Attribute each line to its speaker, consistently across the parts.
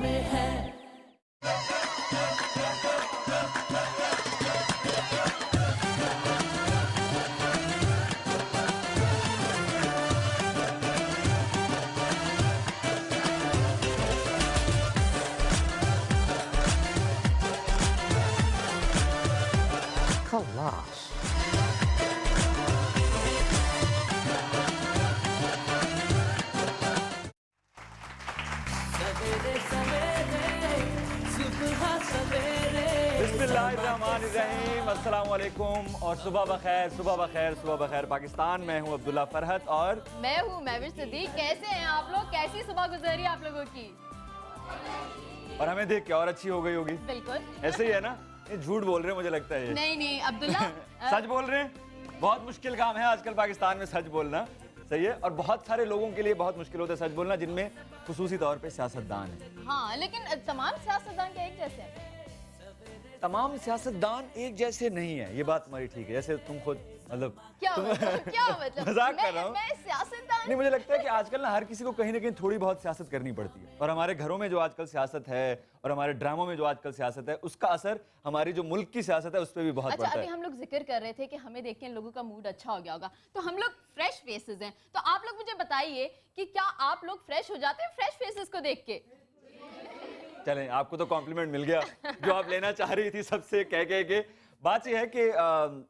Speaker 1: में है।
Speaker 2: खलास।
Speaker 1: सवेरे सवेरे सुबह सवेरे।
Speaker 3: बिस्मिल्लाहिर्रहमानिर्रहीम, अस्सलाम वालेकुम और सुबह बखैर, सुबह बखैर, सुबह बखैर। पाकिस्तान में हूँ अब्दुल्ला फरहत और
Speaker 4: मैं हूँ महविश सिद्दीक। कैसे हैं आप लोग? कैसी सुबह गुजरी आप लोगों की?
Speaker 3: और हमें देख के और अच्छी हो गई होगी।
Speaker 4: बिल्कुल
Speaker 3: ऐसे ही है ना? ये झूठ बोल रहे हैं मुझे लगता है ये।
Speaker 4: नहीं अब्दुल्ला
Speaker 3: सच बोल रहे हैं। बहुत मुश्किल काम है आजकल पाकिस्तान में सच बोलना, सही है। और बहुत सारे लोगों के लिए बहुत मुश्किल होता है सच बोलना, जिनमें खुसूसी तौर पे सियासतदान है।
Speaker 4: हाँ, लेकिन तमाम सियासतदान क्या एक जैसे हैं?
Speaker 3: तमाम सियासतदान एक जैसे नहीं है, ये बात हमारी ठीक है। जैसे तुम खुद मतलब
Speaker 4: क्या मतलब
Speaker 3: मजाक कर रहा हूँ।
Speaker 4: मैं सियासतदान
Speaker 3: नहीं, मुझे लगता है कि आजकल ना हर किसी को कहीं ना कहीं थोड़ी बहुत सियासत करनी पड़ती है। और हमारे घरों में जो आजकल सियासत है और हमारे ड्रामों में जो आजकल सियासत है, उसका असर हमारी जो मुल्क की सियासत है उस पर भी बहुत
Speaker 4: अच्छा,
Speaker 3: पड़ता
Speaker 4: अभी
Speaker 3: है।
Speaker 4: हम लोग जिक्र कर रहे थे कि हमें देख के लोगों का मूड अच्छा हो गया होगा, तो हम लोग फ्रेश फेसेस हैं। तो आप लोग मुझे बताइए कि क्या आप लोग फ्रेश हो जाते हैं फ्रेश फेसेस को देख के?
Speaker 3: चलें, आपको तो कॉम्प्लीमेंट मिल गया जो आप लेना चाह रही थी सबसे कह के। बात यह है कि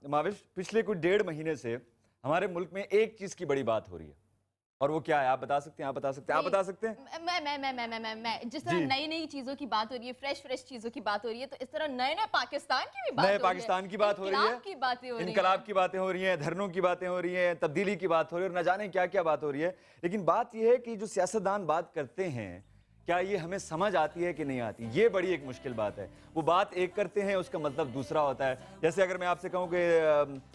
Speaker 3: माविश, पिछले कुछ 1.5 महीने से हमारे मुल्क में एक चीज की बड़ी बात हो रही है, और वो क्या है? आप बता सकते हैं? आप बता सकते हैं? आप बता सकते हैं?
Speaker 4: मैं जिस तरह नई नई चीजों की बात हो रही है, फ्रेश चीजों की बात हो रही है, तो इस तरह नए नए पाकिस्तान की भी बात हो रही है।
Speaker 3: नए पाकिस्तान की बात हो रही है, इनकलाब की बातें हो रही हैं, धरनों की बातें हो रही हैं, तब्दीली की बात हो रही है, और न जाने क्या क्या बात हो रही है। लेकिन बात यह है कि जो सियासतदान बात करते हैं, क्या ये हमें समझ आती है कि नहीं आती? ये बड़ी एक मुश्किल बात है। वो बात एक करते हैं, उसका मतलब दूसरा होता है। जैसे अगर मैं आपसे कहूँ कि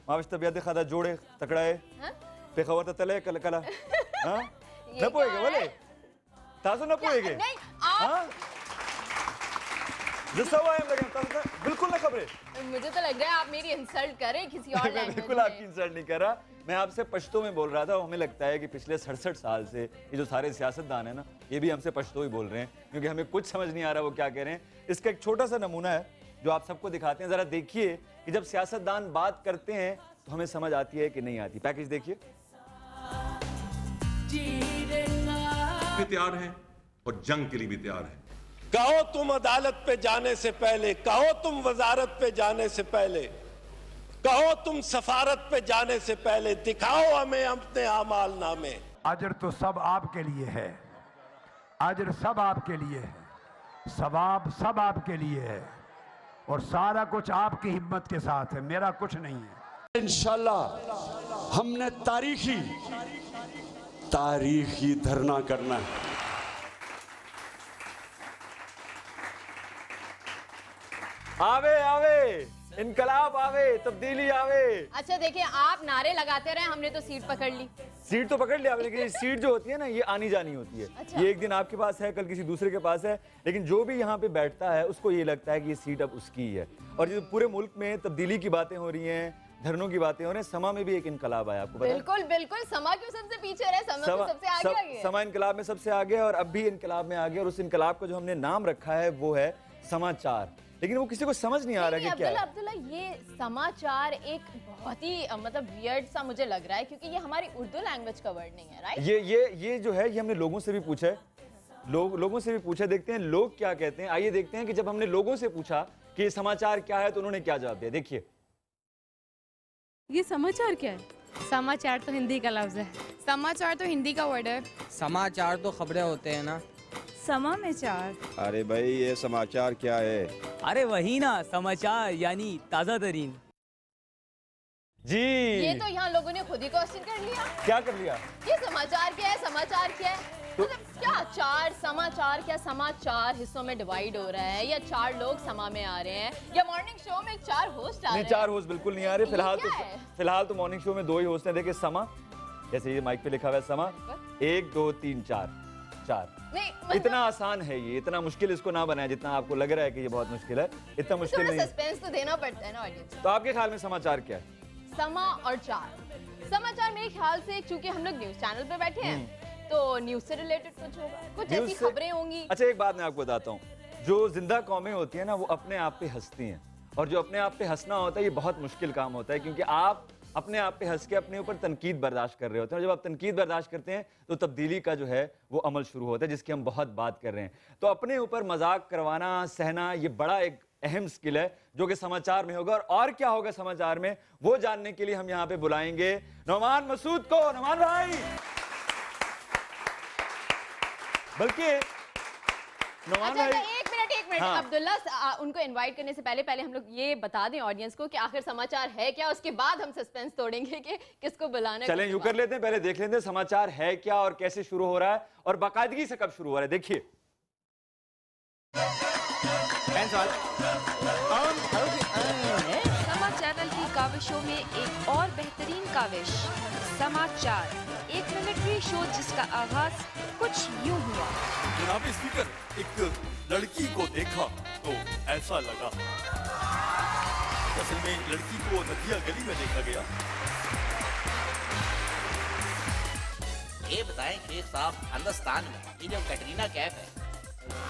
Speaker 3: माविश तबियत खादा जोड़े तकड़ा है पे खबर तले कल कला हाँ न पोएगे बोले ताज़ो न पोएगे हाँ बिल्कुल ना खबरें।
Speaker 4: मुझे तो लग रहा है आप मेरी इंसल्ट कर रहे हैं किसी और लैंग्वेज में।
Speaker 3: बिल्कुल आपकी इंसल्ट नहीं कर रहा, मैं आपसे पश्तो में बोल रहा था। हमें लगता है कि पिछले 67 साल से ये जो सारे सियासतदान है ना, ये भी हमसे पश्तो ही बोल रहे हैं, क्योंकि हमें कुछ समझ नहीं आ रहा वो क्या कह रहे हैं। इसका एक छोटा सा नमूना है जो आप सबको दिखाते हैं। जरा देखिए कि जब सियासतदान बात करते हैं तो हमें समझ आती है कि नहीं आती। पैकेज देखिए।
Speaker 5: भी तैयार हैं और जंग के लिए भी तैयार हैं।
Speaker 6: कहो तुम अदालत पे जाने से पहले, कहो तुम वजारत पे जाने से पहले, कहो तुम सफारत पे जाने से पहले, दिखाओ हमें अपने आमाल नामे।
Speaker 7: अजर तो सब आपके लिए है, अजर सब आपके लिए है, सवाब सब आपके लिए है, और सारा कुछ आपकी हिम्मत के साथ है, मेरा कुछ नहीं है।
Speaker 6: इंशाल्लाह हमने तारीखी धरना करना है।
Speaker 3: आवे आवे इनकलाब आवे, तब्दीली आवे।
Speaker 4: अच्छा देखिए, आप नारे लगाते रहे, हमने तो सीट पकड़ ली।
Speaker 3: सीट तो पकड़ लिया, लेकिन ये सीट जो होती है ना, ये आनी जानी होती है।
Speaker 4: अच्छा।
Speaker 3: ये एक दिन आपके पास है, कल किसी दूसरे के पास है, लेकिन जो भी यहाँ पे बैठता है उसको ये लगता है कि ये सीट अब उसकी ही है। और जो पूरे मुल्क में तब्दीली की बातें हो रही हैं, धरनों की बातें हो रही हैं, समा में भी एक इनकलाब आया, आपको पता है?
Speaker 4: बिल्कुल समा क्यों सबसे पीछे रहे? समा तो सबसे आगे आ गया।
Speaker 3: समा इनकलाब में सबसे आगे, और अब भी इनकलाब में आगे। और उस इनकलाब का जो हमने नाम रखा है वो है समाचार, लेकिन वो किसी को समझ नहीं आ रहा कि क्या है।
Speaker 4: अब्दुल्ला, ये समाचार एक बहुत ही मतलब वियर्ड सा मुझे लग रहा है, क्योंकि ये हमारी उर्दू लैंग्वेज का वर्ड नहीं है, राइट?
Speaker 3: ये जो है, ये हमने लोगों से भी पूछा है, लोगों से भी पूछा, देखते हैं लोग क्या कहते हैं। आइए देखते हैं कि जब हमने लोगों से पूछा कि ये समाचार क्या है तो उन्होंने क्या जवाब दिया। देखिए,
Speaker 8: ये समाचार क्या है?
Speaker 9: समाचार तो हिंदी का लफ्ज है।
Speaker 8: समाचार तो हिंदी का वर्ड है।
Speaker 10: समाचार तो खबरें होते हैं ना।
Speaker 8: समाचार।
Speaker 11: अरे भाई, ये समाचार क्या है?
Speaker 10: अरे वही ना, समाचार यानी ताज़ा तरीन।
Speaker 3: जी,
Speaker 4: ये तो यहाँ लोगों ने खुद ही क्वेश्चन कर लिया।
Speaker 3: क्या कर लिया?
Speaker 4: ये समाचार क्या है? समाचार क्या है? मतलब क्या चार समाचार, क्या समाचार हिस्सों में डिवाइड हो रहा है, या 4 लोग समा में आ रहे हैं, या मॉर्निंग शो में 4 होस्ट आ रहे हैं?
Speaker 3: नहीं, 4 होस्ट बिल्कुल नहीं आ रहे फिलहाल तो मॉर्निंग शो में 2 ही होस्ट हैं। देखिए, समा, जैसे ये माइक पे लिखा हुआ है समा, 1 2 3 4।
Speaker 4: नहीं,
Speaker 3: इतना आसान है ये, इतना मुश्किल इसको ना बनाए जितना आपको लग रहा है कि ये बहुत मुश्किल है। इतना मुश्किल नहीं।
Speaker 4: सस्पेंस तो देना पड़ता है ना ऑडियंस।
Speaker 3: तो आपके ख्याल में समाचार क्या है?
Speaker 4: समा और 4 समाचार मेरे ख्याल से, चूंकि हम लोग न्यूज चैनल पे बैठे हैं, तो न्यूज से रिलेटेड कुछ होगा, कुछ ऐसी खबरें होंगी।
Speaker 3: अच्छा एक बात मैं आपको बताता हूँ, जो जिंदा कौमें होती है ना वो अपने आप पे हंसती हैं, और जो अपने आप पे हंसना होता है ये बहुत मुश्किल काम होता है, क्योंकि आप अपने आप पे हंस के अपने ऊपर तनकीद बर्दाश्त कर रहे होते हैं, और जब आप तनकीद बर्दाश्त करते हैं तो तब्दीली का जो है वो अमल शुरू होता है, जिसकी हम बहुत बात कर रहे हैं। तो अपने ऊपर मजाक करवाना, सहना, ये बड़ा एक अहम स्किल है जो कि समाचार में होगा। और क्या होगा समाचार में वो जानने के लिए हम यहाँ पे बुलाएंगे नौमान मसूद को। नौमान भाई, बल्कि नौमान भाई,
Speaker 4: एक मिनट
Speaker 3: हाँ।
Speaker 4: अब्दुल्ला, उनको इनवाइट करने से पहले हम लोग ये बता दें ऑडियंस को कि आखिर समाचार है क्या, उसके बाद हम सस्पेंस तोड़ेंगे कि किसको बुलाना है।
Speaker 3: चलें यूं कर लेते हैं, पहले देख लेते हैं समाचार है क्या और कैसे शुरू हो रहा है और बाकायदगी से कब शुरू हो रहा है। देखिए
Speaker 2: समा चैनल की काविशों में एक और बेहतरीन काविश, समाचार, एक मिलिट्री शो जिसका आगाज कुछ यूं हुआ।
Speaker 12: जनाब स्पीकर, एक लड़की को देखा तो ऐसा लगा, असल में लड़की को नदिया गली में देखा गया।
Speaker 13: ये बताएं शेख साहब, हिंदुस्तान में ये जो कैटरीना कैफ है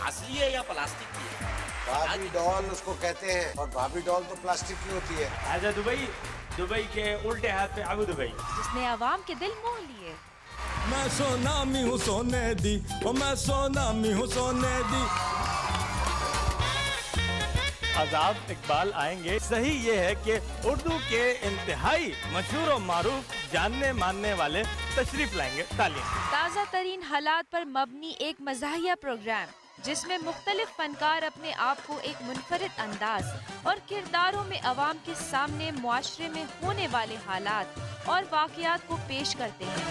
Speaker 13: असली है या प्लास्टिक की है?
Speaker 14: भाभी डॉल उसको कहते हैं, और भाभी डॉल तो प्लास्टिक की होती है।
Speaker 15: आजा दुबई के उल्टे हाथ पे आबू दुबई,
Speaker 2: जिसने आवाम के दिल मोह लिए।
Speaker 12: मैं सोनामी हूँ सोने दी, ओ मैं सोनामी हूँ सोने दी।
Speaker 15: आजाद इकबाल आएंगे। सही ये है कि उर्दू के इंतहाई मशहूर और मारूफ जानने मानने वाले तशरीफ लाएंगे। तालियां।
Speaker 2: ताज़ा तरीन हालात पर मबनी एक मज़ाहिया प्रोग्राम जिसमें मुख्तलिफ फनकार अपने आप को एक मुनफरिद अंदाज और किरदारों में अवाम के सामने मुआशरे में होने वाले हालात और वाक़यात को पेश करते हैं।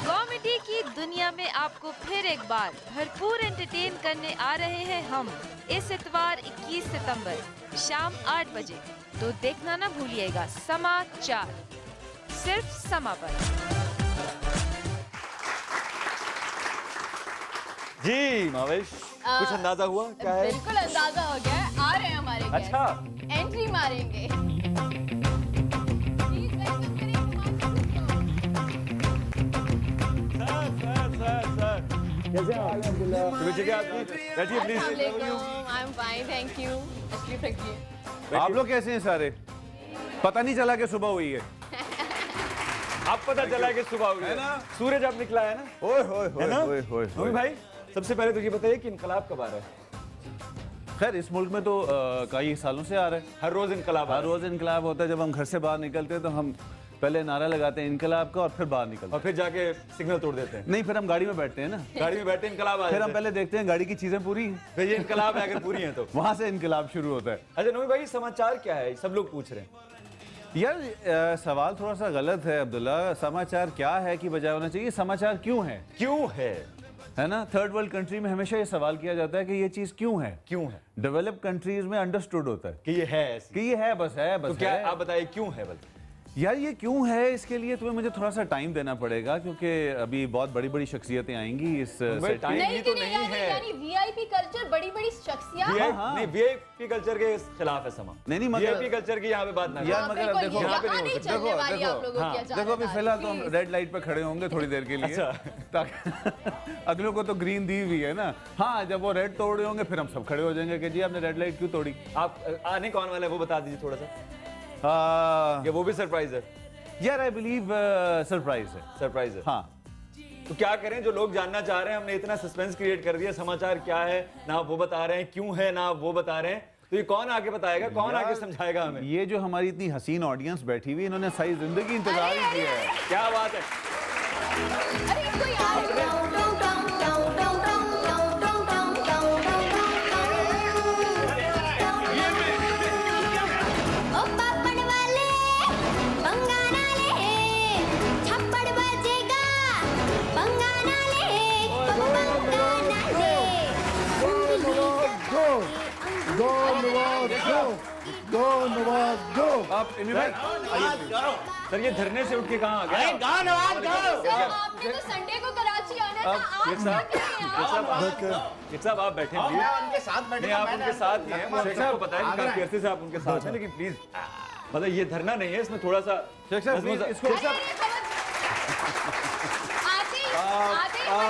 Speaker 2: कॉमेडी की दुनिया में आपको फिर एक बार भरपूर एंटरटेन करने आ रहे हैं हम इस इतवार 21 सितंबर शाम 8 बजे। तो देखना ना भूलिएगा समाचार, सिर्फ समा पर।
Speaker 3: जी माविश, कुछ अंदाजा हुआ क्या है?
Speaker 4: बिल्कुल अंदाजा हो गया है, आ रहे हैं हमारे गेस्ट।
Speaker 3: अच्छा,
Speaker 4: एंट्री मारेंगे।
Speaker 3: कैसे हैं आप? बैठिए please.
Speaker 4: I am fine, thank you. तशरीफ रखिए।
Speaker 11: आप लोग कैसे हैं सारे? पता नहीं चला कि सुबह हुई है।
Speaker 3: आप पता चला कि सुबह हुई है ना, सूरज अब निकला है ना।
Speaker 11: ओए होए होए होए होए
Speaker 3: भाई, सबसे पहले तो ये बताइए कि इनकलाब कब आ रहा है?
Speaker 11: खैर इस मुल्क में तो कई सालों से आ रहा है।
Speaker 3: हर रोज इनकलाब
Speaker 11: होता है। जब हम घर से बाहर निकलते हैं तो हम पहले नारा लगाते हैं इनकलाब का, और फिर बाहर निकलते हैं,
Speaker 3: और फिर जाके सिग्नल तोड़ देते हैं।
Speaker 11: नहीं, फिर हम गाड़ी में बैठते हैं ना,
Speaker 3: गाड़ी में बैठते इनकलाब आ
Speaker 11: फिर हम पहले देखते हैं गाड़ी की चीजें पूरी हैं,
Speaker 3: फिर ये इनकलाब है, अगर पूरी हैं तो
Speaker 11: वहां से इनकलाब शुरू होता है।
Speaker 3: अच्छा नवी भाई, समाचार क्या है? सब लोग पूछ रहे हैं।
Speaker 11: यार सवाल थोड़ा सा गलत है अब्दुल्ला। समाचार क्या है की बजाय होना चाहिए समाचार क्यों है ना। थर्ड वर्ल्ड कंट्री में हमेशा ये सवाल किया जाता है कि ये चीज क्यों है। डेवलप्ड कंट्रीज में अंडरस्टूड होता है
Speaker 3: कि ये है बस
Speaker 11: तो क्या
Speaker 3: है। आप बताइए क्यों है? बल्कि
Speaker 11: यार ये क्यों है, इसके लिए तुम्हें मुझे थोड़ा सा टाइम देना पड़ेगा, क्योंकि अभी बहुत बड़ी बड़ी शख्सियतें आएंगी इस सेट पे।
Speaker 4: नहीं तो नहीं है, यानी वीआईपी कल्चर, बड़ी बड़ी शख्सियत।
Speaker 3: नहीं, वीआईपी कल्चर के खिलाफ है समा।
Speaker 11: नहीं
Speaker 3: वीआईपी कल्चर की यहाँ पे बात ना
Speaker 11: यार, मगर देखो अभी फिलहाल तो हम रेड लाइट पे खड़े होंगे थोड़ी देर के लिए, ताकि अगलों को तो ग्रीन दी हुई है ना। हाँ, जब वो रेड तोड़ रहे होंगे फिर हम सब खड़े हो जाएंगे कि जी आपने रेड लाइट क्यों तोड़ी।
Speaker 3: आप आने कौन वाला है वो बता दीजिए थोड़ा सा। ये वो भी सरप्राइज है
Speaker 11: यार, आई बिलीव सरप्राइज है।
Speaker 3: हाँ, तो क्या करें, जो लोग जानना चाह रहे हैं, हमने इतना सस्पेंस क्रिएट कर दिया। समाचार क्या है ना वो बता रहे हैं, क्यों है ना वो बता रहे हैं, तो ये कौन आके बताएगा, कौन आके समझाएगा हमें?
Speaker 11: ये जो हमारी इतनी हसीन ऑडियंस बैठी हुई, इन्होंने सारी जिंदगी इंतजार ही किया है।
Speaker 3: क्या बात है।
Speaker 11: आप
Speaker 3: सर ये धरने से उठ के कहाँ आ गए?
Speaker 4: आपने तो संडे को कराची अच्छी ऑनर था, आप क्या कह रहे हैं?
Speaker 3: शेख साहब आप बैठे
Speaker 13: मैं उनके साथ बैठे,
Speaker 3: आप उनके साथ ही हैं, मुझे सबको पता है काफी अरसे से आप उनके साथ हैं, लेकिन प्लीज मतलब ये धरना नहीं है, इसमें थोड़ा सा
Speaker 11: शेख साहब इसको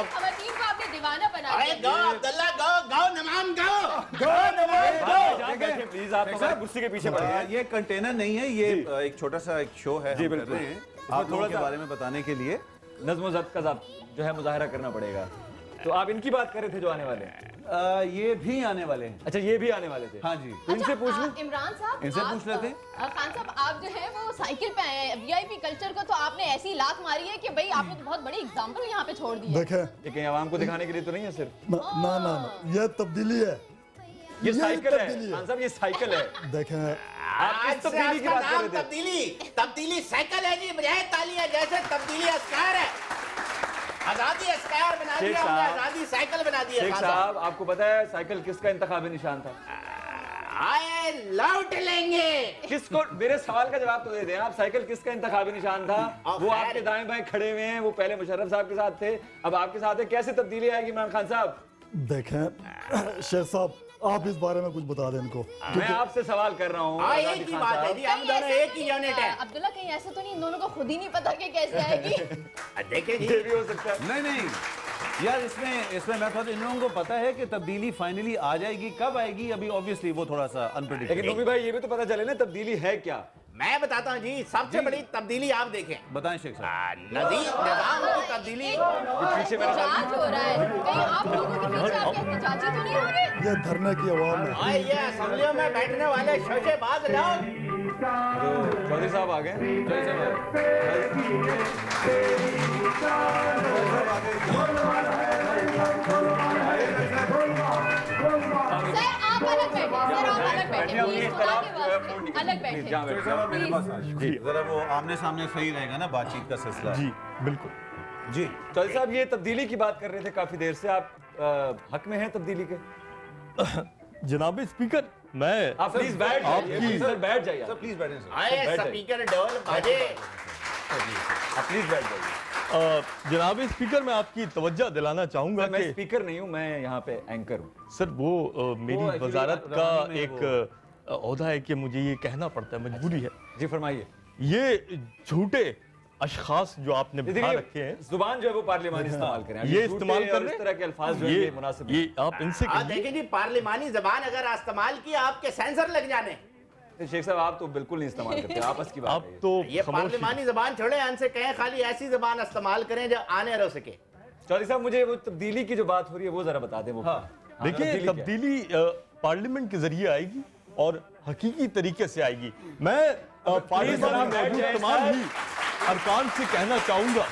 Speaker 4: खवातीन को आपने दीवाना बना दिया।
Speaker 13: अरे गाओ अब्दुल्ला, गाओ नमाम
Speaker 3: प्लीज आप हमारी कुर्सी के पीछे पड़े हैं।
Speaker 11: ये कंटेनर नहीं है, ये एक छोटा सा एक शो है
Speaker 3: जी,
Speaker 11: हम कर रहे हैं आप लोगों के बारे में बताने के लिए।
Speaker 3: नज़्म ज़ब्त का जो है मुजाहरा करना पड़ेगा। तो आप इनकी बात कर रहे थे जो आने वाले हैं?
Speaker 11: ये भी आने वाले हैं।
Speaker 3: अच्छा, ये भी आने वाले थे?
Speaker 11: हाँ जी।
Speaker 3: तो इनसे पूछ लूं?
Speaker 4: इमरान साहब,
Speaker 11: इनसे पूछ लेते हैं।
Speaker 4: खान साहब, आप जो है वो साइकिल पे आए हैं, वीआईपी कल्चर को तो आपने ऐसी लात मारी है कि भाई आपने तो बहुत बड़ी एग्जांपल यहाँ पे छोड़ दी है।
Speaker 3: ये कहीं आवाम को दिखाने के लिए तो नहीं है सिर्फ?
Speaker 16: ना, ये तबदीली है,
Speaker 3: ये साइकिल है खान साहब, ये साइकिल है।
Speaker 16: देखें
Speaker 3: आप किस तब्दीली की बात कर रहे थे?
Speaker 13: तब्दीली साइकिल है जी, बजाय तालियां जैसे तब्दीली अस्कार है। आजादी अस्कार बना दिया हमने, आजादी साइकिल बना दिया।
Speaker 3: शेख साहब, आपको पता है साइकिल किसका इंतखाबी निशान था?
Speaker 13: आए लौट लेंगे।
Speaker 3: किसको? मेरे सवाल का जवाब तो दे दें आप। साइकिल किसका इंतखाबी निशान था? वो आपके दाएं बाएं खड़े हुए हैं, वो पहले मुशर्रफ साहब के साथ थे, अब आपके साथ है। कैसे तब्दीली आएगी इमरान खान साहब?
Speaker 16: देखें शेख साहब, आप इस बारे में कुछ बता दें इनको।
Speaker 3: मैं आपसे सवाल कर रहा हूँ।
Speaker 13: एक ही बात है जी, हम दोनों एक ही यूनिट है।
Speaker 4: अब्दुल्ला, कहीं ऐसा तो नहीं इन दोनों को खुद ही नहीं पता कि कैसे आएगी?
Speaker 13: देखिए जी,
Speaker 3: ये भी हो सकता है।
Speaker 11: नहीं यार, इसमें मैं थोड़ा इन लोगों को पता है कि तब्दीली फाइनली आ जाएगी, कब आएगी अभी ऑब्वियसली वो थोड़ा सा अनप्रेडिक्टेबल।
Speaker 3: लेकिन नूमी भाई, ये भी तो पता चले ना तब्दीली है क्या?
Speaker 13: मैं बताता हूँ जी, सबसे बड़ी तब्दीली आप देखें।
Speaker 11: बताएं शेख साहब।
Speaker 13: निजाम की तब्दीली।
Speaker 3: पीछे मेरा
Speaker 4: एहतजाज हो रहा है, कहीं आप लोगों के पीछे आपके एहतजाजी तो नहीं हो रहे?
Speaker 16: ये धरने की आवाम है।
Speaker 13: ये असेंबलियों में बैठने वाले शोशेबाज लोग।
Speaker 3: चौधरी साहब आ गए।
Speaker 11: जरा वो आमने सामने सही रहेगा ना बातचीत का सिलसिला।
Speaker 15: जी बिल्कुल
Speaker 11: जी।
Speaker 3: चौधरी साहब, ये तब्दीली की बात कर रहे थे काफी देर से, आप हक में हैं तब्दीली के?
Speaker 15: जनाब स्पीकर, मैं
Speaker 3: आप प्लीज बैठ जाइए। सर बैठ जाइए,
Speaker 11: प्लीज बैठे सर।
Speaker 13: आए स्पीकर डोल बाजे,
Speaker 3: आप प्लीज बैठ जाइए।
Speaker 15: जनाब स्पीकर, मैं आपकी तवज्जो दिलाना चाहूंगा
Speaker 3: मैं स्पीकर नहीं हूँ, मैं यहाँ पे एंकर हूँ।
Speaker 15: सर वो मेरी वजारत का एक ओहदा है कि मुझे ये कहना पड़ता है, मजबूरी है।
Speaker 3: जी फरमाइए।
Speaker 15: ये झूठे अशखास जो आपने बिठा रखे हैं,
Speaker 3: जुबान जो है वो पार्लिमानी इस्तेमाल करें,
Speaker 15: ये इस्तेमाल कर रहे हैं,
Speaker 3: इस तरह के अल्फाज जो है मुनासिब
Speaker 15: ये आप इनसे
Speaker 13: देखिए जी, पार्लिमानी जबान अगर इस्तेमाल की आपके सेंसर लग जाने।
Speaker 3: शेख साहब, आप तो बिल्कुल नहीं इस्तेमाल करते, आपस की बात
Speaker 15: आप तो
Speaker 13: ये पार्लिमानी जबान छोड़े, इनसे कहें खाली ऐसी जबान इस्तेमाल करें जो आने रह सके।
Speaker 3: चौधरी साहब, मुझे वो तब्दीली की जो बात हो रही है वो जरा बता दें। वो
Speaker 15: देखिए, तब्दीली पार्लियामेंट के जरिए आएगी और हकीकी तरीके से आएगी। मैं पार्लियामेंट में मौजूद तमाम ही अरकान से कहना चाहूंगा।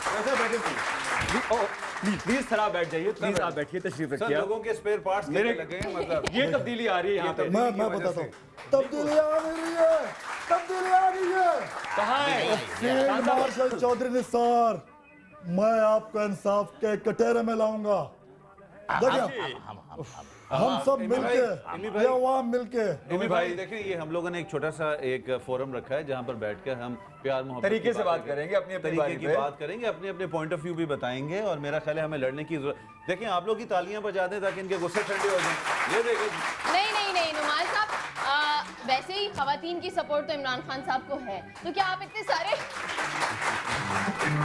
Speaker 3: प्लीज सर आप बैठ जाइए, प्लीज आप बैठिए, तशरीफ रखिए।
Speaker 11: लोगों के स्पेयर पार्ट्स
Speaker 3: मेरे
Speaker 11: लगे हैं, मतलब
Speaker 3: ये तब्दीली आ रही है यहाँ पे।
Speaker 16: मैं बताता हूँ, तब्दीली आ रही है, तब्दीली आ रही है।
Speaker 3: कहाँ है?
Speaker 16: फील्ड मार्शल चौधरी निसार, मैं आपको इंसाफ के कटहरे में लाऊंगा। देखिए, हम सब मिलके, ये अवाम मिलके।
Speaker 11: नूमी भाई देखें, ये हम लोगों ने एक छोटा सा एक फोरम रखा है जहाँ पर बैठकर हम प्यार मोहब्बत
Speaker 3: तरीके से बात करेंगे, अपनी
Speaker 11: तरीके की बात करेंगे, अपने अपने पॉइंट ऑफ व्यू भी बताएंगे। और मेरा ख्याल है हमें लड़ने की जरूरत। देखिए, आप लोग की तालियां बजा दें ताकि इनके गुस्से ठंडे हो जाएं। ये देखें।
Speaker 4: नहीं नुमान साहब, वैसे ही खवातीन की सपोर्ट तो इमरान खान साहब को है, तो क्या आप इतने सारे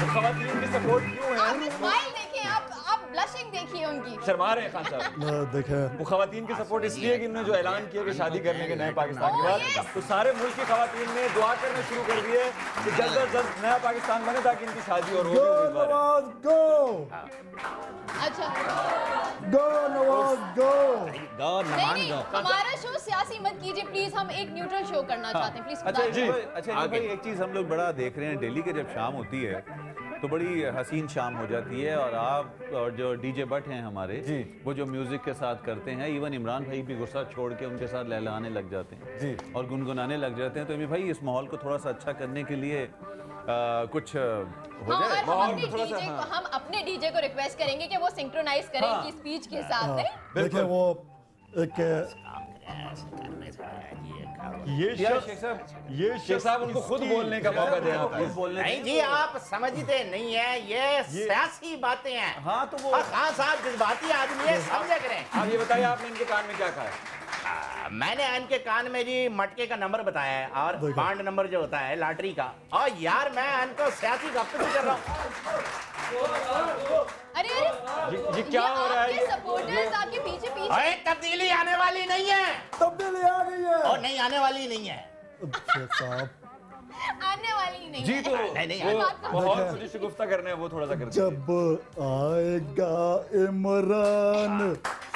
Speaker 3: खवातीन की सपोर्ट क्यों है?
Speaker 4: आप स्माइल देखिए, आप ब्लशिंग देखिए उनकी।
Speaker 3: शर्मा रहे हैं खान साहब।
Speaker 16: देखें,
Speaker 3: वो खवातीन की सपोर्ट इसलिए कि उन्होंने जो ऐलान किया कि शादी करने के नए पाकिस्तान के बाद, तो सारे मुल्क की खवातीन ने दुआ करना शुरू कर दी है कि जल्द से जल्द नया पाकिस्तान बने ताकि इनकी शादी और
Speaker 16: गो नवाज गो।
Speaker 4: अच्छा,
Speaker 16: गो नवाज गो।
Speaker 4: नहीं, हमारा शो सियासी मत कीजिए प्लीज, हम एक न्यूट्रल शो करना चाहते हैं, प्लीज।
Speaker 11: अच्छा भाई, एक चीज हम लोग बड़ा देख रहे हैं, दिल्ली के जब शाम होती है तो बड़ी हसीन शाम हो जाती है, और आप और जो डीजे भट्ट हैं हमारे, वो जो म्यूजिक के साथ करते हैं, इवन इमरान भाई भी गुस्सा छोड़ के उनके साथ लहलहाने लग जाते हैं जी, और गुनगुनाने लग जाते हैं। तो भाई, इस माहौल को थोड़ा सा अच्छा करने के लिए कुछ हो जाए।
Speaker 4: हम अपने डीजे को रिक्वेस्ट करेंगे कि वो सिंक्रोनाइज करें इनकी स्पीच के साथ।
Speaker 16: देखिए, वो एक
Speaker 15: ये शेख साहब उनको खुद बोलने का मौका दें आप।
Speaker 13: नहीं जी, आप समझते नहीं है, ये सियासी बातें हैं।
Speaker 11: हाँ तो वो
Speaker 13: खान साहब जज्बाती आदमी है, समझा करें।
Speaker 3: आप ये बताइए आपने इनके कान में क्या कहा है?
Speaker 13: मैंने इनके कान में जी मटके का नंबर बताया है और बांड नंबर जो होता है लॉटरी का। और यार मैं इनको सियासी गफ्तगू कर रहा हूँ।
Speaker 4: अरे
Speaker 3: ये क्या हो रहा है?
Speaker 4: ये सपोर्टर्स आपके पीछे
Speaker 13: अरे तब्दीली आने वाली नहीं है।
Speaker 16: तब्दीली आ गई है
Speaker 13: और नहीं आने वाली नहीं है
Speaker 16: साहब।
Speaker 4: आने वाली नहीं
Speaker 3: जी तो
Speaker 13: नहीं
Speaker 3: वो और मुझे गुफ्ता करने हैं, वो थोड़ा सा करते हैं।
Speaker 16: जब आएगा इमरान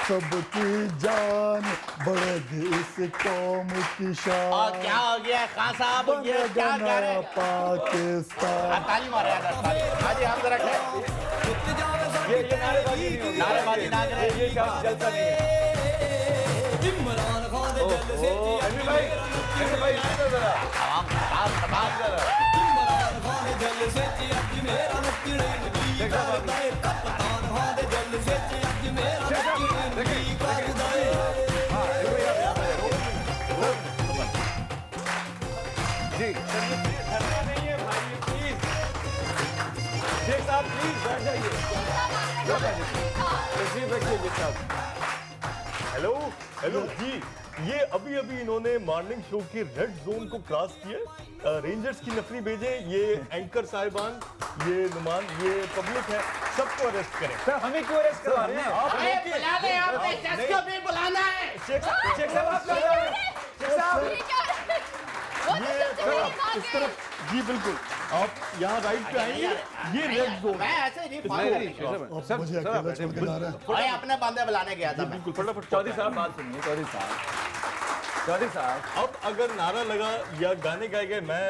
Speaker 16: सबकी जान बढ़ेगी इस कौम की शान।
Speaker 13: और क्या हो गया खान साहब, ये क्या कह रहे हैं?
Speaker 16: पाकिस्तान
Speaker 13: ताली मारे यार, ताली। हाँ जी, हम जरा
Speaker 3: ये नारेबाजी ना करें, ये क्या जलसा नहीं है।
Speaker 12: इमरान खान दे जल से
Speaker 3: अमीर भाई इधर जरा
Speaker 12: इमरान खान दे जल से अज मेरा नकड़े की करदा है। कप्तान खान दे जल से अज मेरा नकड़े की करदा है।
Speaker 3: जी धरना नहीं है भाई, प्लीज शेख साहब प्लीज बैठ जाइए।
Speaker 15: हेलो हेलो जी, ये अभी अभी इन्होंने मॉर्निंग शो के रेड जोन को क्रॉस किया। रेंजर्स की नफरी भेजे, ये एंकर साहिबान, ये नुमान, ये पब्लिक है, सबको अरेस्ट करें।
Speaker 3: सर हमें क्यों अरेस्ट करवा रहे हैं? आप
Speaker 13: बुला ले, आपने जज को भी बुलाना है।
Speaker 3: शेख साहब आप लोग शेख साहब
Speaker 15: इस तरफ जी बिल्कुल, आप यहाँ राइट पे आएंगे, ये रेड जोन।
Speaker 13: मैं ऐसे नहीं
Speaker 16: मुझे अकेला छोड़ के जा रहा है।
Speaker 13: भाई अपने बंदे बुलाने गया था मैं।
Speaker 15: बिल्कुल फटाफट।
Speaker 3: चौधरी साहब बात सुनिए। चौधरी साहब
Speaker 15: अब अगर नारा लगा या गाने गाए गए, मैं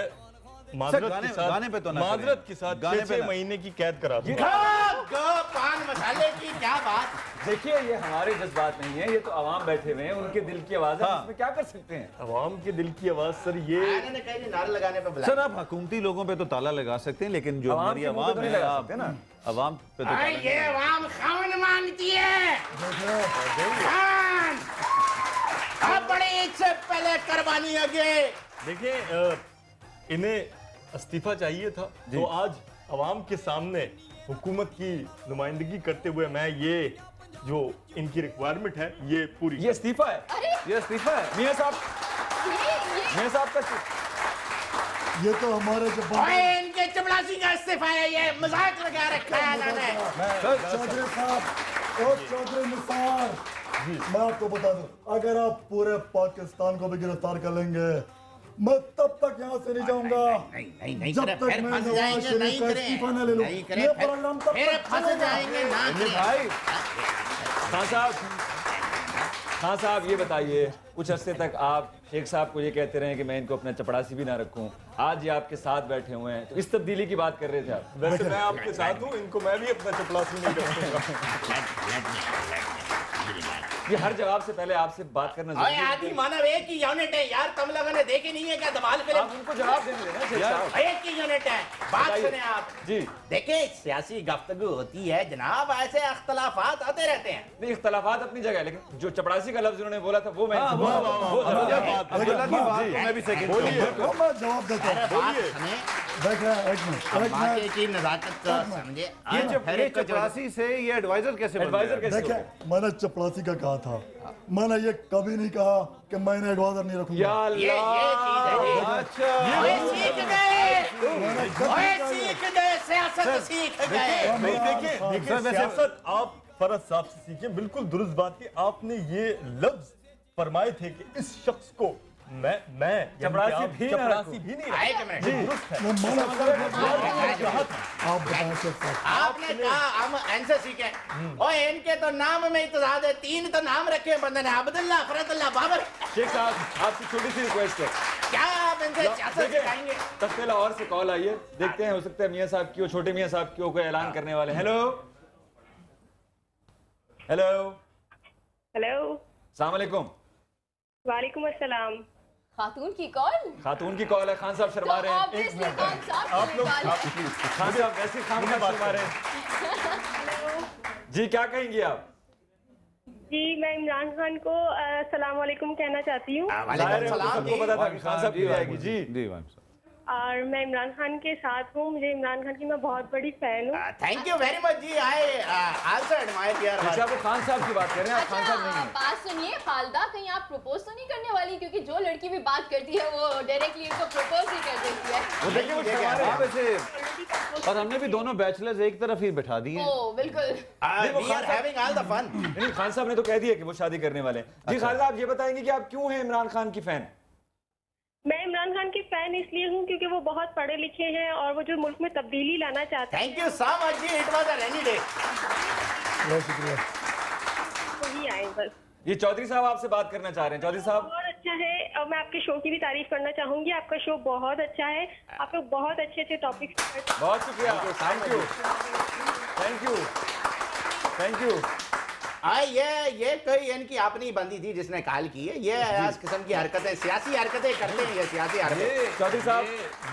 Speaker 15: माजरत के साथ 6 महीने की कैद करा दूं।
Speaker 13: पान मसाले की क्या बात।
Speaker 3: देखिए ये हमारे जज्बात नहीं है, ये तो आवाम बैठे हुए हैं, उनके दिल की आवाज है, इसमें क्या कर सकते हैं?
Speaker 15: आवाम के दिल की आवाज सर, ये
Speaker 13: नारा लगाने पे बुलाया।
Speaker 11: सर आप हुकूमती लोगों पे तो ताला लगा सकते हैं, लेकिन जो हमारी आवाम है आप ना आवाम पे तो
Speaker 13: ये आवाम खान मांगती है। खान अब बड़ी इससे पहले कुर्बानी आगे।
Speaker 15: देखिए इन्हें इस्तीफा चाहिए था, तो आज आवाम के सामने हुकूमत की नुमाइंदगी करते हुए मैं ये जो इनकी रिक्वायरमेंट है ये पूरी।
Speaker 3: ये इस्तीफा है? ये इस्तीफा है मियां साहब का।
Speaker 16: ये तो हमारे
Speaker 13: इनके चपड़ासी का इस्तीफा है, ये मजाक लगा रखा है इन्होंने।
Speaker 16: चौधरी साहब और चौधरी निसार, मैं आपको बता दूं, अगर आप पूरे पाकिस्तान को भी गिरफ्तार कर लेंगे, मैं तब तक यहाँ से नहीं जाऊंगा जब तक मैं नवाज शरीफ का इस्तीफा न ले लूं। ये प्रोग्राम तब तक चलेगा।
Speaker 3: भाई खान साहब ये बताइए, कुछ अरसे तक आप शेख साहब को ये कहते रहे कि मैं इनको अपना चपड़ासी भी ना रखूं, आज ये आपके साथ बैठे हुए हैं, तो इस तब्दीली की बात कर रहे थे आप।
Speaker 15: वैसे मैं आपके साथ हूँ, इनको मैं भी अपना चपड़ासी नहीं रखूंगा।
Speaker 3: ये हर जवाब से पहले आपसे बात करना
Speaker 13: जरूरी है। आदि मानव एक ही यूनिट है यार, तुम लोगों ने देखे नहीं है क्या धमाल फिल्म?
Speaker 3: आप उनको जवाब देने देना यार,
Speaker 13: एक ही यूनिट है। बात सुने आप
Speaker 3: जी।
Speaker 13: देखिए सियासी गफ्तगू होती है जनाब, ऐसे इख्तलाफात आते रहते हैं।
Speaker 3: नहीं इख्तलाफात अपनी जगह है, लेकिन जो चपड़ासी का लफ्ज उन्होंने बोला था वो मैं
Speaker 11: जवाब देता हूँ। ये चपड़ासी से ये एडवाइजर कैसे
Speaker 16: देखिए, मैंने चपड़ासी का कहा था, मैंने ये कभी नहीं कहा कि मैंने एडवाइजर नहीं रखूंगा।
Speaker 15: सियासत आप फरज साहब से सीखें, बिल्कुल दुरुस्त बात की आपने ये लफ्ज फरमाए थे कि इस शख्स को मैं
Speaker 3: चपड़ासी भी नहीं
Speaker 13: आपने कहा हम इनसे सीखे, और इनके तो नाम में इत्तेजाद है, 3 तो नाम रखे हैं बंदे ने, अब्दुल्ला, फरदुल्ला, बाबर।
Speaker 3: शेख साहब आपसे छोटी सी रिक्वेस्ट है,
Speaker 13: क्या आप इनसे सियासत सिखाएंगे?
Speaker 3: तख्ते लाहौर से कॉल आई है, देखते हैं, हो सकता है मियां साहब की हो, छोटे मियां साहब की हो, कोई ऐलान करने वाले। हेलो हेलो
Speaker 17: हेलो,
Speaker 3: अस्सलाम वालेकुम।
Speaker 17: वालेकुम अस्सलाम।
Speaker 4: खातून की कॉल?
Speaker 3: खातून की कॉल है, खान साहब शर्मा रहे हैं।
Speaker 15: आप लोग
Speaker 3: खान साहब वैसे खान साहब शर्मा रहे हैं जी, क्या कहेंगी आप?
Speaker 17: जी मैं इमरान खान को अस्सलाम वालेकुम कहना चाहती हूँ।
Speaker 3: सबको पता था कि खान साहब की आएगी जी।
Speaker 17: और मैं इमरान खान के साथ हूँ, मुझे इमरान खान की मैं बहुत बड़ी फैन हूँ।
Speaker 13: थैंक यू वेरी मच जी। I also admire your work.
Speaker 3: अच्छा, वो खान साहब की बात कर रहे हैं, आप खान साहब नहीं हैं।
Speaker 4: बात सुनिए खालदा, कहीं आप प्रपोज तो नहीं करने वाली? क्योंकि जो लड़की भी बात करती है वो डायरेक्टली उसको प्रपोज ही कर देती है।
Speaker 11: वो देखिए वो वैसे, और हमने भी दोनों बैचलर्स एक तरफ ही बैठा दिए।
Speaker 4: ओ बिल्कुल।
Speaker 13: We are having all the fun.
Speaker 3: नहीं, खान साहब ने तो कह दिया कि वो शादी करने वाले हैं। जी खालिदा, आप ये बताएंगे कि आप क्यों हैं इमरान खान की फैन?
Speaker 17: मैं इमरान खान की फैन इसलिए हूँ क्योंकि वो बहुत पढ़े लिखे हैं और वो जो मुल्क में तब्दीली लाना चाहते हैं।
Speaker 13: थैंक यू सो मच जी, it was a rainy day.
Speaker 3: बहुत शुक्रिया।
Speaker 17: वही आए बस।
Speaker 3: ये चौधरी साहब आपसे बात करना चाह रहे हैं। चौधरी साहब,
Speaker 17: बहुत अच्छा है और मैं आपके शो की भी तारीफ करना चाहूंगी। आपका शो बहुत अच्छा है, आप लोग बहुत अच्छे अच्छे टॉपिक्स।
Speaker 3: बहुत शुक्रिया, thank you thank you thank you.
Speaker 13: ये कोई इनकी अपनी बंदी थी जिसने कॉल की है। ये इस किस्म की हरकतें, सियासी हरकतें करते हैं ये सियासी हरकतें।
Speaker 3: चौधरी साहब,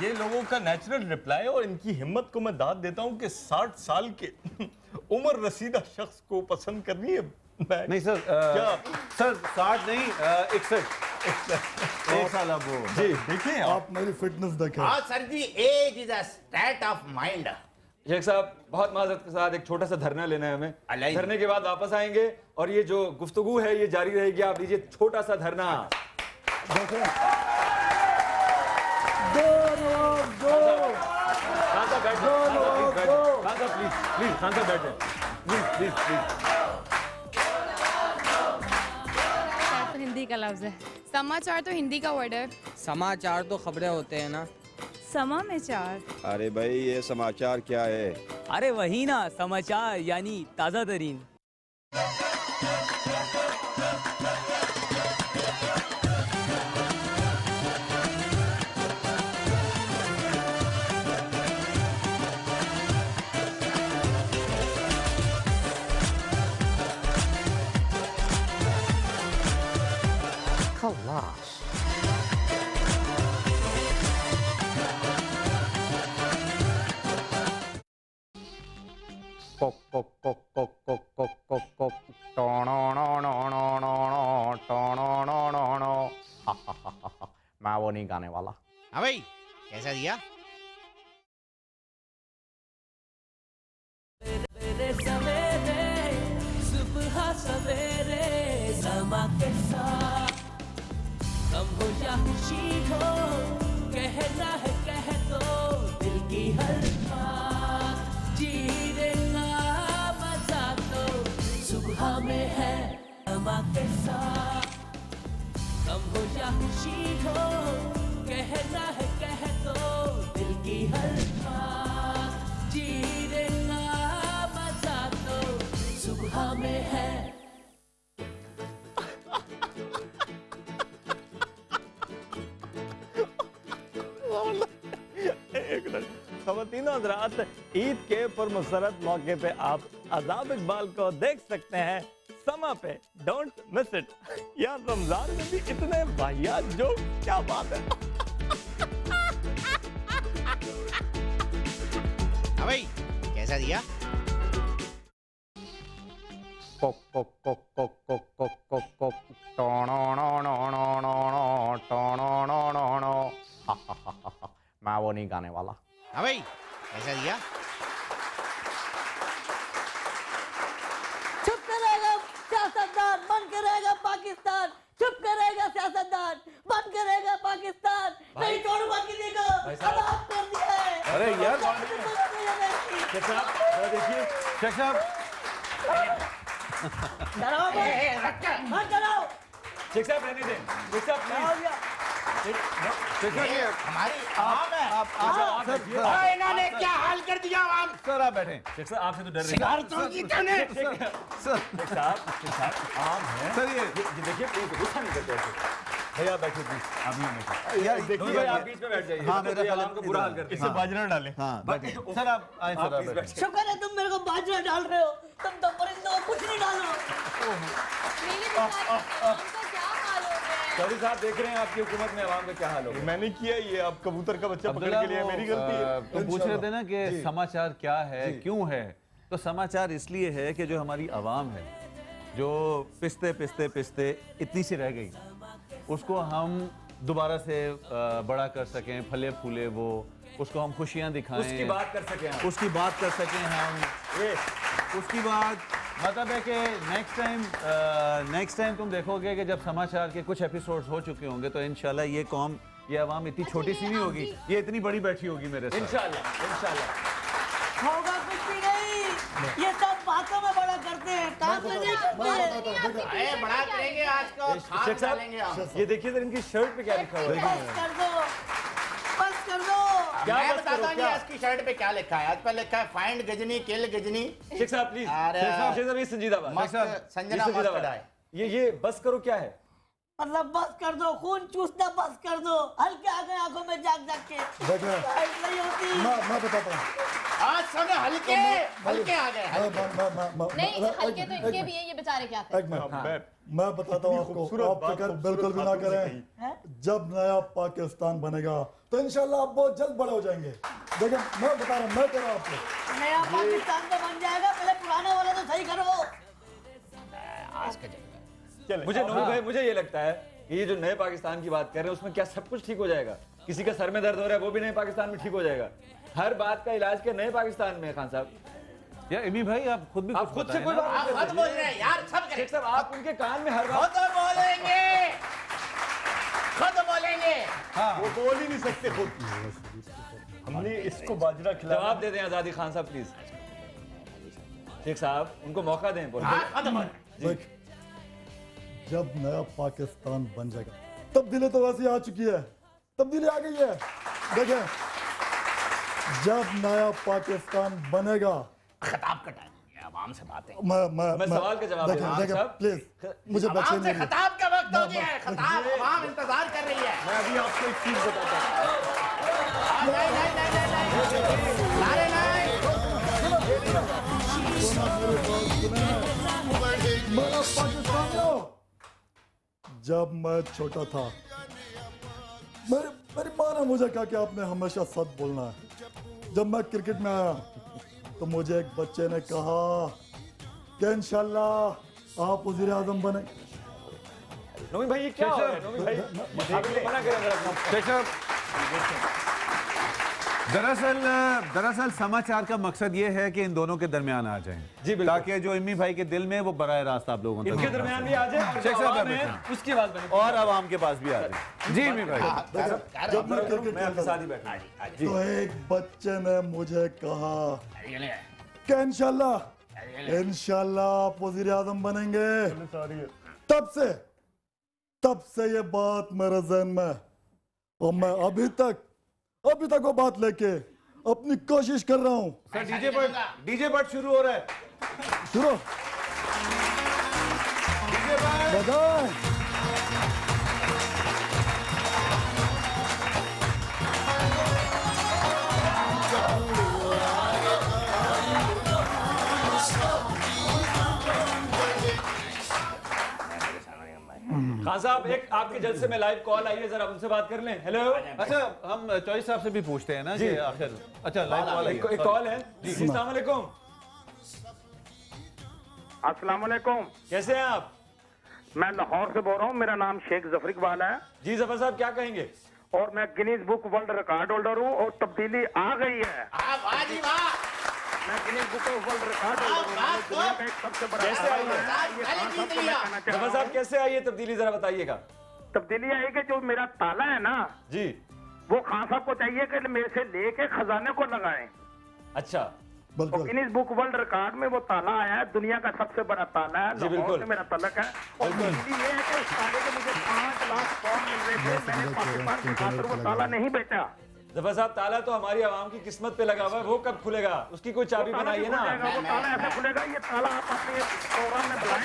Speaker 15: ये लोगों का नेचुरल रिप्लाई और इनकी हिम्मत को मैं दाद देता हूँ कि 60 साल के उम्र रसीदा शख्स को पसंद करनी है।
Speaker 11: नहीं सर,
Speaker 15: क्या
Speaker 11: सर 60 नहीं 61 साल अब वो।
Speaker 15: जी देखिए
Speaker 16: आप मेरी फिटनेस देखें।
Speaker 13: हाँ सर जी, age is a state of mind.
Speaker 3: Sheikh साहब, बहुत माजरत के साथ एक छोटा सा धरना लेना है हमें। धरने के बाद वापस आएंगे और ये जो गुफ्तगू है ये जारी रहेगी। आप लीजिए छोटा सा धरना।
Speaker 9: तो हिंदी का लफ्ज है। समाचार तो हिंदी का वर्ड है।
Speaker 10: समाचार तो खबरें होते हैं ना।
Speaker 8: समा में चार।
Speaker 18: अरे भाई ये समाचार क्या है?
Speaker 10: अरे वही ना, समाचार यानी ताज़ा तरीन।
Speaker 13: खलास। मैं वो नहीं गाने वाला। हाँ भाई, कैसा दिया?
Speaker 1: सवेरे सुबह सवेरे समा के साथ कम हो या खुशी हो, कहना है कह दो दिल की हर बात। जीने का मजा तो सुबह में है समा के साथ। कम हो या खुशी हो, कहना है कह दो दिल की हर बात। जीने का मजा तो सुबह में है।
Speaker 15: ख़वातीन और हज़रात, ईद के पुरमसरत मौके पे आप अज़ाब इकबाल को देख सकते हैं समा पे। Don't miss it. यार रमजान में भी इतने वाहियात जोक, क्या बात है।
Speaker 13: हाँ भाई, कैसा दिया? मैं वो नहीं गाने वाला। हाँ भाई, कैसा दिया?
Speaker 1: चुप करेगा सियासतदान, बंद करेगा पाकिस्तान। चुप करेगा सियासतदान, बंद करेगा पाकिस्तान। नहीं छोड़ूंगा किसी को, आजाद कर दिया है।
Speaker 11: अरे यार
Speaker 3: शेख साहब, देखिए शेख साहब,
Speaker 1: डराओ मत डराओ।
Speaker 3: शेख साहब रहने दें। शेख साहब
Speaker 13: हमारी आवाम है। इन्होंने क्या हाल कर दिया आवाम।
Speaker 11: सर आप बैठे।
Speaker 3: शेख साहब, आपसे तो डर रहे
Speaker 13: शेख साहब
Speaker 3: आम है सर। ये देखिए, प्लीज गुस्सा नहीं करते ऐसे। भैया बैठिए प्लीज, आप ही बैठिए यार। देखिए भाई, आप बीच में बैठ जाइए। हाँ, मेरा आम को बुरा हाल करते हैं।
Speaker 15: इसे बाजरा डालें।
Speaker 11: हाँ बैठिए सर, आप आए सर, आप बैठिए।
Speaker 1: शुक्र है तुम मेरे को बाजरा डाल रहे हो, तुम तो परिंदों को कुछ नहीं डालो।
Speaker 3: चौधरी साहब देख रहे हैं आपकी हुकूमत में आवाम का क्या हाल होगा।
Speaker 15: मैंने किया ये, आप कबूतर का बच्चा पकड़ के लिए मेरी गलती है।
Speaker 11: तो पूछ रहे थे ना कि समाचार क्या है, क्यों है? तो समाचार इसलिए है कि जो हमारी आवाम है जो पिसते पिसते पिसते इतनी सी रह गई, उसको हम दोबारा से बड़ा कर सकें, फले फूले वो, उसको हम खुशियां दिखाएं,
Speaker 3: उसकी बात कर सकें हम,
Speaker 11: उसकी बात कर सकें हम, उसकी बात मतलब है कि नेक्स्ट टाइम तुम देखोगे कि जब समाचार के कुछ एपिसोड्स हो चुके होंगे तो इंशाल्लाह ये कौम, ये आवाम इतनी छोटी सी नहीं होगी, ये इतनी बड़ी बैठी होगी मेरे साथ।
Speaker 3: इंशाल्लाह
Speaker 1: होगा कुछ भी नहीं, ये सब बातों में बड़ा करते हैं, काम में नहीं करते हैं।
Speaker 13: बड़ा करेंगे आज को,
Speaker 3: शेख साहब ये देखिए सर, इनकी शर्ट पे क्या लिखा हुआ है?
Speaker 1: बस कर दो, बस कर दो।
Speaker 13: मैं बताता हूँ इसकी शर्ट पे क्या लिखा है। आज पर लिखा है फाइंड गजनी किल गजनी।
Speaker 3: शेख साहब प्लीज, शेख साहब ये संजीदा बात,
Speaker 13: संजना मस्त है।
Speaker 3: ये बस करो क्या है?
Speaker 1: मतलब बस कर दो, खून चूसना बस कर दो, हल्के आ गए आंखों में जाग जाग के। नहीं होती।
Speaker 16: मैं बताता हूँ
Speaker 13: आज सुनो, हल्के आ गए।
Speaker 4: नहीं हल्के तो इनके भी है, ये बेचारे क्या करें।
Speaker 16: मैं बताता हूँ आपको, आप फिक्र बिल्कुल भी ना करें। जब नया पाकिस्तान बनेगा तो इंशाल्लाह आप बहुत जल्द बड़े हो जाएंगे। देखिए मैं बता रहा हूँ, मैं कह रहा हूँ आपको,
Speaker 1: नया पाकिस्तान तो बन जाएगा, पहले पुराना वाला तो सही करो।
Speaker 13: आज का
Speaker 3: मुझे नूर भाई, मुझे ये लगता है कि ये जो नए पाकिस्तान की बात कर रहे हैं उसमें क्या सब कुछ ठीक हो जाएगा? किसी का सर में दर्द हो रहा है वो भी नए पाकिस्तान में ठीक हो जाएगा। हर बात का इलाज के नए पाकिस्तान में। खान साहब
Speaker 11: या इमी भाई, आप खुद भी
Speaker 3: आप खुद से कोई बात
Speaker 13: खुद बोल रहे हैं यार, सब
Speaker 3: शेख साहब आप उनके कान में हर बात
Speaker 13: खुद बोलेंगे, खुद बोलेंगे।
Speaker 15: हाँ वो बोल ही नहीं सकते खुद। हमने इसको बाजरा खिलाया।
Speaker 3: जवाब दे दें आजादी खान साहब प्लीज। शेख साहब उनको मौका दें।
Speaker 16: देख, जब नया पाकिस्तान बन जाएगा, तब्दीली तो वैसे आ चुकी है, तब्दीली आ गई है। देखें, जब नया पाकिस्तान बनेगा,
Speaker 13: खिताब का टाइम है, आवाम से बातें।
Speaker 3: मैं सवाल का जवाब
Speaker 16: देखें प्लीज, मुझे बच्चे नहीं।
Speaker 13: खिताब का वक्त हो गया है, खिताब आवाम इंतजार कर रही है।
Speaker 15: मैं अभी आपको एक चीज बताता हूँ।
Speaker 16: मेरा पाकिस्तान, जब मैं छोटा था, मेरी माँ ने मुझे कहा कि आपने हमेशा सच बोलना है। जब मैं क्रिकेट में आया तो मुझे एक बच्चे ने कहा कि इंशाल्लाह आप वज़ीर आज़म बने।
Speaker 3: नवीन भाई ये क्या हो रहा है? नवीन भाई आपने मना करें।
Speaker 11: दरअसल समाचार का मकसद ये है कि इन दोनों के दरमियान आ जाएं, जी ताकि जो इम्मी भाई के दिल में वो बराह रास्त आप लोगों तक
Speaker 3: इनके दरमियान भी आ जाए, शेख साहब उसकी बात बने
Speaker 11: और आवाम के पास भी आ जाए। जी इम्मी भाई,
Speaker 16: जब मैं क्रिकेट खेलता था तो एक बच्चे ने मुझे कहा कि इंशाल्लाह आप वज़ीर आज़म बनेंगे। तब से ये बात मेरे ज़हन में, और मैं अभी तक वो बात लेके अपनी कोशिश कर रहा हूँ।
Speaker 11: सर डीजे बट शुरू हो रहा है।
Speaker 16: शुरू बजाएं।
Speaker 3: खान साहब एक आपके जलसे में लाइव कॉल आई है, जरा उनसे बात कर लें। हेलो।
Speaker 11: अच्छा हम चौधरी साहब से भी पूछते हैं ना जी आखिर। अच्छा लाइव कॉल आई है,
Speaker 3: एक कॉल है जी। अस्सलाम वालेकुम।
Speaker 19: अस्सलाम वालेकुम।
Speaker 3: कैसे हैं आप?
Speaker 19: मैं लाहौर से बोल रहा हूँ, मेरा नाम शेख जफर इकबाल है।
Speaker 3: जी जफर साहब क्या कहेंगे?
Speaker 19: और मैं Guinness book world record holder हूँ और तब्दीली आ गई है। मैं Guinness book world record holder हूँ, दुनिया का एक सबसे बड़ा।
Speaker 3: कैसे आई है जफर साहब, कैसे आई है तब्दीली, जरा बताइएगा।
Speaker 19: तब्दीली आई कि जो मेरा ताला है ना
Speaker 3: जी,
Speaker 19: वो खान साहब को चाहिए कि मेरे से लेके खजाने को लगाएं।
Speaker 3: अच्छा,
Speaker 19: और गिनीज बुक वर्ल्ड रिकॉर्ड में वो ताला आया है, दुनिया का सबसे बड़ा ताला है। लाहौर से मेरा तलक है और तब्दीली ये है कि उस ताले के मुझे 5 लाख पाउंड मिल रहे थे, मैंने पाकिस्तान की खातिर वो ताला नहीं बेचा।
Speaker 3: जफर साहब ताला तो हमारी आवाम की किस्मत पे लगा हुआ है, वो कब खुलेगा? उसकी कोई चाबी बनाइए ना।
Speaker 19: वो ताला ऐसे खुलेगा, ये ताला आप अपने प्रोग्राम में बुलाएं।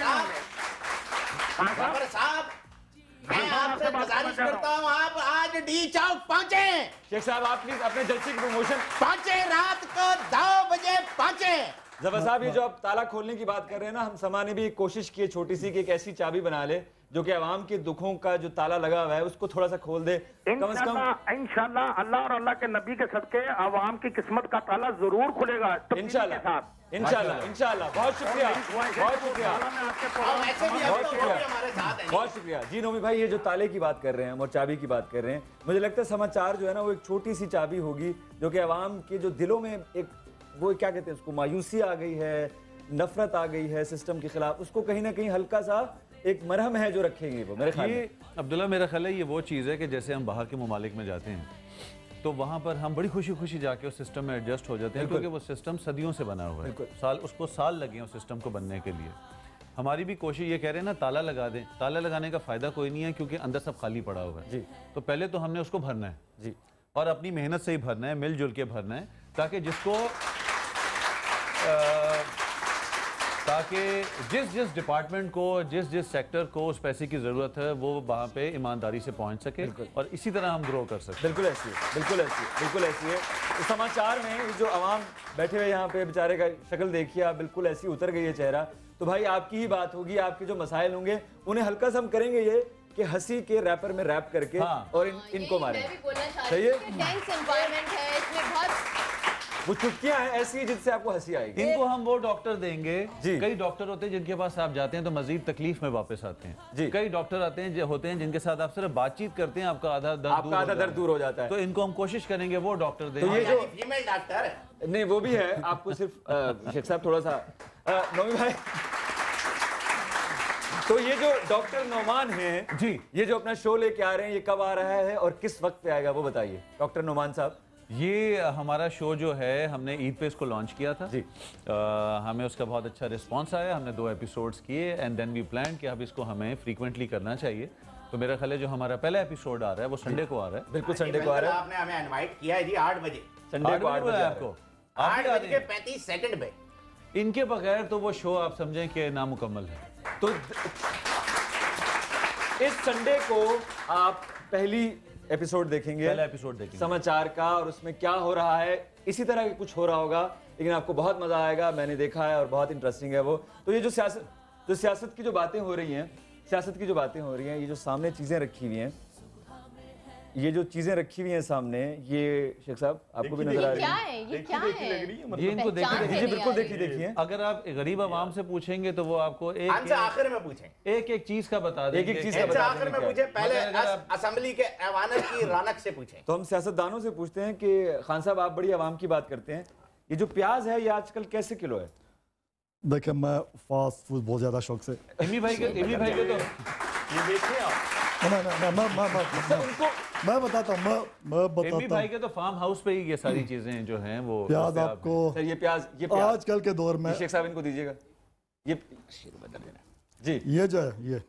Speaker 13: मैं आपसे गुजारिश करता हूँ आप आज डी चौक पहुँचे।
Speaker 3: शेख साहब आप प्लीज अपने जलसे की प्रमोशन
Speaker 13: पहुँचे, रात को 2 बजे पहुँचे।
Speaker 3: जफर साहब ये जो आप ताला खोलने की बात कर रहे हैं ना, हम समा ने भी एक कोशिश की है छोटी सी कि एक ऐसी चाबी बना ले जो कि आवाम के दुखों का जो ताला लगा हुआ है उसको थोड़ा सा खोल दे। कम से कम
Speaker 19: इंशाल्लाह अल्लाह और अल्लाह के नबी के सदके आवाम की किस्मत का ताला जरूर खुलेगा इंशाल्लाह
Speaker 3: इंशाल्लाह इंशाल्लाह। बहुत शुक्रिया, बहुत शुक्रिया, बहुत शुक्रिया जी नोमी भाई। ये जो ताले की बात कर रहे हैं हम और चाबी की बात कर रहे हैं, मुझे लगता है समाचार जो है ना वो एक छोटी सी चाबी होगी जो कि आवाम के जो दिलों में एक वो क्या कहते हैं उसको मायूसी आ गई है, नफरत आ गई है सिस्टम के खिलाफ, उसको कहीं ना कहीं हल्का सा एक मरहम है जो रखेंगे वो मेरे ख्याल में।
Speaker 11: अब्दुल्ला मेरा ख्याल है ये वो चीज़ है कि जैसे हम बाहर के ममालिक में जाते हैं तो वहाँ पर हम बड़ी खुशी खुशी जाके उस सिस्टम में एडजस्ट हो जाते हैं, क्योंकि वो सिस्टम सदियों से बना हुआ है, उसको साल लगे उस सिस्टम को बनने के लिए। हमारी भी कोशिश ये कह रहे हैं ना ताला लगा दें, ताला लगाने का फ़ायदा कोई नहीं है क्योंकि अंदर सब खाली पड़ा हुआ है जी। तो पहले तो हमने उसको भरना है जी, और अपनी मेहनत से ही भरना है, मिलजुल के भरना है, ताकि जिस जिस डिपार्टमेंट को जिस जिस सेक्टर को उस पैसे की ज़रूरत है वो वहाँ पे ईमानदारी से पहुँच सके और इसी तरह हम ग्रो कर सकते।
Speaker 3: बिल्कुल ऐसी है, बिल्कुल ऐसी है, बिल्कुल ऐसी है। इस समाचार में जो आवाम बैठे हुए यहाँ पे बेचारे का शक्ल देखिए आप, बिल्कुल ऐसी उतर गई है चेहरा। तो भाई आपकी ही बात होगी, आपके जो मसाइल होंगे उन्हें हल्का सा हम करेंगे ये कि हंसी के रैपर में रैप करके और इनको मारें। सही है, वो चुटकियां हैं ऐसी जिनसे आपको हंसी आएगी।
Speaker 11: इनको हम वो डॉक्टर देंगे जी। कई डॉक्टर होते हैं जिनके पास आप जाते हैं तो मजीद तकलीफ में वापस आते हैं जी। कई डॉक्टर आते हैं जो होते हैं जिनके साथ आप सिर्फ बातचीत करते हैं आपका आधा दर्द दूर हो जाता है। तो इनको हम कोशिश करेंगे वो डॉक्टर दें।
Speaker 3: तो ये जो फीमेल डॉक्टर है नहीं वो भी है, आपको सिर्फ शेख साहब थोड़ा सा नोमी भाई, तो ये जो डॉक्टर नोमान हैं जी, ये जो अपना शो लेके आ रहे हैं ये कब आ रहा है और किस वक्त पे आएगा वो बताइए डॉक्टर नोमान साहब।
Speaker 11: ये हमारा शो जो है हमने ईद पे इसको लॉन्च किया था जी। हमें उसका बहुत अच्छा रिस्पांस आया, हमने 2 एपिसोड्स किए एंड देन वी प्लान कि अब इसको हमें फ्रीक्वेंटली करना चाहिए। तो मेरा ख्याल है जो हमारा पहला एपिसोड आ रहा है वो संडे को आ रहा है। बिल्कुल संडे को आ रहा है।
Speaker 13: आपने हमें इनवाइट किया है जी 8 बजे
Speaker 11: संडे को 8 बजे आपको
Speaker 13: 8:35 पे।
Speaker 11: इनके बगैर तो वो शो आप समझें कि नामुकम्मल है।
Speaker 3: तो इस संडे को आप पहली एपिसोड देखेंगे,
Speaker 11: पहला एपिसोड देखेंगे
Speaker 3: समाचार का, और उसमें क्या हो रहा है इसी तरह के कुछ हो रहा होगा, लेकिन आपको बहुत मजा आएगा, मैंने देखा है और बहुत इंटरेस्टिंग है वो। तो ये जो सियासत की जो बातें हो रही हैं, सियासत की जो बातें हो रही हैं, ये जो सामने चीजें रखी हुई हैं, ये जो चीजें रखी हुई हैं सामने, ये शेख साहब आपको भी नजर आ रही है?
Speaker 4: ये क्या है?
Speaker 11: ये इनको देखिए,
Speaker 3: बिल्कुल देखिए।
Speaker 11: अगर आप गरीब आवाम से पूछेंगे तो वो आपको
Speaker 13: आखिर में पूछें,
Speaker 11: एक चीज का बता दें,
Speaker 3: एक चीज का बता
Speaker 13: आखिर में पूछें, पहले असेंबली के ऐवान की रौनक से पूछें।
Speaker 3: तो हम सियासतदानों से पूछते हैं कि खान साहब आप बड़ी आवाम की बात करते हैं, ये जो प्याज है ये आजकल कैसे किलो है?
Speaker 16: देखिए मैं फास्ट फूड बहुत ज्यादा शौक से
Speaker 11: इमी भाई के तो ये देखिए आप,
Speaker 16: मैं बताता हूँ
Speaker 11: एमी भाई के तो फार्म हाउस पे ही ये सारी चीजें जो हैं वो
Speaker 16: प्याज आपको
Speaker 3: ये प्याज
Speaker 16: आजकल के दौर में
Speaker 3: शेख साहब इनको दीजिएगा ये जी।
Speaker 16: ये जो है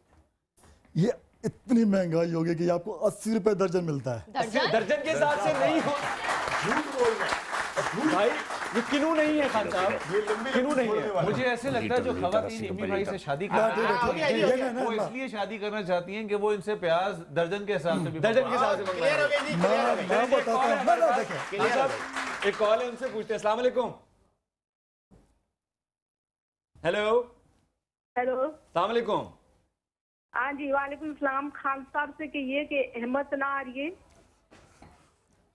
Speaker 16: ये इतनी महंगाई होगी कि आपको 80 रुपए दर्जन मिलता है।
Speaker 3: दर्जन के हिसाब से नहीं हो, झूठ बोल रहे हैं भाई, ये किनू नहीं है खान साहब, ये किनू नहीं है।
Speaker 11: मुझे ऐसे लगता है जो खवातीन इमी भाई से शादी करती हैं वो इसलिए शादी करना चाहती हैं कि वो इनसे प्याज दर्जन के हिसाब से
Speaker 3: दर्जन के हिसाब से
Speaker 16: मैं बताता हूं।
Speaker 3: एक कॉल है उनसे पूछते हैं। अस्सलाम वालेकुम। हेलो अस्सलाम वालेकुम।
Speaker 17: हाँ जी वालेकुम सलाम। खान साहब से कहिए कि हिम्मत ना आ रही है।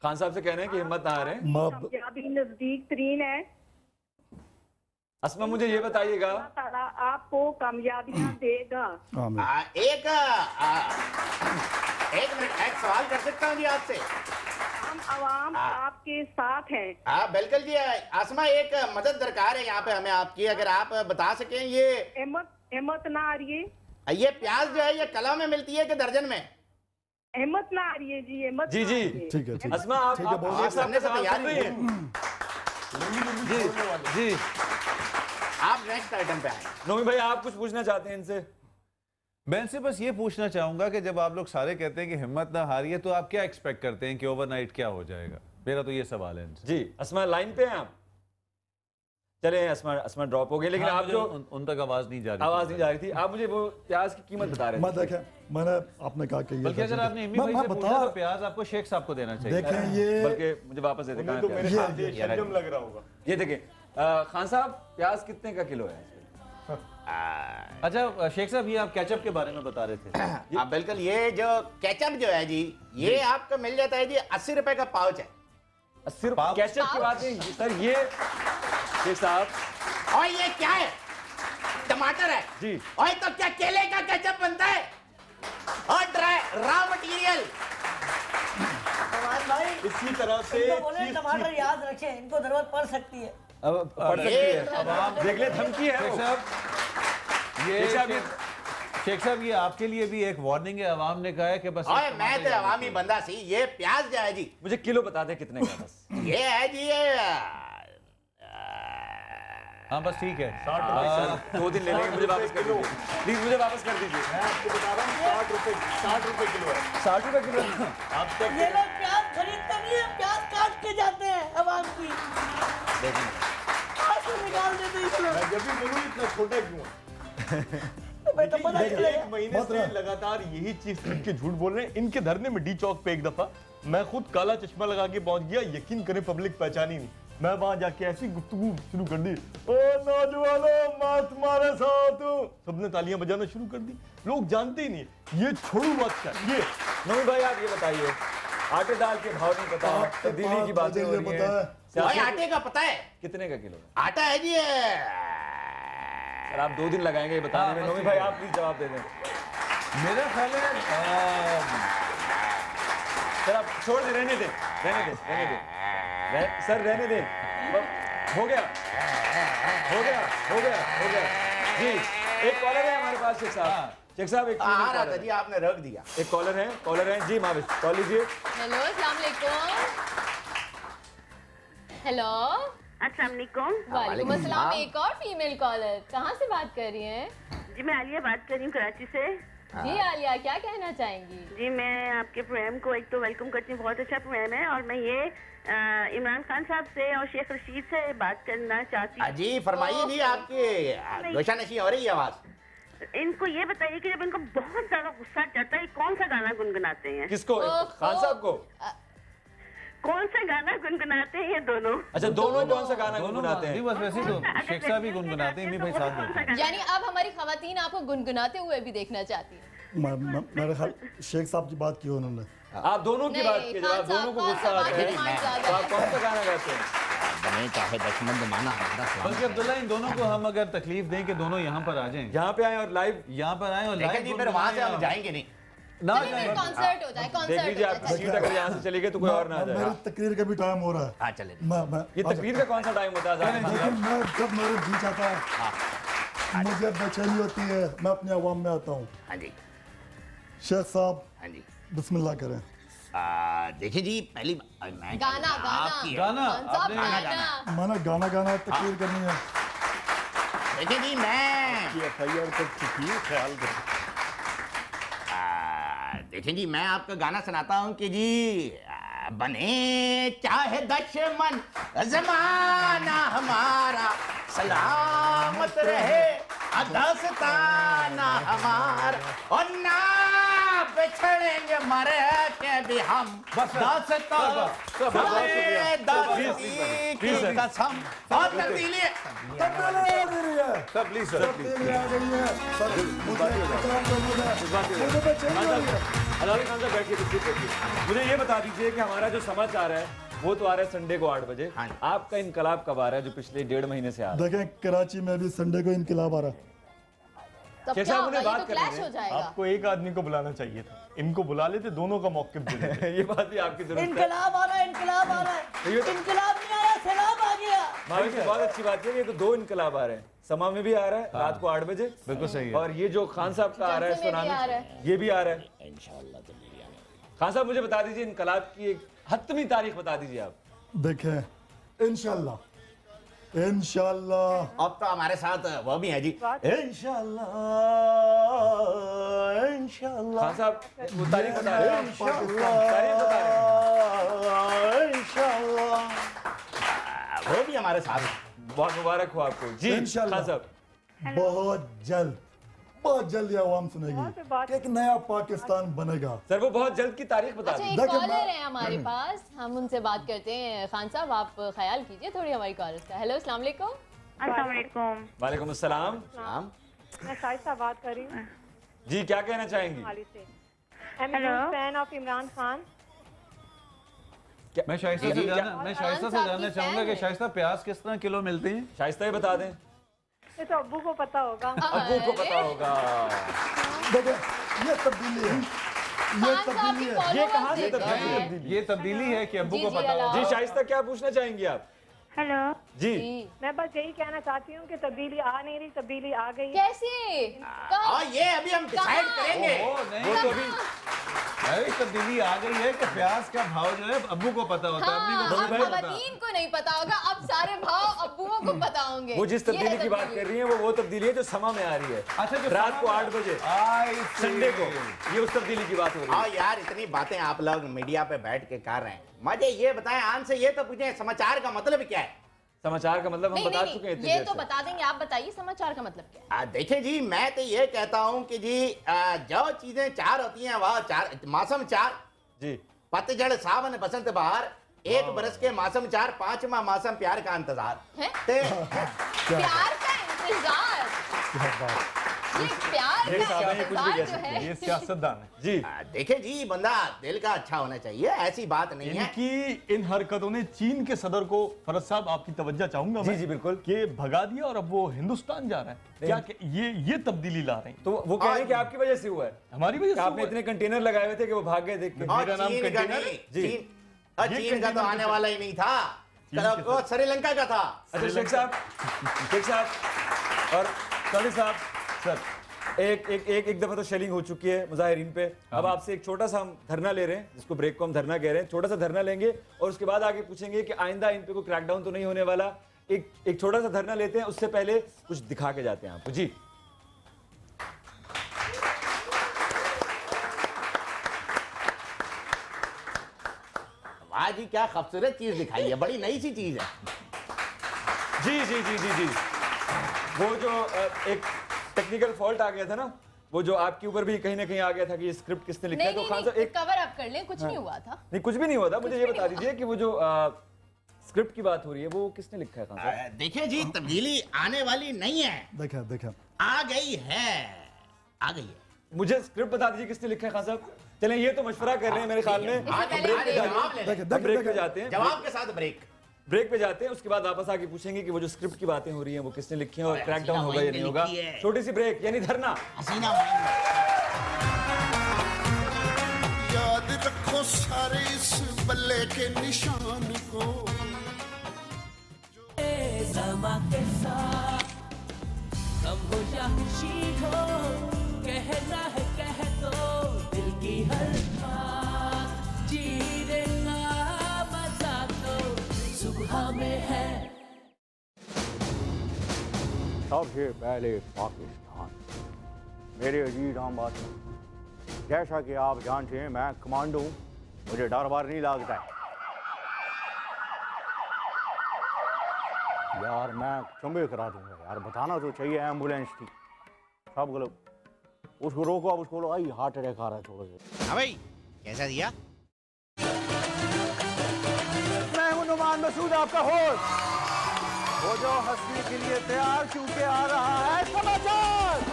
Speaker 3: खान साहब से कहना है कि हिम्मत ना आ रहे हैं,
Speaker 17: कामयाबी नजदीक तरीन है।
Speaker 3: अस्मा मुझे ये बताइएगा,
Speaker 17: आपको कामयाबियां देगा।
Speaker 13: एक मिनट एक सवाल कर सकता हूँ जी आपसे?
Speaker 17: हम आवाम आपके साथ हैं।
Speaker 13: हाँ बिल्कुल जी। आसमा एक मदद दरकार है यहाँ पे हमें आपकी, अगर आप बता सकें ये
Speaker 17: हिम्मत ना आ रही है।
Speaker 13: ये प्याज जो है ये कला में मिलती है कि दर्जन में?
Speaker 17: हिम्मत ना आ रही है जी, हिम्मत
Speaker 3: जी जी
Speaker 16: ठीक है
Speaker 3: अस्मा आप सामने से तैयार नहीं है जी।
Speaker 13: आप नेक्स्ट आइटम पे आए।
Speaker 3: नोमी भाई आप कुछ पूछना चाहते हैं इनसे?
Speaker 11: मैं इनसे बस ये पूछना चाहूंगा कि जब आप लोग सारे कहते हैं कि हिम्मत ना हारी है तो आप क्या एक्सपेक्ट करते हैं कि ओवरनाइट क्या हो जाएगा? मेरा तो ये सवाल है इनसे।
Speaker 3: जी अस्मा लाइन पे हैं आप? चले अस्मा ड्रॉप हो गए, लेकिन आप जो
Speaker 11: उन तक आवाज नहीं जा
Speaker 3: रही थी। आप मुझे वो प्याज की कीमत बता रहे थे।
Speaker 16: मैं देखें, मैंने आपने कहा कि
Speaker 11: बल्कि अगर आपने इमी भाई से पूछा तो प्याज आपको शेख साहब को देना चाहिए।
Speaker 16: देखें ये
Speaker 3: बल्कि मुझे वापस दे दें,
Speaker 15: तो मेरे साथ ये शलजम लग रहा होगा।
Speaker 3: ये देखें खान साहब प्याज कितने का किलो है?
Speaker 11: अच्छा शेख साहब, ये आप केचप के बारे में बता रहे थे।
Speaker 13: हाँ बिल्कुल, ये जो केचप जो है जी, ये आपको मिल जाता है जी 80 रुपए का पाउच है।
Speaker 3: 80 रुपए केचप की बात नहीं सर, ये शेख साहब।
Speaker 13: और ये क्या है? टमाटर है
Speaker 3: जी।
Speaker 13: और तो क्या केले का केचप बनता है? और ड्राई रॉ मटेरियल।
Speaker 15: इसी तरह से
Speaker 1: टमाटर याद रखें, इनको जरूरत पड़ सकती है।
Speaker 3: अब पड़ सकती है, अब देख ले, धमकी है।
Speaker 11: शेख साहब, ये आपके लिए भी एक वार्निंग है। अवाम ने कहा है कि बस
Speaker 13: मैं तो अवामी बंदा सी। ये प्याज जो है जी,
Speaker 3: मुझे किलो बता दे कितने का बस।
Speaker 13: ये है जी, ये
Speaker 11: हाँ बस ठीक है।
Speaker 3: 2 दिन ले लेंगे, मुझे वापस कर दीजिए प्लीज, मुझे वापस कर दीजिए।
Speaker 15: मैं आपको बता रहा हूँ 60 रुपए किलो है।
Speaker 3: 60 रुपए किलो।
Speaker 15: आप
Speaker 1: ये लोग प्याज खरीदते नहीं है, प्याज काट के जाते हैं अवाम की। निकाल देते हैं।
Speaker 15: मैं जब भी बोलूँ इतना छोटा क्यों एक महीने से लगातार यही चीज इनके झूठ बोल रहे हैं। इनके धरने में डी चौक पे एक दफा मैं खुद काला चश्मा लगा के पहुंच गया, यकीन करें पब्लिक पहचानी नहीं। मैं वहां जाके ऐसी गुफ्तगू शुरू कर दी, ओ नौजवानों मत मारे साथ, सबने तालियां बजाना शुरू कर दी। लोग जानते ही नहीं ये छोड़ू बादशाह। ये
Speaker 3: नवी भाई आप ये बताइए, आटे दाल के भाव नहीं पता, तब्दीली की बातें हो रही हैं।
Speaker 13: आटे का पता है
Speaker 3: कितने का किलो?
Speaker 13: आटा है जी।
Speaker 3: सर आप 2 दिन लगाएंगे बताने में। नवी भाई आप प्लीज जवाब दे दें।
Speaker 11: मेरा ख्याल है
Speaker 3: सर आप छोड़ दे, रहने दे, रहने दे, रहने दे सर, रहने दे। हो गया हो गया हो गया हो गया जी। एक कॉलर है हमारे पास शेख साहब। शेख साहब एक
Speaker 13: आ रहा था जी, आपने रख दिया।
Speaker 3: एक कॉलर है जी। माविश कॉल लीजिए।
Speaker 4: हेलो अस्सलाम वालेकुम। हेलो
Speaker 20: अस्सलाम वालेकुम।
Speaker 4: वालेकुम अस्सलाम। एक और फीमेल कॉलर, कहाँ से बात कर रही हैं?
Speaker 20: जी मैं आलिया बात कर रही हूँ कराची से।
Speaker 4: जी आलिया, क्या कहना चाहेंगी?
Speaker 20: जी मैं आपके प्रोग्राम को एक तो वेलकम करती हूँ, बहुत अच्छा प्रोग्राम है। और मैं ये इमरान खान साहब से और शेख रशीद से बात करना चाहती हूँ।
Speaker 13: जी फरमाइए जी, आपकी गोशानशी हो रही है आवाज।
Speaker 20: इनको ये बताइए कि जब इनको बहुत ज्यादा गुस्सा चढ़ता है कौन सा गाना गुनगुनाते हैं?
Speaker 3: किसको? खान साहब को?
Speaker 20: कौन सा गाना गुनगुनाते हैं ये दोनों?
Speaker 3: अच्छा दोनों कौन सा गाना गुनगुनाते हैं?
Speaker 11: बस वैसे तो शेख साहब ही गुनगुनाते हैं, भाई साथ।
Speaker 4: यानी अब हमारी खवातीन आपको गुनगुनाते हुए भी देखना चाहती है।
Speaker 16: मेरे ख्याल शेख साहब की बात की उन्होंने।
Speaker 3: आप दोनों की बात की, आप दोनों को गुस्सा आता है तो आप कौन सा गाना गाते हैं?
Speaker 13: बने चाहे दुश्मन जमाना हमारा।
Speaker 11: बल्कि अब्दुल्ला इन दोनों को हम अगर तकलीफ दें कि दोनों यहाँ पर आ जाएं,
Speaker 3: यहाँ पे आए और लाइव
Speaker 11: यहाँ पर आए और लाइव,
Speaker 13: फिर वहाँ से हम जाएंगे नहीं
Speaker 3: ना
Speaker 4: जाए। कॉन्सर्ट हो जाए,
Speaker 3: देख लीजिए आपकी सीट अगर यहाँ से चली गई तो कोई और ना आ जाए।
Speaker 16: मेरी तकरीर का भी टाइम हो रहा है।
Speaker 13: हाँ चले।
Speaker 3: ये तकरीर का कौन सा टाइम होता है?
Speaker 16: मैं जब मेरे जी चाहता है, मुझे बेचैनी होती है, मैं अपने अवाम में आता हूँ।
Speaker 13: हाँ जी
Speaker 16: शेख साहब।
Speaker 13: हाँ जी
Speaker 16: बिस्मिल्लाह करें।
Speaker 13: देखिए जी, पहली
Speaker 4: गाना गाना
Speaker 16: मैंने गाना गाना तकरीर करनी है।
Speaker 13: देखिए जी, मैं
Speaker 15: FIR तक चुकी है, ख्याल करें।
Speaker 13: देखिए जी, मैं आपको गाना सुनाता हूँ कि जी बने चाहे दुश्मन ज़माना हमारा, सलामत रहे दास्ताना हमारा, और ना बिछड़ेंगे मरे के भी हम, दास्तान की कसम। और तब्दीली
Speaker 16: सर प्लीज सर
Speaker 3: मुझे ये बता दीजिए कि हमारा जो समाचार है वो तो आ रहा है संडे को 8 बजे। आपका इनकलाब कब आ रहा है जो पिछले 1.5 महीने से आ रहा है?
Speaker 16: देखें कराची में भी संडे को इनकलाब आ रहा है।
Speaker 3: कैसे आप उन्हें बात कर रहे हैं?
Speaker 15: आपको एक आदमी को बुलाना चाहिए था, इनको बुला लेते, दोनों का मौक़िफ़ दे देते।
Speaker 3: ये बात भी आपकी जरूरत है।
Speaker 1: इनकलाब आ रहा है, इनकलाब आ रहा है। इनकलाब नहीं आया, सैलाब आ गया।
Speaker 3: माविश बहुत अच्छी बात है, ये तो 2 इनकलाब आ रहे हैं। समा में भी आ रहा है रात को 8 बजे,
Speaker 11: बिल्कुल सही है।
Speaker 3: और ये जो खान साहब का आ रहा है सुनाने, ये भी आ रहा है इंशाअल्लाह। खान साहब मुझे बता दीजिए इनकलाब की एक हतमी तारीख बता दीजिए आप।
Speaker 16: देखें इंशाअल्लाह इंशाअल्लाह।
Speaker 13: अब तो हमारे साथ वो भी है जी।
Speaker 15: इंशाअल्लाह इंशाअल्लाह।
Speaker 3: खान साहब वो तारीख बता रहे हैं,
Speaker 13: इंशाअल्लाह वो भी हमारे साथ।
Speaker 3: बहुत मुबारक हो आपको जी खान साहब।
Speaker 16: बहुत जल्द ये आवाम सुनेगी कि एक नया पाकिस्तान बनेगा।
Speaker 3: सर वो बहुत जल्द की तारीख बता
Speaker 4: दें। अच्छा एक कॉलर है हमारे पास, हम उनसे बात करते हैं। खान साहब आप ख्याल कीजिए थोड़ी हमारी कॉलर का। हेलो अस्सलाम वालेकुम।
Speaker 20: अस्सलाम वालेकुम।
Speaker 3: वालेकुम अस्सलाम।
Speaker 17: मैं शाइस्ता बात कर रही हूँ।
Speaker 3: जी क्या कहना चाहेंगी?
Speaker 17: Hello, fan of Imran Khan.
Speaker 11: मैं शाइस्ता से जानना चाहूंगा कि शाइस्ता प्याज किस तरह किलो मिलते हैं?
Speaker 3: शाइस्ता ही बता दें।
Speaker 17: ये तो अब्बू को पता होगा।
Speaker 3: अब्बू को पता होगा।
Speaker 16: देखिए ये तब्दीली है, ये तब्दीली है।
Speaker 3: ये कहाँ से तब्दीली है?
Speaker 11: ये तब्दीली है कि अब्बू को पता होगा।
Speaker 3: जी शाइस्ता क्या पूछना चाहेंगी आप?
Speaker 17: हेलो
Speaker 3: जी
Speaker 17: मैं बस यही कहना चाहती हूँ कि तब्दीली आ नहीं रही, तब्दीली आ गई।
Speaker 4: कैसे?
Speaker 13: ये अभी हम डिसाइड करेंगे।
Speaker 11: वो तो अभी तब्दीली आ गई है कि प्याज का भाव जो है अब्बू को पता होता है, अम्मी को
Speaker 4: हाँ,
Speaker 11: नहीं पता।
Speaker 4: खवातीन को नहीं पता होगा, अब सारे भाव अब्बुओं को पता होंगे।
Speaker 3: वो जिस तब्दीली की बात कर रही है वो तब्दीली है जो समा में आ रही है।
Speaker 11: अच्छा, जो
Speaker 3: रात को 8 बजे संडे को, ये उस तब्दीली की बात हो रही है।
Speaker 13: यार इतनी बातें आप लोग मीडिया पे बैठ के कर रहे हैं, मुझे ये बताएं आन से, ये तो पूछे समाचार का मतलब क्या है?
Speaker 3: समाचार का मतलब हम बता चुके हैं।
Speaker 4: ये तो बता देंगे, आप बताइए समाचार का मतलब क्या है?
Speaker 13: देखिए जी, मैं तो ये कहता हूँ कि जी जो चीजें चार होती हैं वह चार, मौसम चार
Speaker 3: जी,
Speaker 13: पतझड़ सावन बसंत बहार, एक बरस के मौसम चार, पांचवा मौसम प्यार का इंतजार।
Speaker 4: प्यार का इंतजार? ये प्यार का इंतजार जो है,
Speaker 15: ये सियासतदान है
Speaker 3: जी।
Speaker 13: देखिए जी, बंदा दिल का अच्छा होना चाहिए, ऐसी बात नहीं है।
Speaker 15: इनकी इन हरकतों ने चीन के सदर को, फरज साहब आपकी तवज्जो चाहूंगा
Speaker 3: जी जी बिल्कुल,
Speaker 15: कि भगा दिया और अब वो हिंदुस्तान जा रहा है। क्या ये तब्दीली ला रहे हैं?
Speaker 3: तो वो कह रहे हैं कि आपकी वजह से हुआ है,
Speaker 15: हमारी वजह से।
Speaker 3: आपने इतने कंटेनर लगाए हुए थे कि वो भाग गए देख के।
Speaker 13: मेरा नाम कंटेनर जी, चीन का तो आने वाला ही नहीं था, वो श्रीलंका का था।
Speaker 3: अच्छा शेख साहब और सॉरी साहब, सर एक दफा तो शेलिंग हो चुकी है मुजाहिरीन पे। अब आपसे एक छोटा सा हम धरना ले रहे हैं, जिसको ब्रेक को हम धरना कह रहे हैं। छोटा सा धरना लेंगे और उसके बाद आगे पूछेंगे कि आइंदा इन पे कोई क्रैकडाउन तो नहीं होने वाला। एक छोटा सा धरना लेते हैं, उससे पहले कुछ दिखा के जाते हैं आपको। जी
Speaker 13: वाह जी, क्या खूबसूरत चीज दिखाई है, बड़ी नई सी चीज है।
Speaker 3: जी जी जी जी जी, वो जो एक टेक्निकल फॉल्ट आ गया था ना, वो जो आपके ऊपर भी कहीं ना कहीं आ गया था कि ये स्क्रिप्ट किसने लिखा है। तो खान साहब एक
Speaker 4: कवर अप कर लें, कुछ नहीं हुआ था।
Speaker 3: नहीं कुछ भी नहीं हुआ था। मुझे ये बता दीजिए कि वो जो स्क्रिप्ट की बात हो रही है वो किसने लिखा है खान साहब?
Speaker 13: देखिए जी, तब्दीली आने वाली नहीं है,
Speaker 16: देखा
Speaker 13: आ गई है, आ गई है।
Speaker 3: मुझे स्क्रिप्ट बता दीजिए किसने लिखा है खान साहब। चलें, ये तो मशवरा कर रहे हैं मेरे ख्याल में। ब्रेक पे जाते हैं,
Speaker 13: जवाब के साथ
Speaker 3: ब्रेक पे जाते हैं, उसके बाद वापस आके पूछेंगे कि वो जो स्क्रिप्ट की बातें हो रही हैं वो किसने लिखी है और क्रैकडाउन होगा या नहीं होगा। छोटी सी ब्रेक यानी धरना।
Speaker 12: याद रखो सारे इस बल्ले के निशान को,
Speaker 21: समा के साथ हम हो या खुशी हो, कहना है कह दो दिल की हर बात, जीने का मजा तो सुबह में है।
Speaker 22: सबसे पहले पाकिस्तान, मेरे अजीज आम बात, जैसा कि आप जानते हैं मैं कमांडो हूँ, मुझे डर बार नहीं लगता है। यार मैं चंबे करा दूंगा यार, बताना तो चाहिए। एम्बुलेंस थी सब गलत, उसको रोको, अब उसको आई हार्ट अटैक आ रहा है थोड़ा सा।
Speaker 13: हाँ भाई, कैसा दिया?
Speaker 22: मैं हूं नुमान मसूद, आपका होस्ट, वो जो हंसने के लिए तैयार क्योंकि आ रहा है समाचार।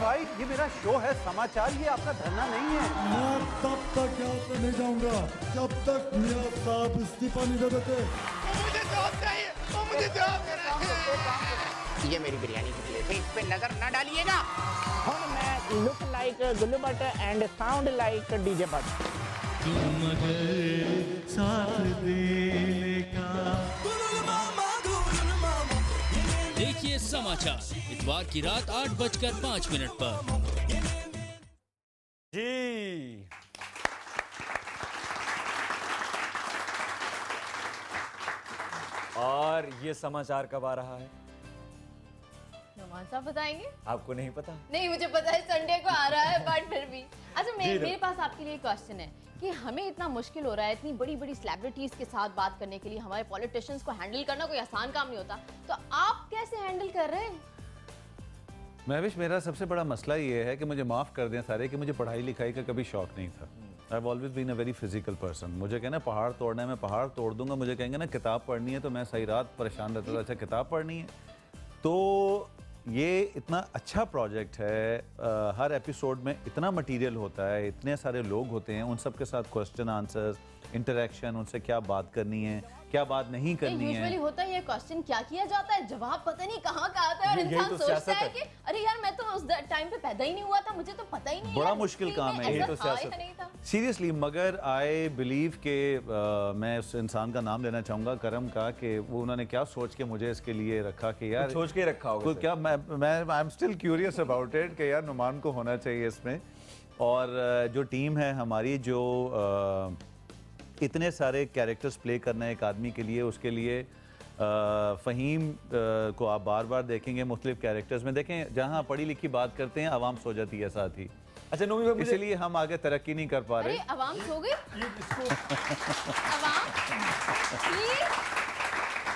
Speaker 22: भाई ये मेरा शो है समाचार, ये आपका धरना नहीं है।
Speaker 16: मैं तब तक यहाँ से नहीं जाऊंगा जब तक मियां साहब इस्तीफा नहीं दे देते।
Speaker 12: मुझे जवाब चाहिए, मुझे जवाब देना।
Speaker 13: ये मेरी बिरयानी की प्लेट है, इस पे नजर न डालिएगा। और मैं look like Gullu Bhatt and sound like DJ Bhatt.
Speaker 21: साथ देने का।
Speaker 23: देखिए समाचार इतवार की रात 8:05 पर।
Speaker 3: जी और ये समाचार कब आ रहा है?
Speaker 4: नुमान साहब बताएंगे?
Speaker 3: आपको नहीं पता?
Speaker 4: नहीं, मुझे पता है संडे को आ रहा है, बट फिर भी। अच्छा मेरे पास आपके लिए क्वेश्चन है कि हमें इतना मुश्किल हो रहा है इतनी बड़ी बड़ी सेलिब्रिटीज के साथ बात करने के लिए, हमारे पॉलिटिशियंस को हैंडल करना कोई आसान काम नहीं होता, तो आप कैसे हैंडल कर रहे हैं?
Speaker 11: महविश, मेरा सबसे बड़ा मसला ये है कि मुझे माफ़ कर दें सारे कि मुझे पढ़ाई लिखाई का कभी शौक नहीं था। I have always been a very physical person. मुझे कहना पहाड़ तोड़ना है, मैं पहाड़ तोड़ दूंगा। मुझे कहेंगे ना किताब पढ़नी है, तो मैं सही रात परेशान रहता था, अच्छा किताब पढ़नी है। तो ये इतना अच्छा प्रोजेक्ट है, हर एपिसोड में इतना मटेरियल होता है, इतने सारे लोग होते हैं, उन सब के साथ क्वेश्चन आंसर्स, इंटरेक्शन, उनसे क्या बात करनी है, क्या बात नहीं करनी है।
Speaker 4: यूजुअली होता है ये क्वेश्चन क्या किया जाता है, जवाब पता नहीं कहाँ का आता है और इंसान सोचता है कि अरे यार मैं तो उस टाइम पे पैदा ही नहीं हुआ था, मुझे तो पता ही नहीं।
Speaker 11: बड़ा मुश्किल काम है ये तो सियासत सीरियसली। मगर आई बिलीव के मैं उस इंसान का नाम लेना चाहूँगा, करम का, कि वो उन्होंने क्या सोच के मुझे इसके लिए रखा कि यार
Speaker 3: सोच के रखा होगा
Speaker 11: क्या मैं I am still curious about it कि यार नुमान को होना चाहिए इसमें। और जो टीम है हमारी, जो इतने सारे कैरेक्टर्स प्ले करना है एक आदमी के लिए, उसके लिए फ़हीम को आप बार बार देखेंगे मुख्तलिफ कैरेक्टर्स में। देखें जहाँ पढ़ी लिखी बात करते हैं आवाम सो जाती है साथ ही।
Speaker 3: अच्छा नोमी भाई,
Speaker 11: इसलिए हम आगे तरक्की नहीं कर पा रहे।
Speaker 4: अरे आवाम सो गई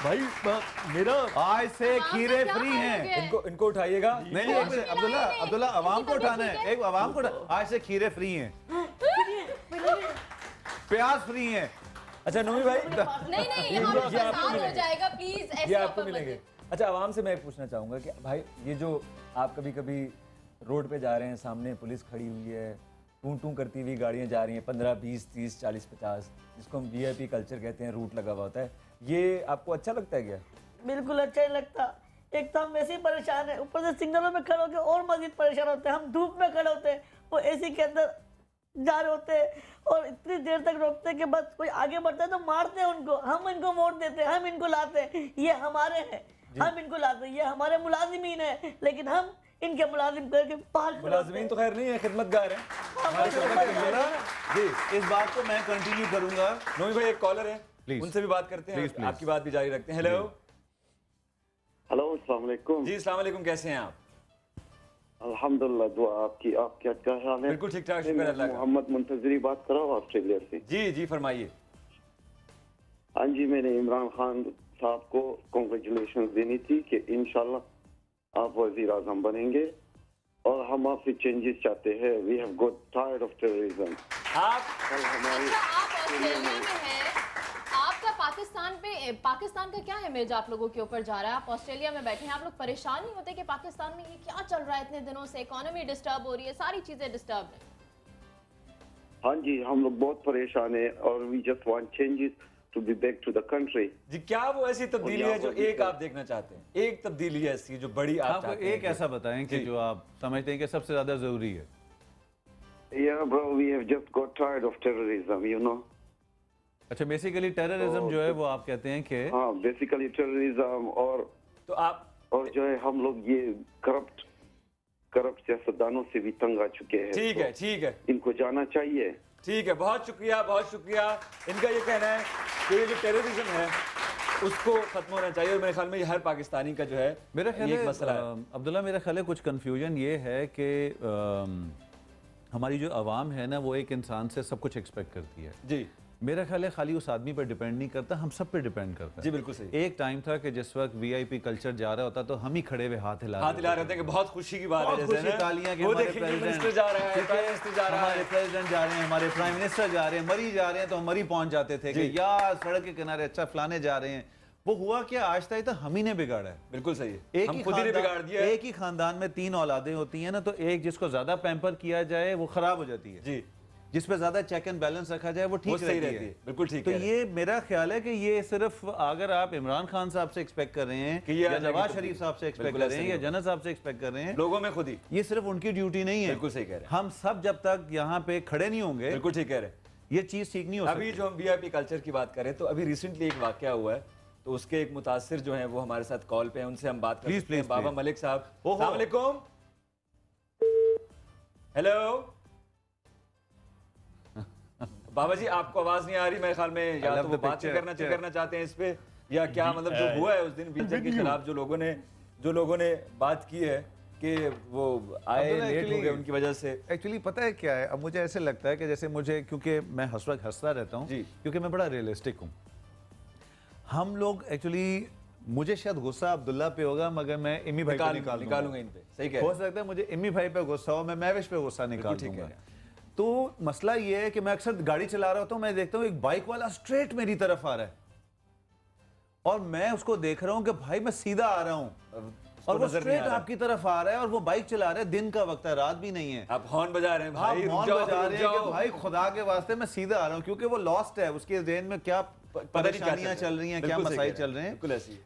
Speaker 15: भाई मेरा
Speaker 11: आज से खीरे फ्री हैं।
Speaker 3: इनको उठाइएगा।
Speaker 11: नहीं अब्दुल्ला आवाम को उठाना है, एक आवाम को। आज से खीरे फ्री हैं, प्याज फ्री हैं।
Speaker 3: अच्छा नोमी भाई,
Speaker 4: नहीं यहाँ पे फसाद हो जाएगा, प्लीज ऐसे
Speaker 3: ये आपको मिलेंगे। अच्छा आवाम से मैं पूछना चाहूँगा कि भाई ये जो आप कभी कभी रोड पे जा रहे हैं, सामने पुलिस खड़ी हुई है, टूं टूं करती हुई गाड़ियाँ जा रही हैं, 15, 20, 30, 40, 50, जिसको हम VIP कल्चर कहते हैं, रूट लगा हुआ होता है, ये आपको अच्छा लगता है क्या?
Speaker 1: बिल्कुल अच्छा ही लगता। एक तो हम वैसे ही परेशान है, ऊपर से सिग्नलों में खड़े होकर और मजीद परेशान होते हैं। हम धूप में खड़े होते हैं, वो AC के अंदर जा रहे होते हैं और इतनी देर तक रोकते हैं कि बस कोई आगे बढ़ता है तो मारते हैं उनको। हम इनको वोट देते हैं, हम इनको लाते हैं, ये हमारे हैं, हम इनको लाते हैं, ये हमारे मुलाजिमीन है, लेकिन हम इनके मुलाजिम करके पार।
Speaker 3: मुलाजिमीन तो खैर नहीं है, खिदमतगार है
Speaker 11: जी। इस बात को मैं कंटिन्यू करूंगा।
Speaker 3: नोमी भाई एक कॉलर है, उनसे भी बात करते हैं, आपकी बात भी जारी रखते हैं। हेलो
Speaker 5: अस्सलाम वालेकुम।
Speaker 3: जी अस्सलाम वालेकुम, कैसे हैं आप?
Speaker 5: अल्हम्दुलिल्लाह, दुआ आपकी। आप क्या हाल है?
Speaker 3: बिल्कुल ठीक ठाक, शुक्र अल्लाह का।
Speaker 5: मोहम्मद मुंतजरी बात कर रहा हूँ ऑस्ट्रेलिया से।
Speaker 3: जी फरमाइए।
Speaker 5: हाँ जी, मैंने इमरान खान साहब को कांग्रेचुलेशंस देनी थी कि इंशाल्लाह आप वजीर आजम बनेंगे और हम आपसे चेंजेस चाहते हैं। We have got tired of terrorism.
Speaker 4: आप ऑस्ट्रेलिया में हैं, आपका पाकिस्तान का क्या इमेज आप लोगों के ऊपर जा रहा है? आप ऑस्ट्रेलिया में बैठे हैं, आप लोग परेशान नहीं होते कि पाकिस्तान में ये क्या चल रहा है इतने दिनों से, इकोनॉमी डिस्टर्ब हो रही है, सारी चीजें डिस्टर्ब है?
Speaker 5: हाँ जी, हम लोग बहुत परेशान है और we just want changes to be back to the country.
Speaker 3: जी क्या वो ऐसी तब्दीली है जो एक आप देखना चाहते हैं? एक तब्दीली ऐसी जो बड़ी आप चाहते हैं?
Speaker 11: एक ऐसा बताएं कि जो आप समझते हैं कि सबसे ज्यादा जरूरी है।
Speaker 5: Yeah bro, we have just got tired of terrorism, you know.
Speaker 11: अच्छा, बेसिकली टेररिज्म जो है वो आप कहते हैं कि
Speaker 5: हाँ, बेसिकली टेररिज्म और
Speaker 3: तो आप
Speaker 5: और जो है हम लोग ये करप्ट सियासतदानों से भी तंग आ चुके हैं।
Speaker 3: ठीक है
Speaker 5: इनको जाना चाहिए।
Speaker 3: ठीक है, बहुत शुक्रिया। इनका ये कहना है कि ये जो टेररिज्म है उसको खत्म होना चाहिए और मेरे ख्याल में ये हर पाकिस्तानी का जो है
Speaker 11: मेरा ख्याल
Speaker 3: एक मसला है।
Speaker 11: अब्दुल्ला, मेरा ख्याल है कुछ कंफ्यूजन ये है कि हमारी जो आवाम है ना, वो एक इंसान से सब कुछ एक्सपेक्ट करती है।
Speaker 3: जी
Speaker 11: मेरा ख्याल है खाली उस आदमी पर डिपेंड नहीं करता, हम सब पे डिपेंड करता है।
Speaker 3: जी बिल्कुल सही।
Speaker 11: एक टाइम था कि जिस वक्त VIP कल्चर जा रहा होता तो हम ही खड़े हुए हाथ हिला
Speaker 3: रहे थे कि बहुत खुशी की बात है,
Speaker 11: जैसे तालियां कि हमारे प्रेसिडेंट
Speaker 3: जा रहा है, प्राइम मिनिस्टर जा रहा है,
Speaker 11: हमारे प्रेसिडेंट जा रहे हैं, हमारे प्राइम मिनिस्टर जा रहे हैं, मरी जा रहे हैं, तो हम मरी पहुंच जाते थे कि यार सड़क के किनारे अच्छा फलाने जा रहे हैं। वो हुआ क्या, आज तक तो हम ही ने बिगाड़ा है।
Speaker 3: बिल्कुल सही है,
Speaker 11: एक
Speaker 3: हम
Speaker 11: ही
Speaker 3: खुद ही बिगाड़ दिया।
Speaker 11: एक ही खानदान में 3 औलादें होती हैं ना, तो एक जिसको ज्यादा पैम्पर किया जाए वो खराब हो जाती है जी, जिस पे ज्यादा चेक एंड बैलेंस रखा जाए वो ठीक रहती है।
Speaker 3: बिल्कुल ठीक।
Speaker 11: तो ये मेरा ख्याल है कि ये सिर्फ अगर आप इमरान खान साहब से एक्सपेक्ट कर रहे हैं या नवाज शरीफ साहब से एक्सपेक्ट कर रहे हैं या जन्नत साहब से एक्सपेक्ट कर रहे हैं,
Speaker 3: लोगों में खुद ही,
Speaker 11: ये सिर्फ उनकी ड्यूटी नहीं है।
Speaker 3: बिल्कुल सही कह रहे हैं।
Speaker 11: हम सब जब तक यहाँ पे खड़े नहीं होंगे,
Speaker 3: बिल्कुल ठीक कह रहे हैं,
Speaker 11: ये चीज ठीक नहीं हो सकती।
Speaker 3: अभी जो हम VIP कल्चर की बात करें तो अभी रिसेंटली एक वाकया हुआ है, तो उसके एक मुतासिर जो हैं वो हमारे साथ कॉल पे हैं, उनसे हम बात करते हैं। बाबा मलिक साहब, अस्सलाम वालेकुम। हेलो बाबा जी, आपको आवाज नहीं आ रही मेरे ख्याल में, या तो वो बात करना चाहते हैं इस पे, या क्या मतलब जो हुआ है उस दिन बीजेपी के खिलाफ जो लोगों ने बात की है कि वो आए लेट हो गए उनकी वजह से।
Speaker 11: एक्चुअली पता है क्या है, अब मुझे ऐसे लगता है कि जैसे मुझे, क्योंकि मैं हंसता रहता हूँ क्योंकि मैं बड़ा रियलिस्टिक हूँ। हम लोग एक्चुअली मुझे शायद गुस्सा अब्दुल्ला पे होगा, मगर मैं इम्मी भाई पे
Speaker 3: निकालूंगा इन पे। सही कह रहे
Speaker 11: हो
Speaker 3: हैं।
Speaker 11: सकता है मुझे इम्मी भाई पे गुस्सा हो, मैं महविश पे गुस्सा निकाल दूंगा। तो मसला ये है कि मैं अक्सर गाड़ी चला रहा होता हूँ, मैं देखता हूँ एक बाइक वाला स्ट्रेट मेरी तरफ आ रहा है और मैं उसको देख रहा हूँ कि भाई मैं सीधा आ रहा हूँ और वो स्ट्रेट आपकी तरफ आ रहा है और वो बाइक चला रहा है, दिन का वक्त है, रात भी नहीं है,
Speaker 3: आप हॉर्न बजा रहे हैं भाई,
Speaker 11: हॉर्न बजा रहे हैं कि भाई खुदा के वास्ते मैं सीधा आ रहा हूँ, क्योंकि वो लॉस्ट है, उसके ज़हन में क्या परेशानियां चल रही हैं, क्या मसाइल चल रहे हैं।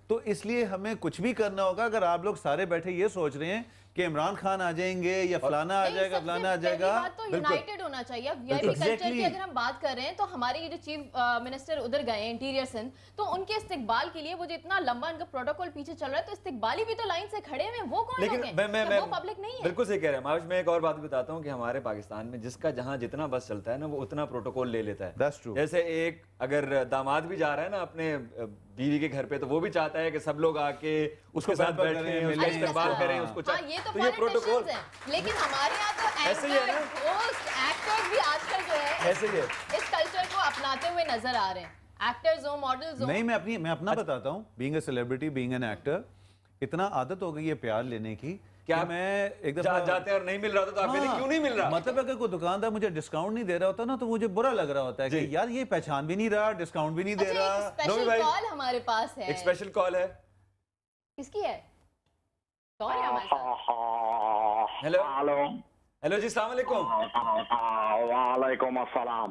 Speaker 11: तो इसलिए हमें कुछ भी करना होगा। अगर आप लोग सारे बैठे ये सोच रहे हैं कि इमरान खान आ जाएंगे या फलाना आ जाएगा, फलाना आ जाएगा,
Speaker 4: तो यूनाइटेड होना चाहिए। वीआईपी कल्चर की अगर हम बात कर रहे हैं तो हमारे ये जो चीफ मिनिस्टर उधर गए इंटीरियर सिंध, तो उनके इस्तिकबाल के लिए वो जो इतना लंबा उनका प्रोटोकॉल पीछे चल रहा है, तो इस्तिकबाली भी तो लाइन से खड़े हैं, वो कौन लोग हैं? वो पब्लिक नहीं है।
Speaker 3: बिल्कुल सही कह रहे हैं माविश। मैं एक और बात बताता हूँ कि हमारे पाकिस्तान में जिसका जहाँ जितना बस चलता है ना, वो उतना प्रोटोकॉल ले लेता है। जैसे एक अगर दामाद भी जा रहा है ना अपने बीवी के घर पे, तो वो भी चाहता है कि सब लोग आके उसके साथ बैठें, उसका इस्तेमाल करें, उसको
Speaker 4: तो ये प्रोटोकॉल है। लेकिन हमारे यहाँ तो
Speaker 3: ऐसे ही है ना,
Speaker 4: एक्टर्स भी आजकल जो है
Speaker 3: ऐसे ही है,
Speaker 4: इस कल्चर को अपनाते हुए नजर आ रहे हैं। एक्टर्स हो, मॉडल्स हो।
Speaker 11: नहीं, मैं अपना बताता हूँ। Being a celebrity, being an actor, इतना आदत हो गई है प्यार लेने की। क्या मैं एक दफा
Speaker 3: जाते हैं और नहीं मिल रहा था तो आप कहते क्यों नहीं मिल रहा?
Speaker 11: मतलब अगर कोई दुकानदार मुझे डिस्काउंट नहीं दे रहा होता ना, तो मुझे बुरा लग रहा होता है कि यार ये पहचान भी नहीं रहा, डिस्काउंट भी नहीं दे रहा।
Speaker 4: स्पेशल कॉल हमारे पास है।
Speaker 3: एक स्पेशल कॉल है।
Speaker 4: किसकी है? कौन है हमारे साथ?
Speaker 3: हेलो हेलो जी, अस्सलाम वालेकुम।
Speaker 19: वालेकुम अस्सलाम।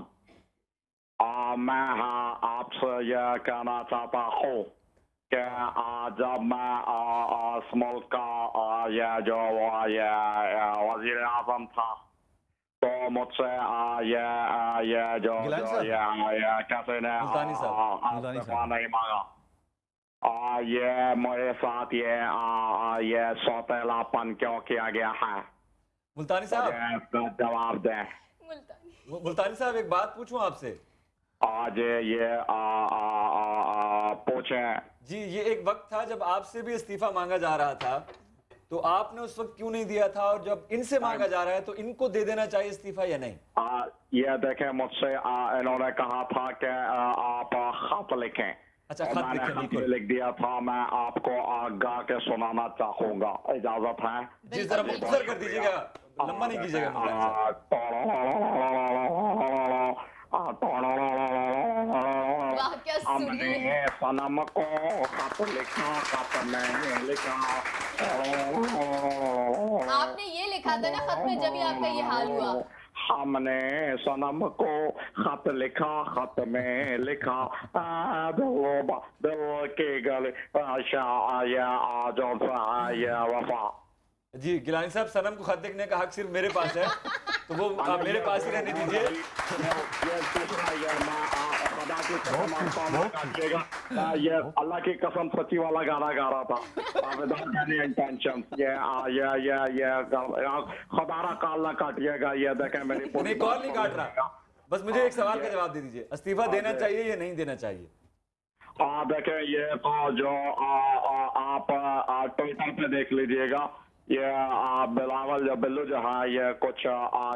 Speaker 19: मैं आपसे यह कहना चाहता हूँ कि जब मैं इस मुल्क का ये जो वजीर आजम था, तो मुझसे ये जो कैसे ने इस्तीफा नहीं मांगा। ये मेरे साथ ये सौतेलापन क्यों किया गया है?
Speaker 3: मुल्तानी साहब
Speaker 19: जवाब दें।
Speaker 3: मुल्तानी साहब एक बात पूछूं आपसे।
Speaker 19: आज ये पूछें
Speaker 3: जी। ये एक वक्त था जब आपसे भी इस्तीफा मांगा जा रहा था, तो आपने उस वक्त क्यों नहीं दिया था, और जब इनसे मांगा जा रहा है तो इनको दे देना चाहिए इस्तीफा या नहीं?
Speaker 19: ये देखें, मुझसे इन्होंने कहा था कि आप खत लिखें।
Speaker 3: अच्छा,
Speaker 19: मैंने लिख दिया था। मैं आपको गा के सुनाना चाहूंगा, इजाजत है?
Speaker 3: जी, जरा मुख्तसर कर दीजिएगा, लंबा नहीं कीजिएगा।
Speaker 19: हमने सनम को खत लिखा, खत मैंने लिखा।
Speaker 4: आपने ये लिखा था ना खत में, जब ही आपका ये हाल हुआ।
Speaker 19: हमने सनम को खत लिखा, खत में लिखा, दिल के गले आया वफा।
Speaker 3: जी गिलानी साहब, सनम को खत लिखने का हक सिर्फ मेरे पास है, तो वो आप मेरे पास ही रहने दीजिए।
Speaker 19: ये अल्लाह की कसम सच्ची वाला गाना गा रहा था। खुदारा कॉल ना काटिएगा। ये देखें मेरी
Speaker 3: नहीं, कॉल नहीं काट रहा, बस मुझे एक सवाल का जवाब दे दीजिए, इस्तीफा देना चाहिए या नहीं देना चाहिए?
Speaker 19: देखें, ये तो जो आप ट्विटर पे देख लीजिएगा, ये बिलावल जो बिल्लू जो है, ये कुछ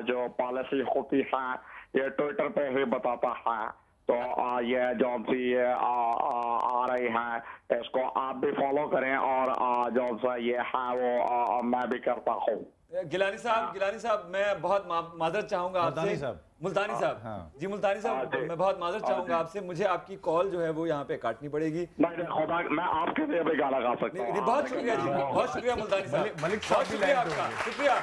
Speaker 19: जो पॉलिसी होती है ये ट्विटर पे ही बताता है। तो ये जो सी ये आ रही है, इसको आप भी फॉलो करें, और जो सा ये है वो मैं भी करता हूँ।
Speaker 3: गिलानी साहब मैं बहुत माजरत चाहूंगा आपसे। मुल्तानी साहब, हाँ। जी मुल्तानी साहब, मैं बहुत माजरत चाहूंगा आपसे, मुझे आपकी कॉल जो है वो यहाँ पे काटनी पड़ेगी।
Speaker 19: नहीं, खुदा, मैं आपके लिए भी गाना गा सकता हूँ।
Speaker 3: बहुत शुक्रिया जी, बहुत शुक्रिया मुल्तानी साहब।
Speaker 15: मलिक साहब भी लाइन पे होंगे।
Speaker 3: शुक्रिया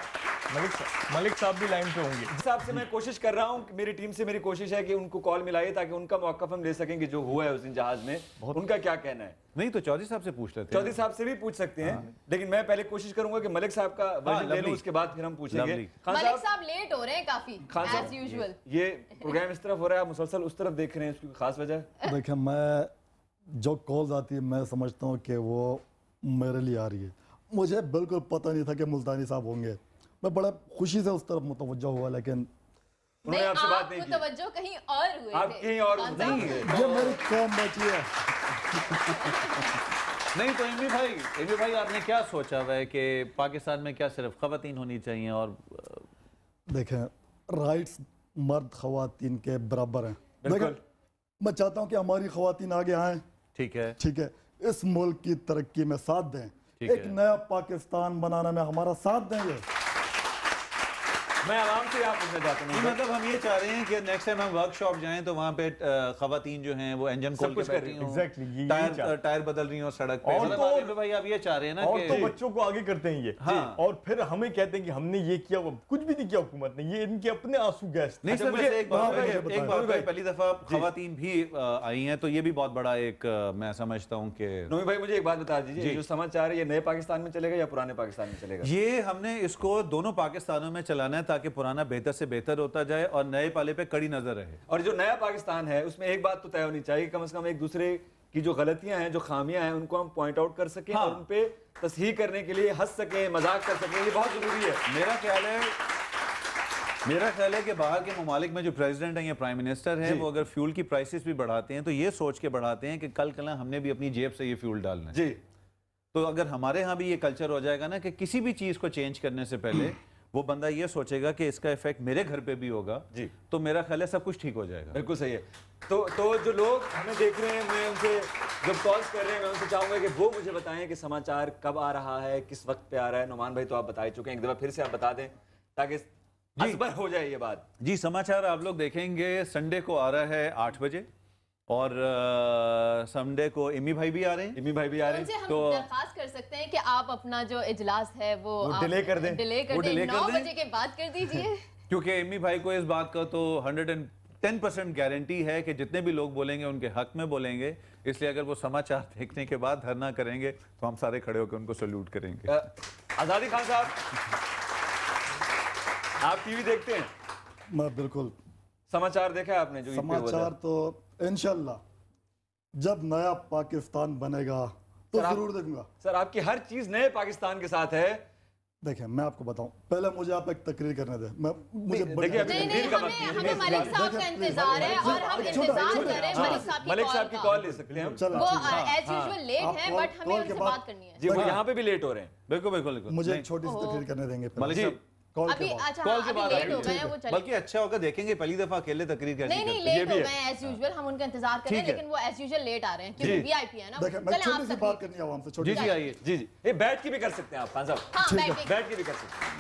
Speaker 15: मलिक साहब भी लाइन पे होंगे।
Speaker 3: जिस हिसाब से मैं कोशिश कर रहा हूँ, मेरी टीम से मेरी कोशिश है कि उनको कॉल मिलाइए, ताकि उनका मौक़िफ़ हम ले सकें कि जो हुआ है उस दिन जहाज में, उनका क्या कहना है।
Speaker 11: नहीं तो चौधरी साहब से पूछ लेते हैं।
Speaker 3: चौधरी साहब से भी पूछ सकते हैं, लेकिन मैं पहले कोशिश करूंगा कि मलिक साहब का वर्जन ले लूं, उसके बाद फिर हम पूछेंगे।
Speaker 4: मलिक साहब लेट हो रहे हैं काफी, एज यूजुअल।
Speaker 3: ये प्रोग्राम इस तरफ हो रहा है, मुसलसल उस तरफ देख रहे हैं, उसकी खास वजह?
Speaker 16: देखिए, मैं जो कॉल्स आती है मैं समझता हूँ कि वो मेरे लिए आ रही है। मुझे बिल्कुल पता नहीं था कि मुल्तानी साहब होंगे। मैं बड़ा खुशी से उस तरफ मुतवज्जो हुआ, लेकिन
Speaker 3: उन्होंने आपसे बात नहीं की।
Speaker 4: तवज्जो कहीं और हुए
Speaker 3: आप कहीं और नहीं है।
Speaker 16: ये मेरी कौम बची है।
Speaker 11: नहीं तो एमी भाई आपने क्या सोचा हुआ है कि पाकिस्तान में क्या सिर्फ खवातीन होनी चाहिए? और
Speaker 16: देखें, राइट्स मर्द खवातीन के बराबर हैं। देखें, मैं चाहता हूं कि हमारी खवातीन आगे आएं।
Speaker 11: ठीक है,
Speaker 16: ठीक है, इस मुल्क की तरक्की में साथ दें, एक नया पाकिस्तान बनाने में हमारा साथ देंगे।
Speaker 3: मैं आराम से आप पूछना चाहता हूँ,
Speaker 11: मतलब हम ये चाह रहे हैं कि नेक्स्ट टाइम हम वर्कशॉप जाएं तो वहाँ पे खवातीन जो हैं वो इंजन खोल के बैठी हों, टायर बदल रही हो सड़क पे।
Speaker 15: और
Speaker 11: तो भाई आप ये चाह रहे हैं ना
Speaker 15: और
Speaker 11: कि
Speaker 15: तो बच्चों को आगे करते हैं ये। हाँ। और फिर हमें कहते हैं कि हमने ये किया, कुछ भी नहीं किया हुकूमत ने, ये इनके अपने आंसू गैस।
Speaker 11: नहीं सर, मुझे एक बात पहली दफा खवातीन भी आई हैं तो ये भी बहुत बड़ा एक मैं समझता हूँ कि
Speaker 3: नोमी भाई मुझे एक बात बता दीजिए, जो समाचार है ये नए पाकिस्तान में चलेगा या पुराने पाकिस्तान में चलेगा?
Speaker 11: ये हमने इसको दोनों पाकिस्तानों में चलाना है ताकि पुराना बेहतर से बेहतर होता जाए और नए पाले पे कड़ी नजर रहे।
Speaker 3: और जो नया पाकिस्तान है उसमें एक बात तो तय होनी चाहिए, कम से कम एक दूसरे की जो गलतियां हैं, जो खामियां हैं, उनको हम पॉइंट आउट कर सकें। हाँ। और उन पे तस्हीह करने के लिए हंस सके, मजाक कर सके, ये बहुत जरूरी है।
Speaker 11: मेरा ख्याल है कि बाहर के ममालिक में जो प्रेसिडेंट हैं या प्राइम मिनिस्टर हैं वो अगर फ्यूल की प्राइसेस भी बढ़ाते हैं तो ये सोच के बढ़ाते हैं कि कल हमने भी अपनी जेब से ये फ्यूल डालना है।
Speaker 3: जी।
Speaker 11: तो अगर हमारे यहाँ भी ये कल्चर हो जाएगा ना कि किसी भी चीज को चेंज करने से पहले वो बंदा ये सोचेगा कि इसका इफेक्ट मेरे घर पे भी होगा जी, तो मेरा ख्याल है सब कुछ ठीक हो जाएगा।
Speaker 3: बिल्कुल सही है। तो जो लोग हमें देख रहे हैं, मैं उनसे जब कॉल्स कर रहे हैं मैं उनसे चाहूंगा कि वो मुझे बताएं कि समाचार कब आ रहा है, किस वक्त पे आ रहा है। नुमान भाई तो आप बता चुके हैं, एक दफा फिर से आप बता दें ताकि असबर हो जाए ये बात।
Speaker 11: जी, समाचार आप लोग देखेंगे संडे को आ रहा है 8 बजे और संडे को इमी भाई भी आ रहे हैं।
Speaker 3: इमी भाई भी आ रहे
Speaker 4: हैं। तो दरखास्त कर सकते हैं कि आप अपना जो इजलास है वो
Speaker 3: डिले कर दें,
Speaker 4: 9 बजे के बाद कर दीजिए।
Speaker 11: क्योंकि इमी भाई को इस बात का तो 110% गारंटी है कि जितने भी लोग बोलेंगे उनके हक में बोलेंगे, इसलिए अगर वो समाचार देखने के बाद धरना करेंगे तो हम सारे खड़े होकर उनको सैल्यूट करेंगे।
Speaker 3: आजादी खान साहब, आप टीवी देखते हैं?
Speaker 16: मैं बिल्कुल।
Speaker 3: समाचार देखा है आपने? जो
Speaker 16: समाचार तो इंशाल्लाह जब नया पाकिस्तान बनेगा तो जरूर देखूंगा।
Speaker 3: सर आपकी हर चीज नए पाकिस्तान के साथ है।
Speaker 16: देखिए मैं आपको बताऊं, पहले मुझे आप एक तकरीर करने दें। मुझे
Speaker 4: देखिए हमें मलिक साहब का इंतजार है और हम इंतजार कर रहे हैं
Speaker 3: मलिक साहब की कॉल ले सकते हैं हम।
Speaker 4: वो एज यूजुअल लेट है बट हमें उनसे बात करनी है।
Speaker 3: जी, वो यहाँ पे भी लेट हो रहे हैं।
Speaker 11: बिल्कुल।
Speaker 16: मुझे एक छोटी सी तकरीर करने देंगे
Speaker 11: मलिक साहब। कॉल के बाद बल्कि अच्छा होगा, देखेंगे पहली दफा अकेले तकरीर कैसे करते हैं।
Speaker 4: नहीं लेट हो गए एज यूजुअल, हम उनका इंतजार कर रहे हैं लेकिन वो एज यूजुअल लेट आ रहे हैं क्योंकि वीआईपी है ना।
Speaker 16: मैं छोटी सी बात करनी है आवाम से।
Speaker 11: जी जी आइए।
Speaker 3: जी जी, ये बैठ के भी कर सकते हैं आप खान साहब।
Speaker 4: हाँ,
Speaker 3: बैठ के भी कर सकते हैं।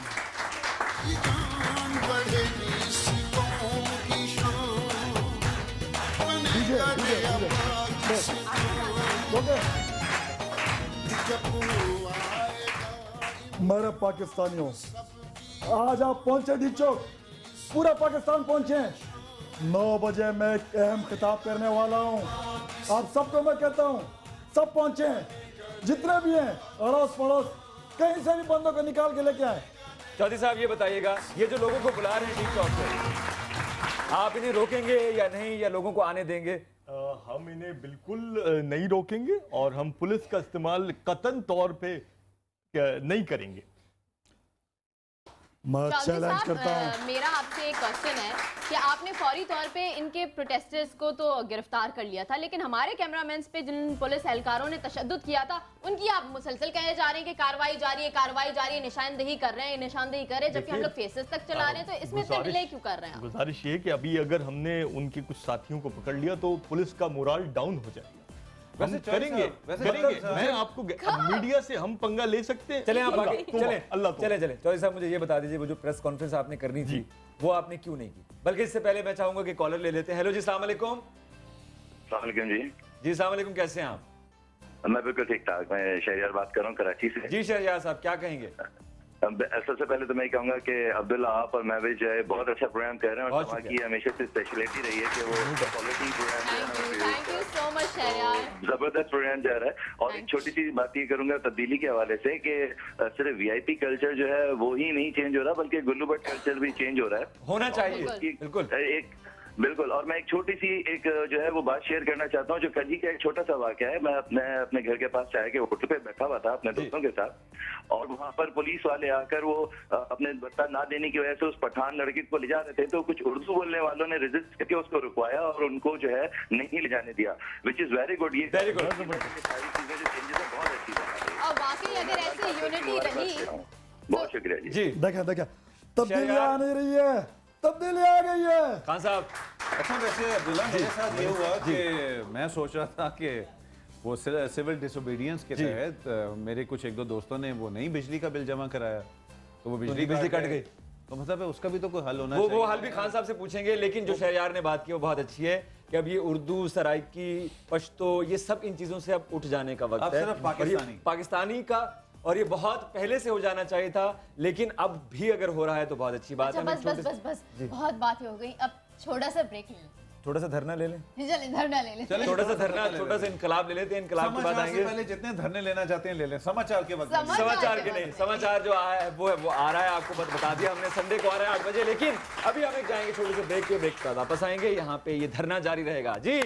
Speaker 16: मेरे पाकिस्तानियों, आज आप पहुंचे डी चौक, पूरा पाकिस्तान पहुंचे। 9 बजे मैं एक अहम खिताब करने वाला हूं। आप सबको मैं कहता हूं, सब पहुंचे, जितने भी हैं, अड़ोस पड़ोस, कहीं से भी बंदों को निकाल के लेके आए।
Speaker 3: चौधरी साहब ये बताइएगा, ये जो लोगों को बुला रहे हैं डी चौक से, आप इन्हें रोकेंगे या नहीं, या लोगों को आने देंगे?
Speaker 15: हम इन्हें बिल्कुल नहीं रोकेंगे और हम पुलिस का इस्तेमाल कतन तौर पे नहीं करेंगे।
Speaker 16: मैं चैलेंज करता हूं।
Speaker 4: मेरा आपसे एक क्वेश्चन है कि आपने फौरी तौर पे इनके प्रोटेस्टर्स को तो गिरफ्तार कर लिया था, लेकिन हमारे कैमरामैन पे जिन पुलिस एहलकारों ने तशद्दुद किया था उनकी आप मुसलसल कहे जा रहे हैं कि कार्रवाई जारी है, निशानदेही कर रहे हैं, जबकि हम लोग फेसेस तक चला रहे हैं। तो इसमें इतना डिले क्यों कर रहे हैं?
Speaker 15: गुजारिश ये कि अभी अगर हमने उनके कुछ साथियों को पकड़ लिया तो पुलिस का मोरल डाउन हो जाएगा। वैसे करेंगे। मैं आपको मीडिया से हम पंगा ले सकते हैं।
Speaker 3: चले आप आगे, चले। चौधरी साहब मुझे ये बता दीजिए, वो जो प्रेस कॉन्फ्रेंस आपने करनी थी वो आपने क्यों नहीं की? बल्कि इससे पहले मैं चाहूंगा कि कॉलर ले लेते हैं। हेलो जी, अस्सलाम वालेकुम। जी अस्सलाम वालेकुम, कैसे हैं आप?
Speaker 6: मैं बिल्कुल ठीक ठाक। मैं शहरियार बात कर रहा हूँ कराची से।
Speaker 3: जी शहरियार साहब, क्या कहेंगे?
Speaker 6: सबसे पहले तो मैं कहूंगा कि अब्दुल्ला आप और मैं भी जो है बहुत अच्छा प्रोग्राम कर रहे हैं और समा की हमेशा से स्पेशलिटी रही है कि वो क्वालिटी प्रोग्राम जबरदस्त प्रोग्राम जा रहा है। और एक छोटी सी बात ये करूंगा तब्दीली के हवाले से कि सिर्फ वीआईपी कल्चर जो है वो ही नहीं चेंज हो रहा बल्कि गुल्लू भट्ट कल्चर भी चेंज हो रहा है।
Speaker 3: होना चाहिए
Speaker 6: बिल्कुल। और मैं एक छोटी सी एक जो है वो बात शेयर करना चाहता हूँ। जो कल ही का एक छोटा सा वाकया है। मैं अपने घर के पास चाय के होटल पे बैठा हुआ था अपने दोस्तों के साथ और वहाँ पर पुलिस वाले आकर वो अपने बता ना देने की वजह से उस पठान लड़की को ले जा रहे थे, तो कुछ उर्दू बोलने वालों ने रेजिस्ट करके उसको रुकवाया और उनको जो है नहीं ले जाने दिया, विच इज वेरी गुड। ये
Speaker 3: वेरी गुड,
Speaker 6: सारी चीजें जो चेंजेस है बहुत अच्छी बात
Speaker 4: है। और वाकई अगर ऐसी यूनिटी रही,
Speaker 6: बहुत शुक्रिया जी।
Speaker 16: देखा तब्दीली आ नहीं रही है, तब्दीली आ गई है
Speaker 3: खान साहब।
Speaker 11: अच्छा वैसे अब्दुल्ला मेरे साथ ये हुआ कि मैं सोच रहा था कि वो सिविल डिसोबीडियंस के तहत मेरे कुछ एक दो दोस्तों ने वो नहीं बिजली का बिल जमा कराया, तो वो बिजली
Speaker 3: कट गई।
Speaker 11: तो मतलब है उसका भी तो कोई हल होना
Speaker 3: चाहिए।
Speaker 11: वो
Speaker 3: हल भी खान साहब से पूछेंगे, लेकिन जो शहरयार ने बात की वो बहुत अच्छी है कि अब ये उर्दू, सराइकी, पश्तो, ये सब इन चीजों से अब उठ जाने का वक्त है। पाकिस्तानी का, और ये बहुत पहले से हो जाना चाहिए था, लेकिन अब भी अगर हो रहा है तो बहुत अच्छी बात है।
Speaker 4: बस बहुत बातें हो गई, अब छोटा सा ब्रेक लें,
Speaker 3: थोड़ा सा धरना ले लें।
Speaker 4: चलें धरना ले लें,
Speaker 3: थोड़ा सा धरना, छोटा सा इनकलाब ले लेते हैं। इनकलाब के बाद आएंगे।
Speaker 11: पहले जितने धरने लेना चाहते हैं ले लें, समाचार के वक्त।
Speaker 3: समाचार के नहीं, समाचार जो आया है वो आ रहा है, आपको बता दिया हमने, संडे को आ रहा है 8 बजे। लेकिन अभी हम एक जाएंगे छोटे से ब्रेक के, ब्रेक के बाद वापस आएंगे। यहाँ पे ये धरना जारी रहेगा जी।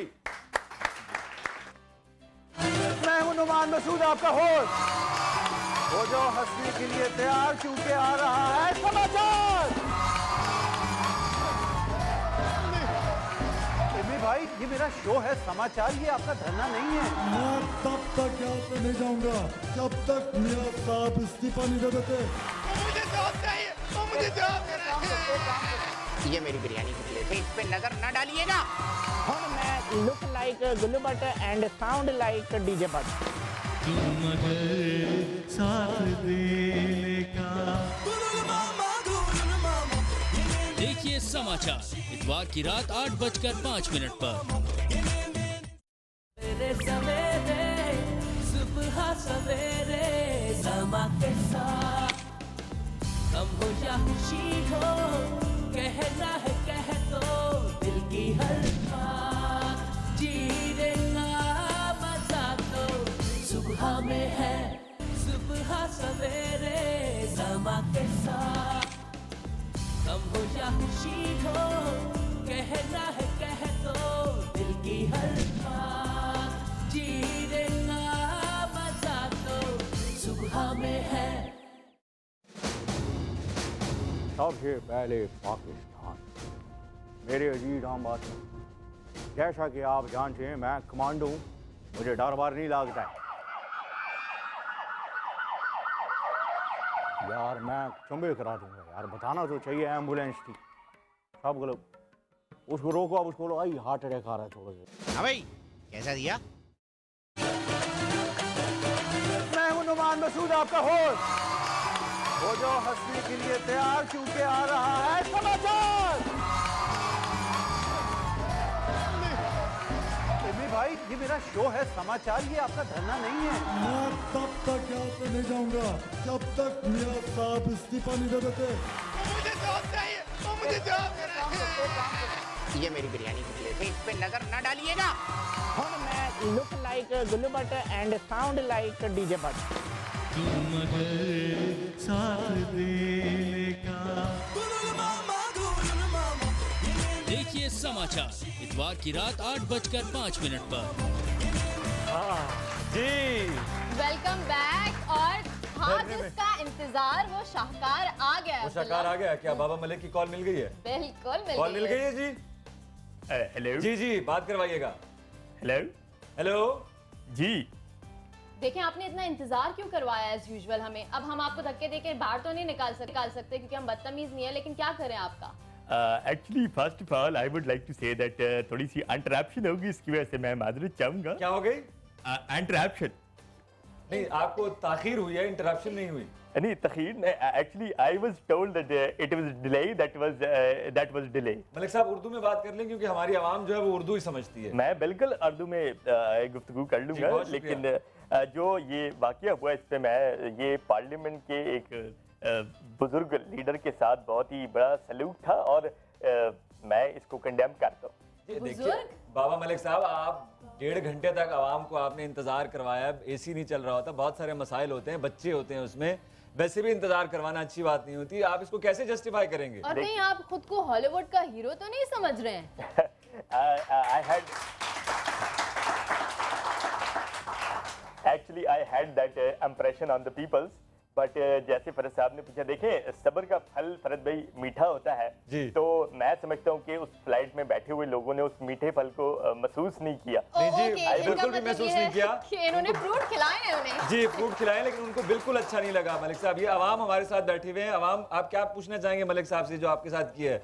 Speaker 22: मैं हूं नुमान मसूद, आपका होस्ट। वो जो हंसने के लिए तैयार क्योंकि आ रहा है समाचार। भाई ये मेरा शो है समाचार, ये आपका धरना नहीं है।
Speaker 16: मैं तब तक यहाँ से नहीं जाऊंगा जब तक मियां साहब इस्तीफा नहीं दे देते।
Speaker 13: मुझे जवाब चाहिए, मुझे जवाब। ये मेरी बिरयानी की प्लेट है, इस पे नजर न डालिएगा। हम मैं look like Gullu Bhatt and sound like DJ Bhatt.
Speaker 12: साथ देने का
Speaker 23: देखिए समाचार इतवार की रात 8:05 पर।
Speaker 21: सवेरे सुबह सवेरे समा के साथ हम हो या खुशी हो, कहना है कह दो दिल की हर बात, जीने का मजा तो सुबह में है। सुबह सवेरे समा के साथ हम हो या खुशी हो, कहना है कह दो दिल की हर बात, जीने का मजा तो सुबह में है।
Speaker 22: सबसे पहले पाकिस्तान, मेरे अजीज आम बात, जैसा कि आप जानते हैं मैं कमांडो हूँ, मुझे डर बार नहीं लगता है। यार मैं चंबे करा दूंगा यार, बताना तो चाहिए एम्बुलेंस थी। सब गलत, उसको रोको, अब उसको आई हार्ट अटैक आ रहा है थोड़ा सा।
Speaker 13: हाँ भाई कैसा दिया?
Speaker 22: मैं हूं नुमान मसूद, आपका होस्ट। वो जो हंसने के लिए तैयार क्योंकि आ रहा है समाचार। भाई ये मेरा शो है समाचार, ये आपका धरना नहीं है।
Speaker 16: मैं तब तक यहाँ से नहीं जाऊंगा जब तक मियां साहब इस्तीफा नहीं दे देते।
Speaker 13: मुझे जवाब चाहिए, मुझे जवाब। ये मेरी बिरयानी की प्लेट है, इस पे नजर न डालिएगा। हम मैं look like Gullu Bhatt and sound like DJ Bhatt.
Speaker 12: साथ देने का
Speaker 23: देखिए समाचार इतवार की रात 8:05 पर।
Speaker 3: जी
Speaker 4: वेलकम बैक। और हाँ, जिसका इंतजार वो शाहकार आ गया।
Speaker 3: वो शाहकार आ गया क्या? बाबा मलिक की कॉल मिल गई है?
Speaker 4: बिल्कुल
Speaker 3: कॉल मिल गई है जी।
Speaker 15: हेलो
Speaker 3: जी जी बात करवाइएगा।
Speaker 15: हेलो
Speaker 3: हेलो जी।
Speaker 4: देखें आपने इतना इंतजार क्यों करवाया एज यूजुअल हमें? अब हम आपको धक्के देके बाहर तो नहीं निकाल सकते क्योंकि हम बदतमीज नहीं है, लेकिन क्या करें आपका?
Speaker 15: Actually first of all I would like to say that थोड़ी सी इंटरप्शन होगी, इसकी वजह से मैं माजरत चाहूंगा।
Speaker 3: क्या हो गई?
Speaker 15: इंटरप्शन
Speaker 3: नहीं, आपको ताखीर हुई है, इंटरप्शन नहीं हुई।
Speaker 15: नहीं तखीर, actually I was told that it was delay, that was delay.
Speaker 3: Malik Sahab Urdu में बात कर लें क्योंकि हमारी आवाम जो है वो उर्दू ही समझती है।
Speaker 15: मैं बिल्कुल उर्दू में गुफ्तगू कर लूंगा, लेकिन जो ये वाकया हुआ इस पे मैं ये पार्लियामेंट के एक बुजुर्ग लीडर के साथ बहुत ही बड़ा सलूक था और मैं इसको कंडेम करता हूँ।
Speaker 3: देखिए बाबा मलिक साहब, आप 1.5 घंटे तक आवाम को आपने इंतजार करवाया, एसी नहीं चल रहा होता, बहुत सारे मसाइल होते हैं, बच्चे होते हैं उसमें, वैसे भी इंतजार करवाना अच्छी बात नहीं होती। आप इसको कैसे जस्टिफाई करेंगे?
Speaker 4: और नहीं आप खुद को हॉलीवुड का हीरो तो नहीं समझ रहे हैं?
Speaker 15: Actually, I had that impression on the people. But जैसे फरद साहब ने पूछा, देखें सब्र का फल फरद भाई मीठा होता है जी। तो मैं समझता हूँ कि उस फ्लाइट में बैठे हुए लोगों ने उस मीठे फल को महसूस नहीं किया।
Speaker 3: नहीं जी, बिल्कुल भी महसूस नहीं किया।
Speaker 4: इन्होंने फ्रूट खिलाए हैं उन्हें।
Speaker 3: जी फ्रूट खिलाए, लेकिन उनको बिल्कुल अच्छा नहीं लगा। मलिक साहब, ये अवाम हमारे साथ बैठे हुए हैं। अवाम, आप क्या पूछना चाहेंगे मलिक साहब से जो आपके साथ किया है?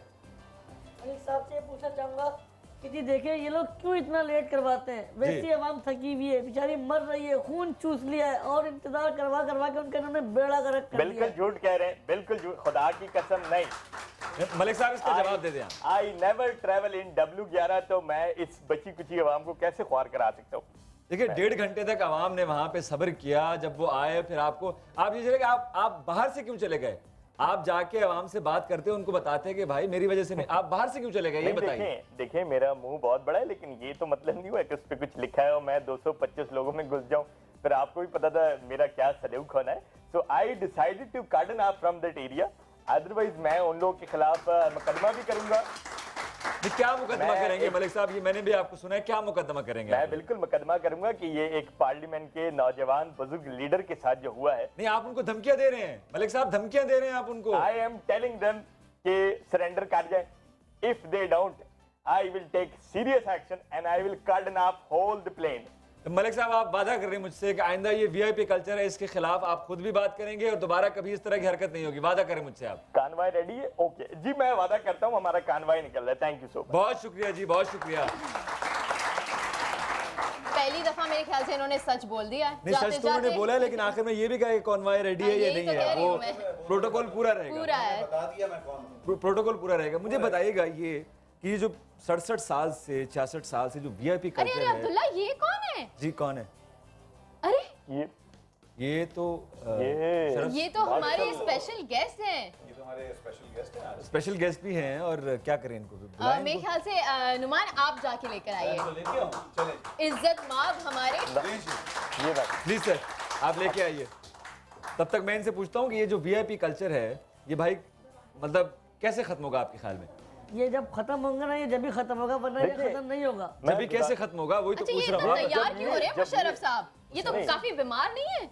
Speaker 1: मलिक साहब से पूछना चाहूंगा कि जी देखिए ये लोग क्यों इतना लेट करवाते हैं, वैसी आवाम थकी हुई है, बेचारी मर रही है, खून चूस लिया है और इंतजार करवा करवा के उनका इन्होंने बेड़ा गर्क कर दिया।
Speaker 2: बिल्कुल झूठ कह रहे हैं, बिल्कुल झूठ, खुदा की कसम नहीं।
Speaker 3: मलिक साहब इसका जवाब दे दें।
Speaker 2: I never travel in W11, तो मैं इस बची कुची आवाम को कैसे ख्वार करा सकता हूँ?
Speaker 3: देखिए 1.5 घंटे तक आवाम ने वहां पे सब्र किया, जब वो आए फिर आपको आप ये चले आप बाहर से क्यों चले गए? आप जाके आवाम से बात करते उनको बताते कि भाई मेरी वजह से नहीं, आप बाहर से क्यों चले गए ये बताइए।
Speaker 2: देखिए मेरा मुंह बहुत बड़ा है, लेकिन ये तो मतलब नहीं हुआ कि उस पर कुछ लिखा है और मैं 225 लोगों में घुस जाऊं। फिर आपको भी पता था मेरा क्या सलूक होना है। सो आई डिसाइडेड टू कार्डन of from that area, otherwise मैं उन लोगों के खिलाफ मुकदमा भी करूंगा।
Speaker 3: क्या मुकदमा करेंगे मलिक साहब? ये मैंने भी आपको सुना है, क्या मुकदमा करेंगे?
Speaker 2: मैं बिल्कुल मुकदमा करूंगा कि ये एक पार्लियामेंट के नौजवान बुजुर्ग लीडर के साथ जो हुआ है।
Speaker 3: नहीं, आप उनको धमकियां दे रहे हैं मलिक साहब, धमकियां दे रहे हैं आप उनको।
Speaker 2: आई एम टेलिंग देम कि सरेंडर कर जाए। If they don't I will take serious action and I will cordon off whole the plane.
Speaker 3: तो मलिक साहब आप वादा कर रहे हैं मुझसे कि आइंदा ये VIP कल्चर है इसके खिलाफ आप खुद भी बात करेंगे और दोबारा कभी इस तरह की हरकत नहीं होगी, वादा करें मुझसे आप?
Speaker 2: कानवाई रेडी है? ओके जी, मैं वादा करता हूँ, हमारा कानवाई निकल रहा है। Thank you so much.
Speaker 3: बहुत शुक्रिया जी, बहुत शुक्रिया।
Speaker 4: पहली दफा मेरे ख्याल से इन्होंने सच बोल दिया है।
Speaker 3: नहीं, सच तो उन्होंने बोला है, लेकिन आखिर में ये भी कहा कि कॉन्वॉय रेडी है या नहीं है, वो प्रोटोकॉल पूरा रहेगा।
Speaker 4: पूरा है,
Speaker 3: बता दिया मैं प्रोटोकॉल पूरा रहेगा। मुझे बताइएगा ये कि जो 67 साल से 66 साल से जो VIP कल्चर है।
Speaker 4: अब्दुल्ला ये कौन है?
Speaker 3: जी कौन है?
Speaker 4: अरे
Speaker 3: ये तो
Speaker 4: ये तो हमारे स्पेशल गेस्ट हैं।
Speaker 3: ये तो हमारे स्पेशल गेस्ट हैं। स्पेशल गेस्ट भी हैं और क्या करें इनको बुलाएं।
Speaker 4: मेरे ख्याल से नुमान आप जाके लेकर आइए। इज्जत माब हमारे।
Speaker 3: ये बात प्लीज सर आप लेके आइए। तब तक मैं इनसे पूछता हूँ कि ये जो VIP कल्चर है ये भाई मतलब कैसे खत्म होगा आपके ख्याल में?
Speaker 1: ये जब खत्म होगा ना, ये जब भी खत्म होगा, वरना ये खत्म नहीं होगा।
Speaker 3: जब भी कैसे खत्म होगा वही तो पूछ रहा हूँ।
Speaker 4: तैयार क्यों हो रहे हैं मुशर्रफ साहब? ये तो काफी बीमार नहीं है?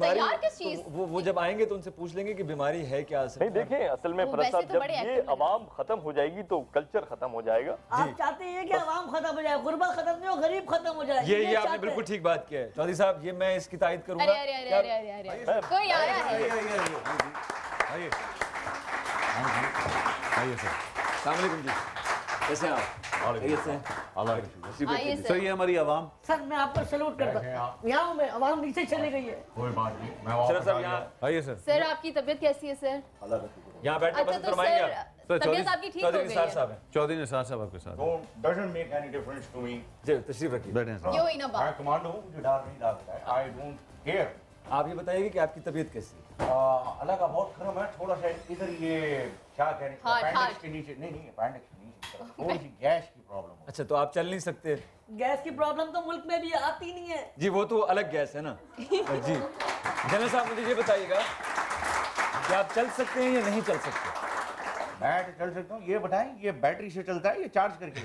Speaker 4: तैयार किस चीज?
Speaker 3: वो जब आएंगे तो उनसे पूछ लेंगे कि बीमारी है क्या।
Speaker 2: नहीं देखें, असल में फरज साहब जब ये अवाम खत्म हो जाएगी तो कल्चर खत्म हो जाएगा।
Speaker 1: आप चाहते हैं कि अवाम खत्म हो जाए, गुरबत खत्म नहीं हो, गरीब खत्म हो जाए।
Speaker 3: ये आपने बिल्कुल ठीक बात किया है चौधरी साहब, ये मैं इसकी तायद करूंगा।
Speaker 4: अरे कोई आया है।
Speaker 3: आइए सर। अस्सलाम वालेकुम जी, कैसे हैं आप?
Speaker 11: सर ये हमारी आवाम।
Speaker 1: सर मैं आपको सैल्यूट करता हूँ। यहाँ मैं आवाम नीचे चली गई है।
Speaker 11: कोई बात नहीं,
Speaker 3: शरफ साहब यहाँ
Speaker 11: आइए सर।
Speaker 4: सर आपकी तबीयत कैसी है सर?
Speaker 3: यहाँ बैठना पसंद फरमाएंगे आप?
Speaker 4: तबीयत आपकी ठीक हो गई है?
Speaker 11: चौधरी निसार साहब आपके साथ।
Speaker 22: Doesn't make any difference to me.
Speaker 3: जी तशरीफ रखिए।
Speaker 11: बैठे हैं।
Speaker 4: ये हुई ना बात।
Speaker 22: मैं कमांडो हूँ, मुझे डर नहीं लगता है। I don't care.
Speaker 3: आप ये बताइए कि आपकी तबीयत कैसी है?
Speaker 22: अल्लाह का बहुत करम है। थोड़ा सा इधर ये क्या कह रहे हैं, अपेंडिक्स के नीचे नहीं अपेंडिक्स के नीचे थोड़ी सी गैस की प्रॉब्लम है।
Speaker 3: अच्छा तो आप चल नहीं सकते?
Speaker 1: गैस की प्रॉब्लम तो मुल्क में भी आती नहीं है
Speaker 3: जी, वो तो अलग गैस है ना। जी जनरल साहब मुझे ये बताइएगा कि आप चल सकते हैं या नहीं चल सकते?
Speaker 22: मैं चल सकता हूँ। ये बताएं ये बैटरी से चलता है या चार्ज करके?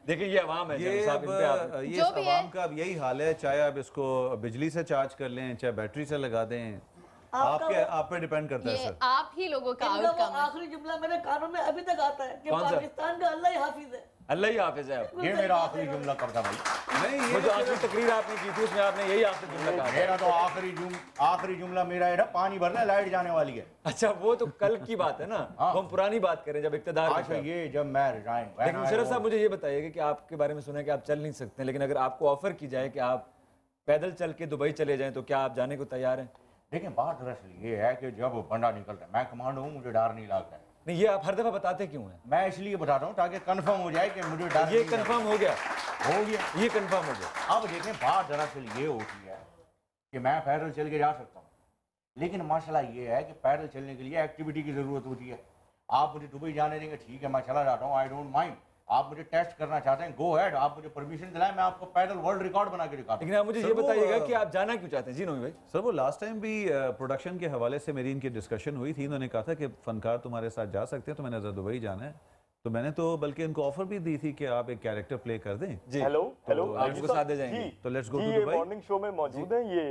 Speaker 3: देखिए ये आवाम है,
Speaker 11: ये आवाम का अब यही हाल है, चाहे आप इसको बिजली से चार्ज कर लें चाहे बैटरी से लगा दें, आप पे डिपेंड करता है सर।
Speaker 4: आप ही लोगों का आउटकम है।
Speaker 1: आखिरी जुमला मेरे कानों में अभी तक आता है कि पाकिस्तान का अल्लाह ही हाफिज है।
Speaker 3: अल्लाह ही हाफिज है।
Speaker 22: ये मेरा आखिरी जुमला कब था भाई?
Speaker 3: नहीं, ये जो आखिरी तकरीर आपने की थी उसमें आपने यही आखिरी जुमला कहा।
Speaker 22: मेरा तो आखिरी जुमला मेरा है ना, पानी भरना लाइट जाने वाली है।
Speaker 3: अच्छा वो तो कल की बात है ना, हम पुरानी बात करें जब इक्तदार।
Speaker 22: अच्छा ये जब मैं रिजाइन।
Speaker 3: लेकिन मुशर्रफ साहब मुझे ये बताइएगा कि आपके बारे में सुना है कि आप चल नहीं सकते, लेकिन अगर आपको ऑफर की जाए कि आप पैदल चल के दुबई चले जाएं तो क्या आप जाने को तैयार हैं?
Speaker 22: देखिए बात दरअसल ये है कि जब बंदा निकलता है, मैं कमांडो हूँ, मुझे डर नहीं लगता है।
Speaker 3: नहीं ये आप हर दफा बताते क्यों हैं?
Speaker 22: मैं इसलिए बताता हूँ ताकि कंफर्म हो जाए कि मुझे डर।
Speaker 3: ये कंफर्म हो गया?
Speaker 22: ये
Speaker 3: कंफर्म हो गया।
Speaker 22: अब देखें बात दरअसल ये होती है कि मैं पैदल चल के जा सकता हूँ, लेकिन मसला ये है कि पैदल चलने के लिए एक्टिविटी की जरूरत होती है। आप मुझे दुबई जाने देंगे, ठीक है मैं चला जाता हूँ, आई डोंट माइंड। आप मुझे टेस्ट करना चाहते हैं, गो अहेड, आप मुझे परमिशन दिलाएं, मैं आपको पैदल वर्ल्ड रिकॉर्ड बना के दिखाता हूं।
Speaker 3: लेकिन आप मुझे ये बताइएगा कि आप जाना क्यों चाहते हैं? जी नोमी भाई।
Speaker 11: सर वो लास्ट टाइम भी प्रोडक्शन के हवाले से मेरी इनकी डिस्कशन हुई थी, इन्होंने कहा था कि फनकार तुम्हारे साथ जा सकते हैं, तो मैंने दुबई जाना है, तो मैंने तो बल्कि इनको ऑफर भी दी थी कि आप एक कैरेक्टर प्ले कर दें।
Speaker 3: जी
Speaker 2: हेलो
Speaker 3: आप इसको साथ दे जाएंगे
Speaker 22: तो
Speaker 11: लेट्स गो टू
Speaker 2: ये
Speaker 11: दुबई।
Speaker 2: मॉर्निंग शो में मौजूद हैं, ये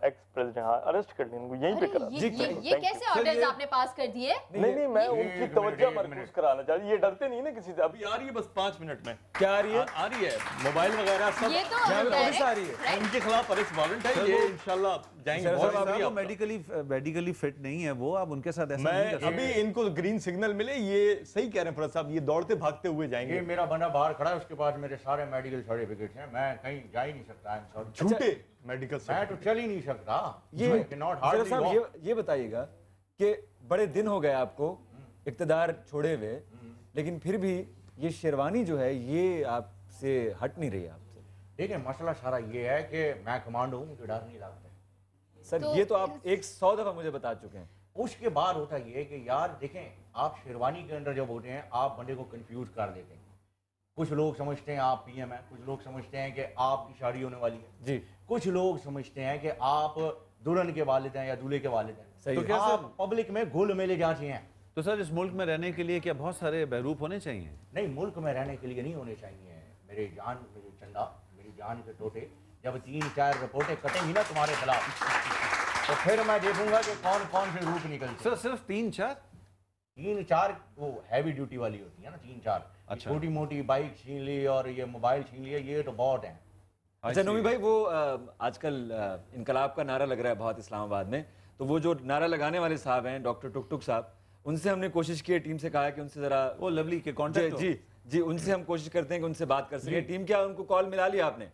Speaker 2: एक्स प्रेसिडेंट अरेस्ट कर लें इनको यहीं पे करा।
Speaker 4: ये कैसे ऑर्डर्स आपने पास कर दिए?
Speaker 2: नहीं मैं उनकी तवज्जो मरकूज कराना चाहती। ये डरते नहीं ना किसी से। अभी आ रही है बस 5 मिनट में।
Speaker 3: क्या आ रही है?
Speaker 2: आ रही है मोबाइल वगैरह सब।
Speaker 4: ये तो
Speaker 3: पुलिस आ रही है,
Speaker 2: उनके खिलाफ अरेस्ट वारंट है। ये इंशाल्लाह
Speaker 15: जाएंगे।
Speaker 11: मेडिकली फिट नहीं है वो, आप उनके साथ ऐसा नहीं कर सकते।
Speaker 15: अभी इनको ग्रीन सिग्नल मिले, ये सही कह रहे हैं फरहत साहब, ये दौड़ते भागते हुए जाएंगे।
Speaker 22: ये मेरा बंदा बाहर खड़ा है, उसके पास मेरे सारे मेडिकल सर्टिफिकेट्स हैं, मैं कहीं जा ही नहीं सकता।
Speaker 15: झूठे मेडिकल
Speaker 22: मैं तो चल ही नहीं सकता।
Speaker 3: ये बताइएगा कि बड़े दिन हो गए आपको इक्तदार छोड़े हुए, लेकिन फिर भी ये शेरवानी जो है ये आपसे हट नहीं रही आपसे।
Speaker 22: देखिए मसला सारा ये है कि मैं कमांडो हूँ, मुझे डर नहीं लगता
Speaker 3: सर। ये तो आप 100 दफा मुझे बता चुके हैं।
Speaker 22: उसके बाद होता ये कि यार देखें, आप शेरवानी के अंदर जब होते हैं आप बंदे को कंफ्यूज कर देते हैं। कुछ लोग समझते हैं आप पीएम हैं, कुछ लोग समझते हैं कि आपकी शादी होने वाली है
Speaker 3: जी,
Speaker 22: कुछ लोग समझते हैं कि आप दुल्हन के वालिद हैं या दूल्हे के वालिद हैं। तो क्या आप पब्लिक में घुल मिले जाते हैं।
Speaker 11: तो सर इस मुल्क में रहने के लिए क्या बहुत सारे बहरूप होने चाहिए?
Speaker 22: नहीं, मुल्क में रहने के लिए नहीं होने चाहिए। मेरे जान, मेरे चंदा, मेरी जान के टोटे, जब 3-4 रिपोर्टें कटेंगी ना तुम्हारे खिलाफ तो फिर मैं देखूंगा कि कौन कौन से रूप निकलते।
Speaker 11: सर सिर्फ
Speaker 22: 3-4 वो हैवी ड्यूटी वाली होती है ना, 3-4।
Speaker 11: अच्छा।
Speaker 22: छोटी मोटी बाइक छीन ली और ये मोबाइल छीन लिया, ये तो बहुत है।
Speaker 3: अच्छा नूमी भाई, वो आजकल इनकलाब का नारा लग रहा है बहुत इस्लामाबाद में, तो वो जो नारा लगाने वाले साहब हैं डॉक्टर टुक साहब, उनसे हमने कोशिश की है, टीम से कहा है कि उनसे जरा
Speaker 11: वो लवली के कॉन्टेक्ट
Speaker 3: जी उनसे हम कोशिश करते हैं कि उनसे बात कर सकें। टीम क्या उनको कॉल मिला लिया आपने?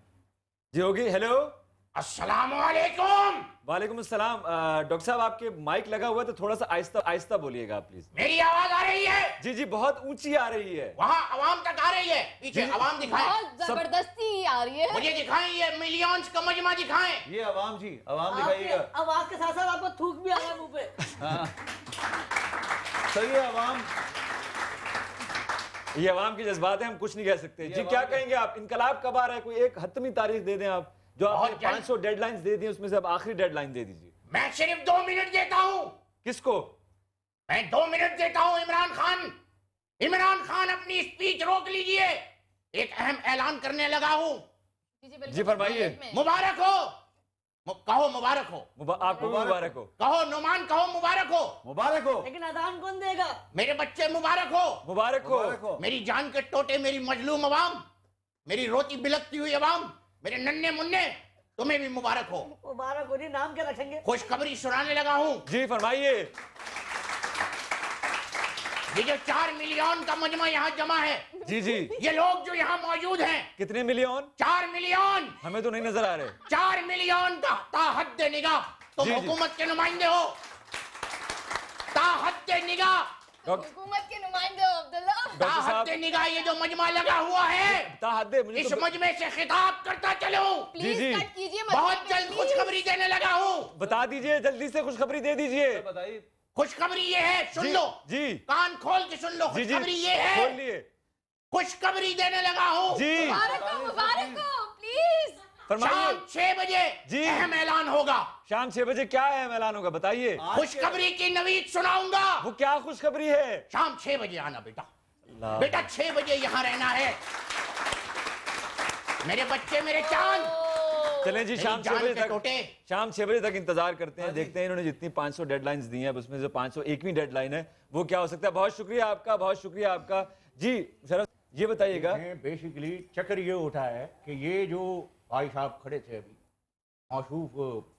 Speaker 3: जी होगी। हेलो,
Speaker 22: अस्सलाम वालेकुम।
Speaker 3: वालेकुम अस्सलाम। डॉक्टर साहब आपके माइक लगा हुआ है तो थोड़ा सा आहिस्ता आहिस्ता बोलिएगा आप प्लीज।
Speaker 22: मेरी आवाज आ रही है?
Speaker 3: जी जी बहुत ऊंची आ रही है।
Speaker 22: वहाँ आवाम तक आ रही है? पीछे आवाम दिखाएं।
Speaker 4: बहुत जबरदस्ती आ रही है।
Speaker 22: मुझे दिखाएं, ये मिलियंस का मजमा दिखाएं।
Speaker 11: ये आवाम जी, आवाम दिखाइएगा।
Speaker 1: आवाज के साथ साथ आपको थूक भी आ रहा है मुंह पे।
Speaker 11: सही है आवाम,
Speaker 3: ये आवाम के जज्बात है, हम कुछ नहीं कह सकते। जी क्या कहेंगे आप? इनकलाब कब आ रहा है? कोई एक हतमी तारीख दे दें आप, जो आपने 500 डेडलाइंस दे दी उसमें से अब आखिरी डेडलाइन दे दीजिए।
Speaker 22: मैं सिर्फ 2 मिनट देता हूँ।
Speaker 3: किसको?
Speaker 22: मैं 2 मिनट देता हूँ। इमरान खान अपनी स्पीच रोक लीजिए, एक अहम ऐलान करने लगा हूँ।
Speaker 3: जी फरमाइए।
Speaker 22: मुबारक हो, कहो मुबारक हो।
Speaker 3: आपको मुबारक हो।
Speaker 22: कहो नुमान, कहो मुबारक हो।
Speaker 11: मुबारक हो।
Speaker 1: लेकिन अजान कौन देगा?
Speaker 22: मेरे बच्चे मुबारक हो।
Speaker 3: मुबारक हो।
Speaker 22: मेरी जान के टोटे, मेरी मजलूम अवाम, मेरी रोती बिलकती हुई अवाम, मेरे नन्हे मुन्ने, तुम्हें भी मुबारक हो।
Speaker 1: मुबारक हो जी। नाम क्या रखेंगे?
Speaker 22: खुशखबरी सुनाने लगा हूँ।
Speaker 3: जी फरमाइए।
Speaker 22: ये जो 4 मिलियन का मजमा यहाँ जमा है,
Speaker 3: जी जी,
Speaker 22: ये लोग जो यहाँ मौजूद हैं,
Speaker 3: कितने मिलियन?
Speaker 22: 4 मिलियन।
Speaker 3: हमें तो नहीं नजर आ रहे।
Speaker 22: 4 मिलियन का ताहद निगाह। तुम हुकूमत के नुमाइंदे हो। ताहद निगाह,
Speaker 4: हुकूमत के नुमाइंदे हो अब्दुल्ला।
Speaker 22: ताहद निगाह, ये जो मजमा लगा हुआ है, इस मजमे से खिताब करता चलूं।
Speaker 4: प्लीज कट कीजिए।
Speaker 22: बहुत जल्द खुशखबरी देने लगा हूँ।
Speaker 3: बता दीजिए, जल्दी से खुशखबरी दे दीजिए।
Speaker 11: बताइए।
Speaker 22: खुशखबरी ये है, सुन लो
Speaker 3: जी,
Speaker 22: कान खोल के सुन लो। खुशखबरी ये है,
Speaker 3: खोल लिए।
Speaker 22: खुशखबरी देने लगा हूँ
Speaker 3: जी।
Speaker 4: मुबारक हो प्लीज।
Speaker 22: शाम 6 बजे जी अहम ऐलान होगा।
Speaker 3: शाम 6 बजे क्या अहम ऐलान होगा बताइए?
Speaker 22: खुशखबरी की नवीद सुनाऊंगा।
Speaker 3: वो क्या खुशखबरी है?
Speaker 22: शाम 6 बजे आना बेटा। बेटा 6 बजे यहाँ रहना है। मेरे बच्चे, मेरे चांद।
Speaker 3: चलें जी, शाम 6 बजे तक इंतजार करते हैं, देखते हैं इन्होंने जितनी 500 डेडलाइंस दी हैं उसमें जो 501वीं डेडलाइन है वो क्या हो सकता है। बहुत शुक्रिया आपका, बहुत शुक्रिया आपका। जी जरा ये बताइएगा।
Speaker 22: बेसिकली चक्कर ये उठा है कि ये जो भाई साहब खड़े थे अभी, मौसूफ,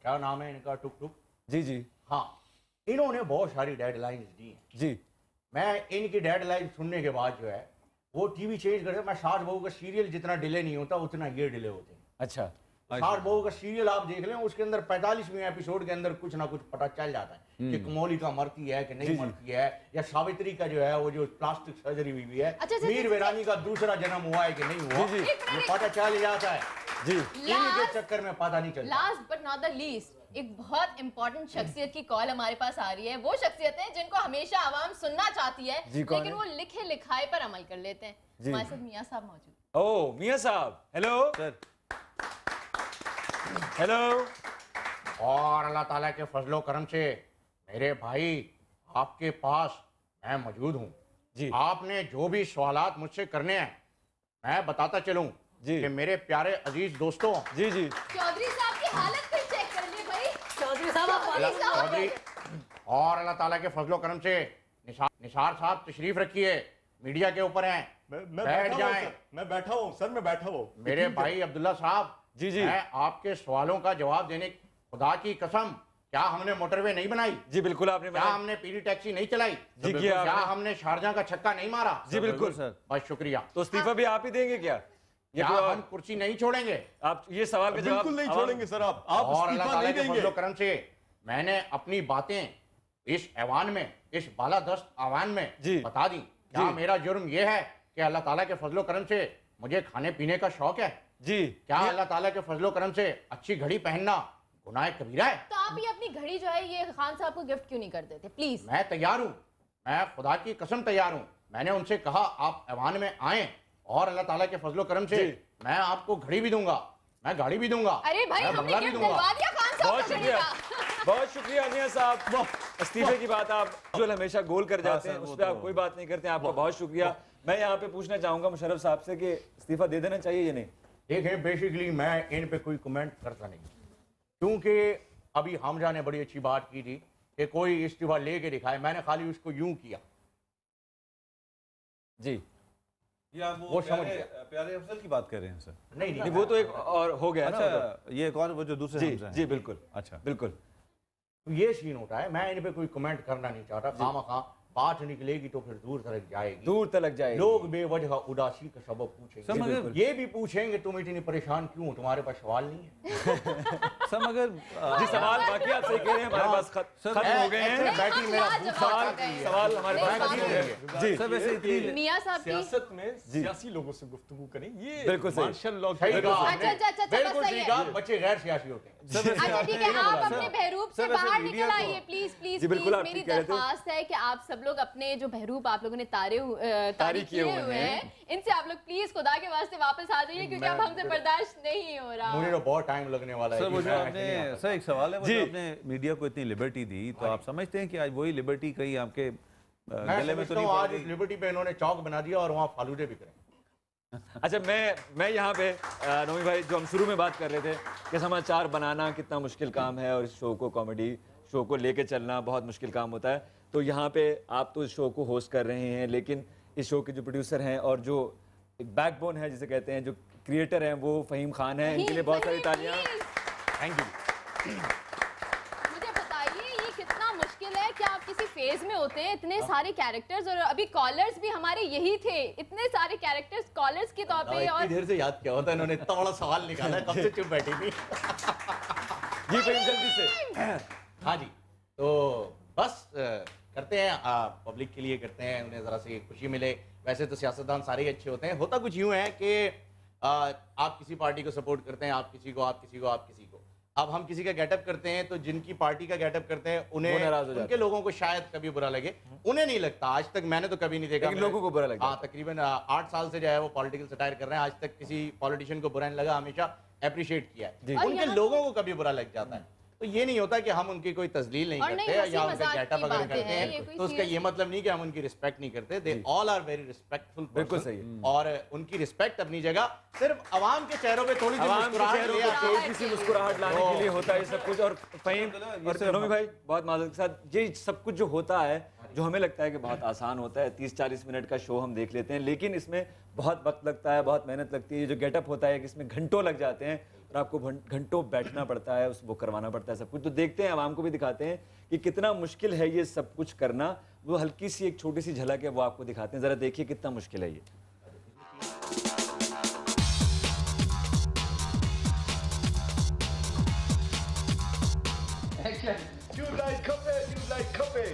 Speaker 22: क्या नाम है इनका, टुक।
Speaker 3: जी जी
Speaker 22: हाँ, इन्होंने बहुत सारी डेडलाइंस दी हैं
Speaker 3: जी।
Speaker 22: मैं इनकी डेडलाइन सुनने के बाद जो है वो टीवी चेंज करते, मैं 60 बहू का सीरियल जितना डिले नहीं होता उतना ये डिले होते हैं।
Speaker 3: अच्छा,
Speaker 22: 60 बहू का सीरियल आप देख लें, उसके अंदर 45वें एपिसोड के अंदर कुछ ना कुछ पता चल जाता है कि कमोलिका मरती है कि नहीं मरती है, या सावित्री का जो है वो जो प्लास्टिक सर्जरी हुई है, मीर वेरानी का दूसरा जन्म हुआ है कि नहीं हुआ, ये पता चल जाता है जी। इनके चक्कर में पता नहीं चलता।
Speaker 4: Last but not the least, एक बहुत इंपॉर्टेंट शख्सियत की कॉल हमारे पास आ रही है। वो शख्सियतें जिनको हमेशा आवाम सुनना चाहती है लेकिन वो लिखे लिखाए पर अमल कर लेते हैं। हमारे साथ मियां साहब मौजूद।
Speaker 3: ओ मियां साहब, हेलो सर। हेलो।
Speaker 22: और अल्लाह ताला के फजलो करम से मेरे भाई आपके पास मैं मौजूद हूँ जी। आपने जो भी सवालात मुझसे करने हैं मैं बताता चलूँ जी कि मेरे प्यारे अजीज दोस्तों।
Speaker 3: जी जी।
Speaker 4: चौधरी साहब की हालत फिर चेक कर लिए भाई।
Speaker 1: चौधरी साहब
Speaker 22: चौधरी, और अल्लाह ताला के फजलो करम से निसार साहब तशरीफ रखिए, मीडिया के ऊपर हैं, बैठ जाएं।
Speaker 15: मैं बैठा हूँ सर, मैं बैठा हूँ।
Speaker 22: मेरे भाई अब्दुल्ला साहब,
Speaker 3: जी जी,
Speaker 22: मैं आपके सवालों का जवाब देने खुदा की कसम, क्या हमने मोटरवे नहीं बनाई?
Speaker 3: जी बिल्कुल आपने
Speaker 22: क्या हमने पीली टैक्सी नहीं चलाई?
Speaker 3: जी
Speaker 22: क्या हमने शारजाह का छक्का नहीं मारा?
Speaker 3: जी बिल्कुल
Speaker 22: सर, बहुत शुक्रिया।
Speaker 3: तो इस्तीफा भी आप ही देंगे क्या?
Speaker 22: क्या हम कुर्सी नहीं छोड़ेंगे?
Speaker 3: आप ये सवाल का जवाब
Speaker 15: बिल्कुल नहीं छोड़ेंगे सर। आप
Speaker 22: और
Speaker 15: इस्तीफा
Speaker 22: अल्लाह
Speaker 15: नहीं
Speaker 22: के
Speaker 15: देंगे।
Speaker 22: फजलो करम से मैंने अपनी बातें इस ऐवान में, इस बालादस्त ऐवान में बता दी। क्या मेरा जुर्म ये है कि अल्लाह ताला के फजलो करम से मुझे खाने पीने का शौक है?
Speaker 3: जी।
Speaker 22: क्या अल्लाह ताला के फजलो करम से अच्छी घड़ी पहनना गुनाह कबीरा है?
Speaker 4: तो आप ये अपनी घड़ी जो है ये खान साहब को गिफ्ट क्यों नहीं कर देते प्लीज?
Speaker 22: मैं तैयार हूँ, मैं खुदा की कसम तैयार हूँ। मैंने उनसे कहा आप ऐवान में आए और अल्लाह ताला के फजलो करम से मैं आपको घड़ी भी दूंगा, मैं गाड़ी भी दूंगा।
Speaker 4: अरे भाई हमने गिफ्ट दिलवा दिया खान साहब
Speaker 3: बहुत शुक्रिया, बहुत शुक्रिया मियां साहब। इस्तीफे की बात आप जो हमेशा गोल कर जाते हैं उस पर आप कोई बात नहीं करते हैं, आपका बहुत शुक्रिया। मैं यहाँ पे पूछना चाहूंगा मुशर्रफ साहब से कि इस्तीफा दे देना चाहिए या नहीं?
Speaker 22: देखें, बेसिकली मैं इन पे कोई कमेंट करता नहीं, क्योंकि अभी हमजा ने बड़ी अच्छी बात की थी कि कोई इस्तीफा लेके दिखाए। मैंने खाली उसको यूं किया
Speaker 3: जी।
Speaker 11: या
Speaker 22: वो समझ गया।
Speaker 11: प्यारे अफजल की बात कर रहे हैं सर?
Speaker 22: नहीं,
Speaker 3: वो तो एक और हो गया।
Speaker 11: अच्छा, ये एक और वो जो दूसरे
Speaker 3: जी
Speaker 11: हमजा हैं।
Speaker 3: जी बिल्कुल।
Speaker 11: अच्छा
Speaker 3: बिल्कुल,
Speaker 22: ये सीन होता है। मैं इन पे कोई कमेंट करना नहीं चाहता। खामखा बात निकलेगी तो फिर दूर तक जाएगी,
Speaker 3: दूर तक जाएगी।
Speaker 22: लोग बेवजह उदासी का सबब पूछेंगे,
Speaker 11: मगर
Speaker 22: ये भी पूछेंगे तुम इतनी परेशान क्यों हो, तुम्हारे पास सवाल नहीं है?
Speaker 11: सब मगर
Speaker 3: जी सवाल बाकी आप सही कह रहे हैं, हमारे पास खत्म हो गए हैं।
Speaker 22: बैठी मेरा
Speaker 3: सवाल हमारे पास
Speaker 22: जी
Speaker 11: सब ऐसे इतनी
Speaker 4: मियां साहब की
Speaker 15: सियासत में सियासी लोगों से गुफ्तगू करें, ये
Speaker 3: बिल्कुल सही।
Speaker 15: मार्शल लॉ
Speaker 22: सही कहा आपने।
Speaker 4: अच्छा,
Speaker 22: बिल्कुल
Speaker 4: बस
Speaker 22: सही
Speaker 4: सही
Speaker 22: कहा,
Speaker 4: है।
Speaker 22: बच्चे गैर सियासी होते हैं।
Speaker 4: अच्छा ठीक है, आप अपने बहरूप से बाहर निकल आइए प्लीज प्लीज
Speaker 3: जी, बिल्कुल,
Speaker 4: प्लीज।
Speaker 3: आप
Speaker 4: मेरी
Speaker 3: ठीक कह रहे थे।
Speaker 4: दरख्वास्त है कि आप सब लोग अपने जो बहरूप आप लोगों ने तारी किए हुए हैं, इनसे आप लोग प्लीज खुदा के वास्ते वापस आ जाइए, क्योंकि अब हमसे बर्दाश्त नहीं हो रहा।
Speaker 22: मुझे तो बहुत टाइम लगने वाला है।
Speaker 11: सर वो जो आपने सर एक सवाल है, वो जो आपने मीडिया को इतनी लिबर्टी दी, तो आप समझते हैं कि आज वही लिबर्टी कहीं आपके गले में तो नहीं
Speaker 22: आज इस लिबर्टी पे इन्होंने चौक बना दिया और वहाँ फालूदे भी करें।
Speaker 3: अच्छा मैं यहाँ पे नोमी भाई, जो हम शुरू में बात कर रहे थे कि समाचार बनाना कितना मुश्किल काम है और इस शो को, कॉमेडी शो को लेके चलना बहुत मुश्किल काम होता है। तो यहाँ पे आप तो इस शो को होस्ट कर रहे हैं, लेकिन इस शो के जो प्रोड्यूसर हैं और जो एक बैकबोन है जिसे कहते हैं, जो क्रिएटर हैं, वो फहीम खान है। इनके लिए बहुत सारी तालियां। Thank you.
Speaker 4: मुझे बताइए ये कितना मुश्किल है। क्या आप किसी फेज में होते हैं, इतने सारे कैरेक्टर्स, और अभी कॉलर्स भी हमारे यही थे, इतने सारे कैरेक्टर्स कॉलर्स के तौर पे। और
Speaker 22: इतनी देर से याद क्या होता है, इन्होंने इतना बड़ा सवाल निकाला है, कब से चुप बैठी थी।
Speaker 3: जी फहीम जल्दी से।
Speaker 22: हाँ जी, तो बस करते हैं, पब्लिक के लिए करते हैं, उन्हें ज़रा सी खुशी मिले। वैसे तो सियासतदान सारे ही अच्छे होते हैं, होता कुछ यूँ है कि आप किसी पार्टी को सपोर्ट करते हैं, आप किसी को, आप किसी को, आप किसी को। अब हम किसी का गेटअप करते हैं तो जिनकी पार्टी का गेटअप करते हैं उन्हें, उनके लोगों को शायद कभी बुरा लगे, उन्हें नहीं लगता। आज तक मैंने तो कभी नहीं देखा,
Speaker 3: लोगों को बुरा लगा।
Speaker 22: हाँ, तकरीबन 8 साल से जो है वो पॉलिटिकल सटायर कर रहे हैं, आज तक किसी पॉलिटिशियन को बुरा नहीं लगा, हमेशा अप्रिशिएट किया है। उनके लोगों को कभी बुरा लग जाता है। तो ये नहीं होता कि हम उनकी कोई तजलील नहीं करते या उनका गेटअप अगर करते हैं तो उसका ये मतलब नहीं कि हम उनकी रिस्पेक्ट नहीं करते। They all are very respectful.
Speaker 3: बिल्कुल सही है।
Speaker 22: और उनकी रिस्पेक्ट अपनी जगह, सिर्फ आवाम के चेहरों पे थोड़ी सी
Speaker 3: मुस्कुराहट लाने के लिए होता है ये सब कुछ। और फहीम और नोमी भाई, बहुत माजूद के साथ, ये सब कुछ जो होता है, जो हमें लगता है कि बहुत आसान होता है, 30-40 मिनट का शो हम देख लेते हैं, लेकिन इसमें बहुत वक्त लगता है, बहुत मेहनत लगती है। जो गेटअप होता है कि इसमें घंटों लग जाते हैं और आपको घंटों बैठना पड़ता है, वो करवाना पड़ता है सब कुछ। तो देखते हैं, आवाम को भी दिखाते हैं कि कितना मुश्किल है ये सब कुछ करना। वो हल्की सी एक छोटी सी झलक है, वो आपको दिखाते हैं। ज़रा देखिए कितना मुश्किल है ये।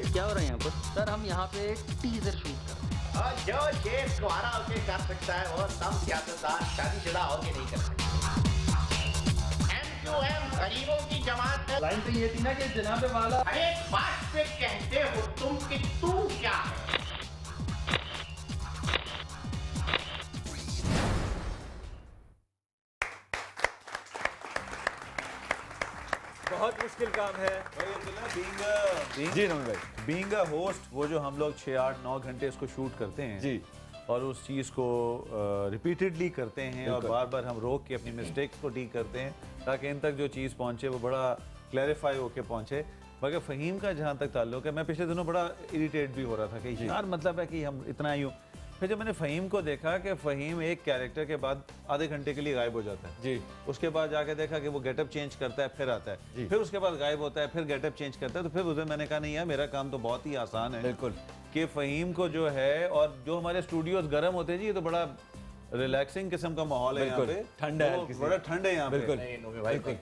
Speaker 7: क्या हो रहा है यहाँ पर? सर हम यहाँ पे एक टीजर शूट कर रहे हैं।
Speaker 13: और जो शेर कुआरा होके कर सकता है वो सब सियासतदान शादीशुदा होके नहीं कर सकते। M2M गरीबों की जमात है।
Speaker 7: लाइन तो ये थी ना कि जनाबे वाला
Speaker 13: अरे बात पे कहते हो तुम कि तू क्या है?
Speaker 3: बहुत मुश्किल काम है
Speaker 11: जी नोमी भाई। बीइंग अ होस्ट, वो जो हम लोग 6, 8, 9 घंटे इसको शूट करते हैं
Speaker 3: जी,
Speaker 11: और उस चीज़ को रिपीटेडली करते हैं और बार बार हम रोक के अपनी मिस्टेक्स को ठीक करते हैं ताकि इन तक जो चीज़ पहुंचे वो बड़ा क्लैरिफाई होके पहुंचे। मगर फ़हीम का जहाँ तक ताल्लुक है, मैं पिछले दिनों बड़ा इरिटेट भी हो रहा था कि यार मतलब है कि हम इतना यूँ, फिर जब मैंने फ़हीम को देखा कि फ़हीम एक कैरेक्टर के बाद आधे घंटे के लिए गायब हो जाता है जी, उसके बाद जाके देखा कि वो गेटअप चेंज करता है, फिर आता है, फिर उसके बाद गायब होता है, फिर गेटअप चेंज करता है, तो फिर उसे मैंने कहा नहीं यार मेरा काम तो बहुत ही आसान है बिल्कुल कि फ़हीम को जो है, और जो हमारे स्टूडियोज गर्म होते हैं जी, ये तो बड़ा रिलैक्सिंग किस्म का माहौल है यहाँ पे, ठंड है, बड़ा ठंड है यहाँ पे बिल्कुल।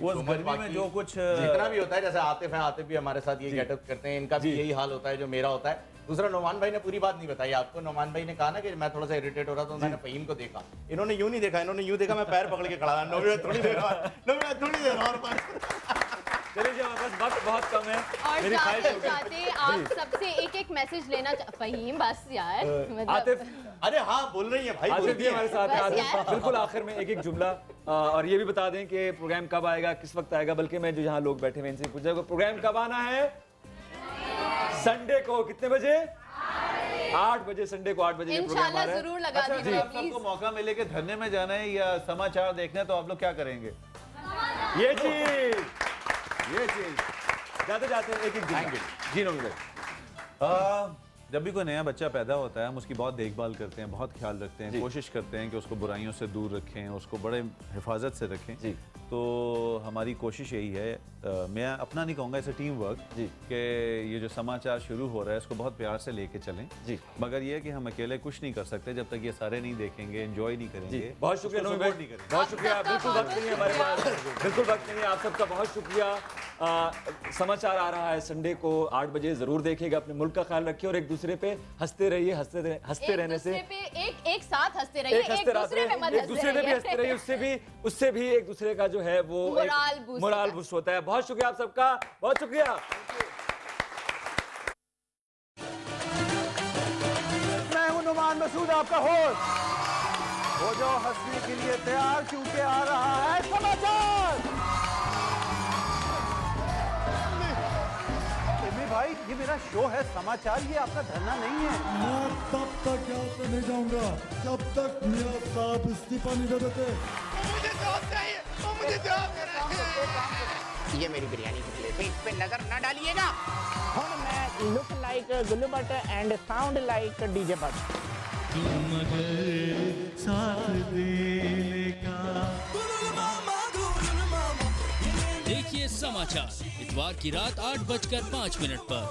Speaker 11: उस गर्मी में जो कुछ
Speaker 22: जितना भी होता है, जैसे आतिफ भी हमारे साथ ये गेटअप करते हैं, इनका भी यही हाल होता है जो मेरा होता है। दूसरा, नोमान भाई ने पूरी बात नहीं बताई आपको। नोमान भाई ने कहा ना कि मैं थोड़ा सा इरिटेट हो रहा था, मैंने फ़हीम को देखा, इन्होंने यूं नहीं देखा, इन्होंने यूं देखा, मैं पैर पकड़ के खड़ा था, थोड़ी देर और
Speaker 3: चलिए बस वक्त बहुत कम है
Speaker 4: और जाते आप सबसे एक मैसेज लेना फ़हीम बस यार
Speaker 3: आतिफ,
Speaker 22: अरे हाँ बोल रही है भाई,
Speaker 3: आतिफ भी हमारे साथ है। आतिफ बिल्कुल आखिर में एक जुमला, और ये भी बता दें कि प्रोग्राम कब आएगा, किस वक्त आएगा, बल्कि मैं जो यहाँ लोग बैठे हुए इनसे पूछा प्रोग्राम कब आना है। संडे को कितने बजे? 8 बजे, संडे को 8 बजे प्रोग्राम आ रहा है।
Speaker 4: जरूर लगा
Speaker 11: दीजिए। आप सबको मौका मिले कि धरने में जाना है या समाचार देखना है, तो आप लोग क्या करेंगे?
Speaker 3: ये चीज जाते जाते एक जी
Speaker 11: जब भी कोई नया बच्चा पैदा होता है, हम उसकी बहुत देखभाल करते हैं, बहुत ख्याल रखते हैं, कोशिश करते हैं कि उसको बुराइयों से दूर रखें, उसको बड़े हिफाजत से रखें जी। तो हमारी कोशिश यही है, मैं अपना नहीं कहूँगा, इसे टीम वर्क जी, कि ये जो समाचार शुरू हो रहा है इसको बहुत प्यार से लेके चलें जी, मगर ये कि हम अकेले कुछ नहीं कर सकते जब तक ये सारे नहीं देखेंगे, एंजॉय नहीं करेंगे।
Speaker 3: बहुत शुक्रिया, बहुत शुक्रिया, बिल्कुल वक्त नहीं है हमारे पास, बिल्कुल वक्त नहीं है, आप सबका बहुत शुक्रिया। समाचार आ रहा है संडे को 8 बजे, जरूर देखिएगा, अपने मुल्क का ख्याल रखिए और एक दूसरे पे हंसते रहिए, हंसते रहने से एक
Speaker 4: साथ हंसते रहिए, एक दूसरे पे मत
Speaker 3: हंसते रहिए, उससे भी एक दूसरे का जो है वो मोराल बूस्ट होता है। बहुत शुक्रिया आप सबका, बहुत शुक्रिया।
Speaker 8: मैं हूं नुमान मसूद, आपका होस्ट। हो जाओ हंसने के लिए तैयार, क्योंकि आ रहा है समाचार। भाई ये मेरा शो है समाचार, ये आपका धरना नहीं है।
Speaker 16: मैं तब तक यहाँ से नहीं जाऊंगा जब तक मेरा साहब इस्तीफा नहीं दे देते।
Speaker 13: मुझे जवाब चाहिए, मुझे जवाब। ये मेरी बिरयानी की प्लेट है, इस पे नजर ना डालिएगा। हम मैं look like Gullu Bhatt and sound like DJ Bhatt.
Speaker 12: साथ देने का
Speaker 23: देखिए समाचार इतवार की रात 8:05 पर